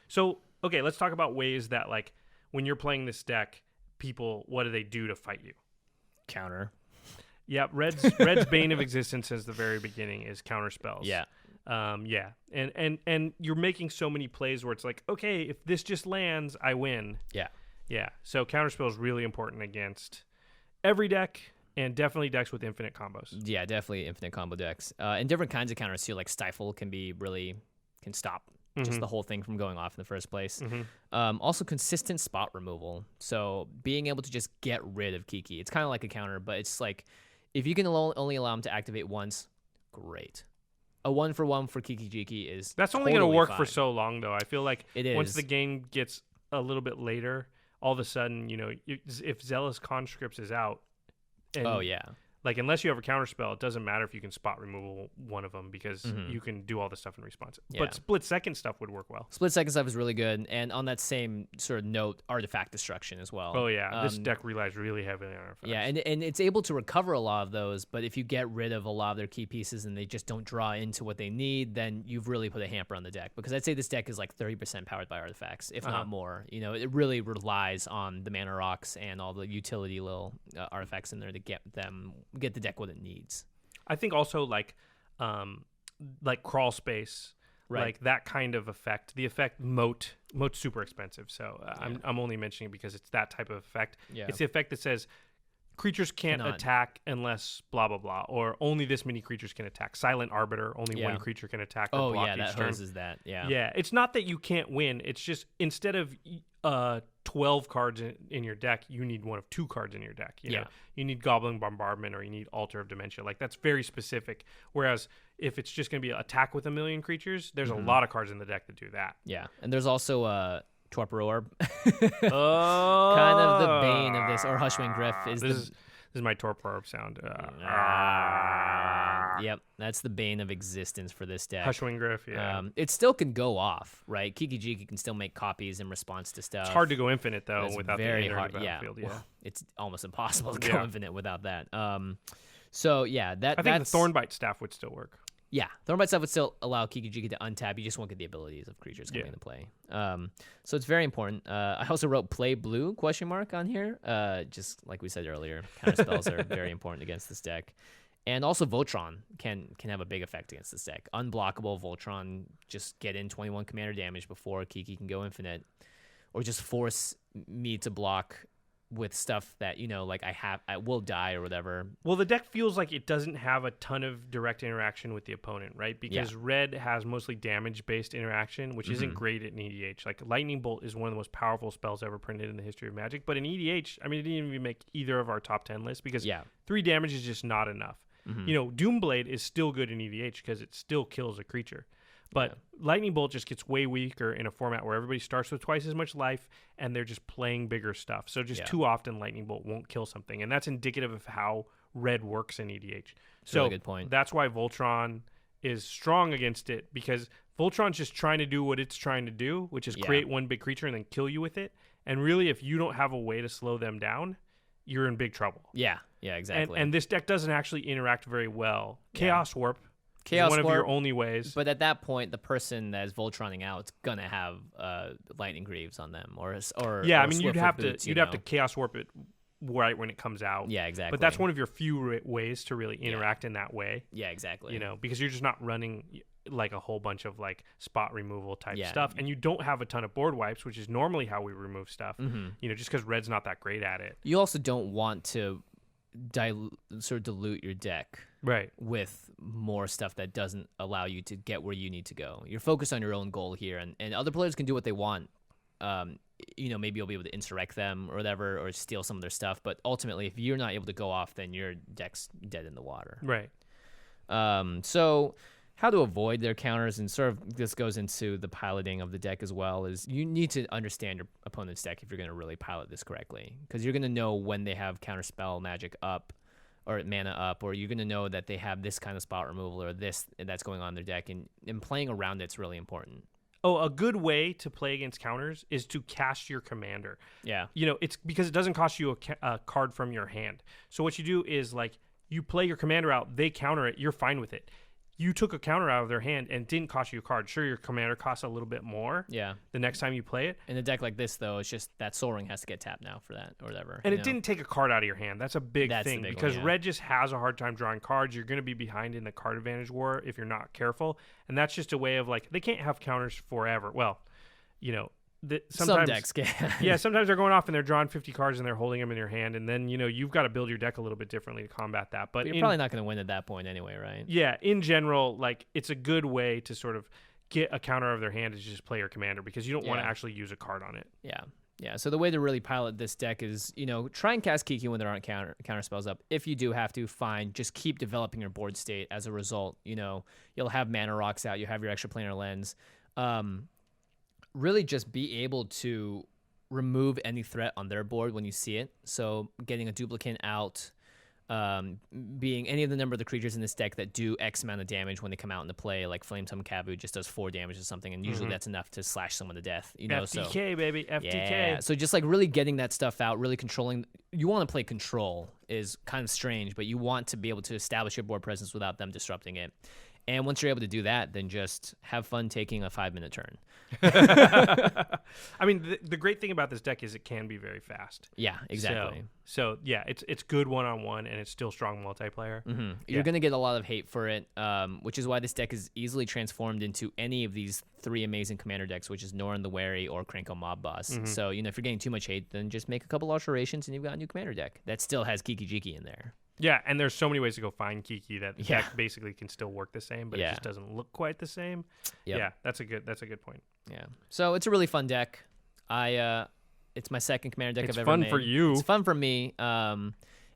So, okay, let's talk about ways that, like, when you're playing this deck, people, what do they do to fight you? Counter. Yeah, Red's bane of existence since the very beginning is counter spells. Yeah. And you're making so many plays where it's like, okay, if this just lands, I win. Yeah. Yeah. So counterspell is really important against every deck and definitely decks with infinite combos. Yeah, definitely infinite combo decks. And different kinds of counters too, like Stifle can stop just the whole thing from going off in the first place. Also, consistent spot removal. So being able to just get rid of Kiki. It's kind of like a counter, but it's like if you can only allow him to activate once, great. A 1-for-1 for Kiki-Jiki is That's only totally going to work fine. for so long, though. I feel like It once is. the game gets a little bit later, all of a sudden, if Zealous Conscripts is out, and Oh, yeah. like unless you have a counter spell, it doesn't matter if you can spot removal one of them because you can do all this stuff in response. Yeah. But split second stuff would work well. Split second stuff is really good. And on that same sort of note, artifact destruction as well. Oh yeah, this deck relies really heavily on artifacts. Yeah, and it's able to recover a lot of those, but if you get rid of a lot of their key pieces and they just don't draw into what they need, then you've really put a hamper on the deck. Because I'd say this deck is like 30% powered by artifacts, if not more. It really relies on the mana rocks and all the utility little artifacts in there to get the deck what it needs. I think also like crawl space, Right. like that kind of effect. The effect moat's super expensive, so I'm only mentioning it because it's that type of effect. Yeah. It's the effect that says creatures can't attack unless blah blah blah, or only this many creatures can attack. Silent Arbiter, only one creature can attack or block each that turn. hoses that. Yeah. Yeah, it's not that you can't win. It's just instead of 12 cards in your deck, you need one of 2 cards in your deck. You know, you need Goblin Bombardment or you need Altar of Dementia. Like that's very specific. Whereas if it's just going to be attack with a million creatures, there's a lot of cards in the deck that do that. Yeah, and there's also Torpor Orb. Oh, kind of the bane of this, or Hushwing Griff This is my Torpor Orb sound. Yep, that's the bane of existence for this deck. Hushwing Griff, yeah. It still can go off, right? Kiki-Jiki can still make copies in response to stuff. It's hard to go infinite though It's without very the hard. battlefield. Yeah. Well, it's almost impossible to go infinite without that. So yeah, I think the Thornbite Staff would still work. Yeah, Thornbite stuff would still allow Kiki-Jiki to untap. You just won't get the abilities of creatures coming into play. So it's very important. I also wrote play blue ? On here. Just like we said earlier, counter spells are very important against this deck. And also Voltron can have a big effect against this deck. Unblockable Voltron, just get in 21 commander damage before Kiki can go infinite. Or just force me to block with stuff that, like I will die or whatever. Well, the deck feels like it doesn't have a ton of direct interaction with the opponent, right? Because red has mostly damage-based interaction, which isn't great at an EDH. Like Lightning Bolt is one of the most powerful spells ever printed in the history of Magic. But in EDH, I mean, it didn't even make either of our top 10 lists because 3 damage is just not enough. Doomblade is still good in EDH because it still kills a creature. But Lightning Bolt just gets way weaker in a format where everybody starts with twice as much life and they're just playing bigger stuff. So just too often Lightning Bolt won't kill something. And that's indicative of how red works in EDH. So really good point. That's why Voltron is strong against it, because Voltron's just trying to do what it's trying to do, which is create one big creature and then kill you with it. And really, if you don't have a way to slow them down, you're in big trouble. Yeah, exactly. And this deck doesn't actually interact very well. Chaos Warp. Chaos one Warp, of your only ways. But at that point, the person that is Voltroning out is gonna have Lightning Greaves on them, or yeah. or I mean, you'd Swiftfoot have boots, to have to Chaos Warp it right when it comes out. Yeah, exactly. But that's one of your few ways to really interact in that way. Yeah, exactly. Because you're just not running like a whole bunch of like spot removal type stuff, and you don't have a ton of board wipes, which is normally how we remove stuff. Just because red's not that great at it. You also don't want to dilute your deck with more stuff that doesn't allow you to get where you need to go. You're focused on your own goal here, and other players can do what they want. Maybe you'll be able to insurrect them or whatever, or steal some of their stuff, but ultimately if you're not able to go off, then your deck's dead in the water. So how to avoid their counters, and sort of this goes into the piloting of the deck as well, is you need to understand your opponent's deck if you're going to really pilot this correctly, because you're going to know when they have counterspell magic up or mana up, or you're going to know that they have this kind of spot removal or this that's going on in their deck, and playing around it's really important. Oh, a good way to play against counters is to cast your commander. Yeah. It's because it doesn't cost you a card from your hand. So what you do is like you play your commander out, they counter it, you're fine with it. You took a counter out of their hand and didn't cost you a card. Sure, your commander costs a little bit more the next time you play it. In a deck like this, though, it's just that Sol Ring has to get tapped now for that or whatever. And it didn't take a card out of your hand. That's a big thing, because one, red just has a hard time drawing cards. You're going to be behind in the card advantage war if you're not careful. And that's just a way of like, they can't have counters forever. Well, sometimes some decks can. Yeah, sometimes they're going off and they're drawing 50 cards and they're holding them in your hand, and then you've got to build your deck a little bit differently to combat that. But you're probably not going to win at that point anyway, right? Yeah, in general, like it's a good way to sort of get a counter of their hand is just play your commander because you don't want to Yeah. actually use a card on it. Yeah. So the way to really pilot this deck is, try and cast Kiki when there aren't counter spells up. If you do have to, fine. Just keep developing your board state. As a result, you'll have mana rocks out. You have your extra planar lens. Really just be able to remove any threat on their board when you see it. So getting a duplicate out, being any of the number of the creatures in this deck that do X amount of damage when they come out into play, like Flametongue Kabu just does 4 damage or something, and usually that's enough to slash someone to death. FTK, baby, FTK. Yeah, so just like really getting that stuff out, really controlling. You want to play control is kind of strange, but you want to be able to establish your board presence without them disrupting it. And once you're able to do that, then just have fun taking a 5-minute turn. I mean, the great thing about this deck is it can be very fast. Yeah, exactly. So yeah, it's good one-on-one, and it's still strong multiplayer. Mm-hmm. You're going to get a lot of hate for it, which is why this deck is easily transformed into any of these 3 amazing commander decks, which is Norn the Wary or Krenko Mob Boss. Mm-hmm. So, if you're getting too much hate, then just make a couple alterations, and you've got a new commander deck that still has Kiki-Jiki in there. Yeah, and there's so many ways to go find Kiki that the deck basically can still work the same, but it just doesn't look quite the same. Yep. Yeah, that's a good point. Yeah. So it's a really fun deck. It's my second commander deck It's I've ever made. fun for you. It's fun for me.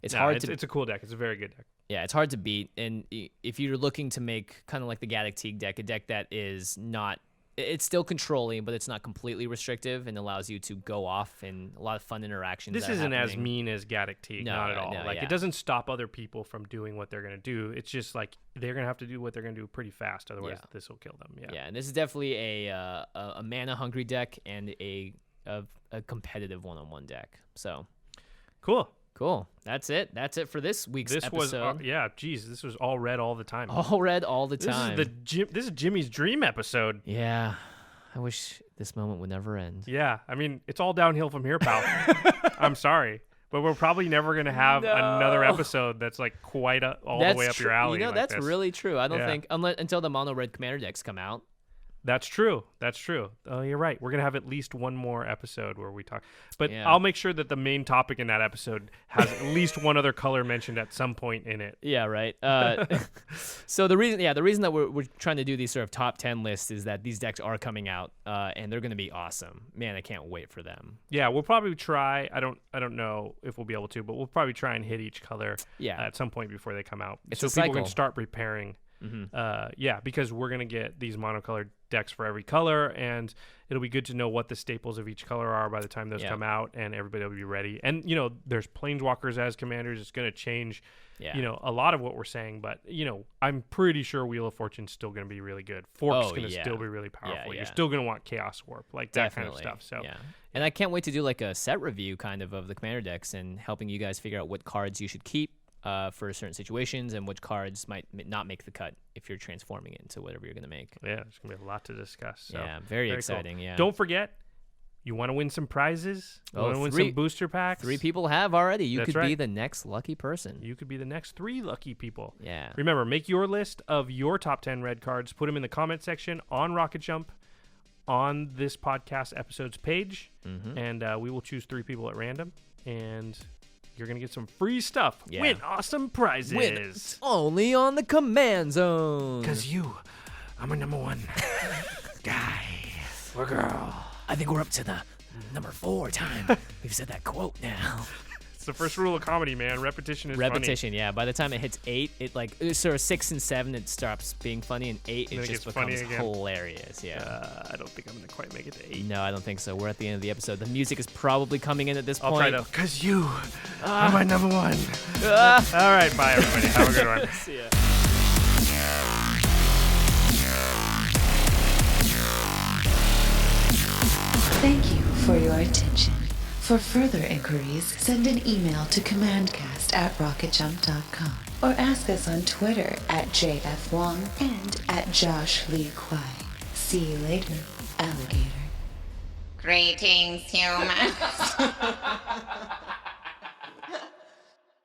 It's a cool deck. It's a very good deck. Yeah, it's hard to beat. And if you're looking to make kind of like the Gaddock Teague deck, a deck that is not, it's still controlling, but it's not completely restrictive and allows you to go off and a lot of fun interactions. This isn't as mean as Gaddock Teague, not at all. It doesn't stop other people from doing what they're going to do. It's just like they're going to have to do what they're going to do pretty fast. Otherwise, this will kill them. Yeah, and this is definitely a mana-hungry deck and a competitive one-on-one deck. So, cool. That's it. That's it for this week's episode. This was all red all the time. All red all the time. This is Jimmy's dream episode. Yeah. I wish this moment would never end. Yeah. I mean, it's all downhill from here, pal. I'm sorry. But we're probably never going to have another episode that's like quite all the way up your alley. That's really true. I don't think, until the mono red commander decks come out. That's true. Oh, you're right. We're going to have at least one more episode where we talk. But I'll make sure that the main topic in that episode has at least one other color mentioned at some point in it. Yeah, right. So the reason that we're trying to do these sort of top 10 lists is that these decks are coming out and they're going to be awesome. Man, I can't wait for them. Yeah, we'll probably try. I don't know if we'll be able to, but we'll probably try and hit each color at some point before they come out. It's so a people cycle. Can start preparing. Mm-hmm. Because we're going to get these monocolored decks for every color, and it'll be good to know what the staples of each color are by the time those come out, and everybody will be ready. And, there's planeswalkers as commanders. It's going to change, a lot of what we're saying, but, I'm pretty sure Wheel of Fortune's still going to be really good. Fork's going to still be really powerful. You're still going to want Chaos Warp, like that kind of stuff. So, And I can't wait to do like a set review kind of the commander decks and helping you guys figure out what cards you should keep for certain situations and which cards might not make the cut if you're transforming it into whatever you're going to make. Yeah, there's going to be a lot to discuss. So. Yeah, very exciting, cool. yeah. Don't forget, you want to win some prizes? You want to win some booster packs? 3 people have already. You That's could be the next lucky person. You could be the next 3 lucky people. Yeah. Remember, make your list of your top 10 red cards. Put them in the comment section on Rocket Jump on this podcast episode's page, and we will choose 3 people at random, and you're going to get some free stuff. Yeah. Win awesome prizes. Win only on the Command Zone. Because I'm a number 1 guy or girl. I think we're up to the number 4 time. We've said that quote now. It's the first rule of comedy, man. Repetition is funny. Yeah. By the time it hits 8, it like sort of 6 and 7, it stops being funny, and 8 it just becomes hilarious. Yeah. I don't think I'm gonna quite make it to 8. No, I don't think so. We're at the end of the episode. The music is probably coming in at this point. I'll try though, because you are my number 1. All right, bye everybody. Have a good one. See ya. Thank you for your attention. For further inquiries, send an email to commandcast@rocketjump.com or ask us on Twitter @JFWong and @JoshLeeQuai. See you later, alligator. Greetings, humans.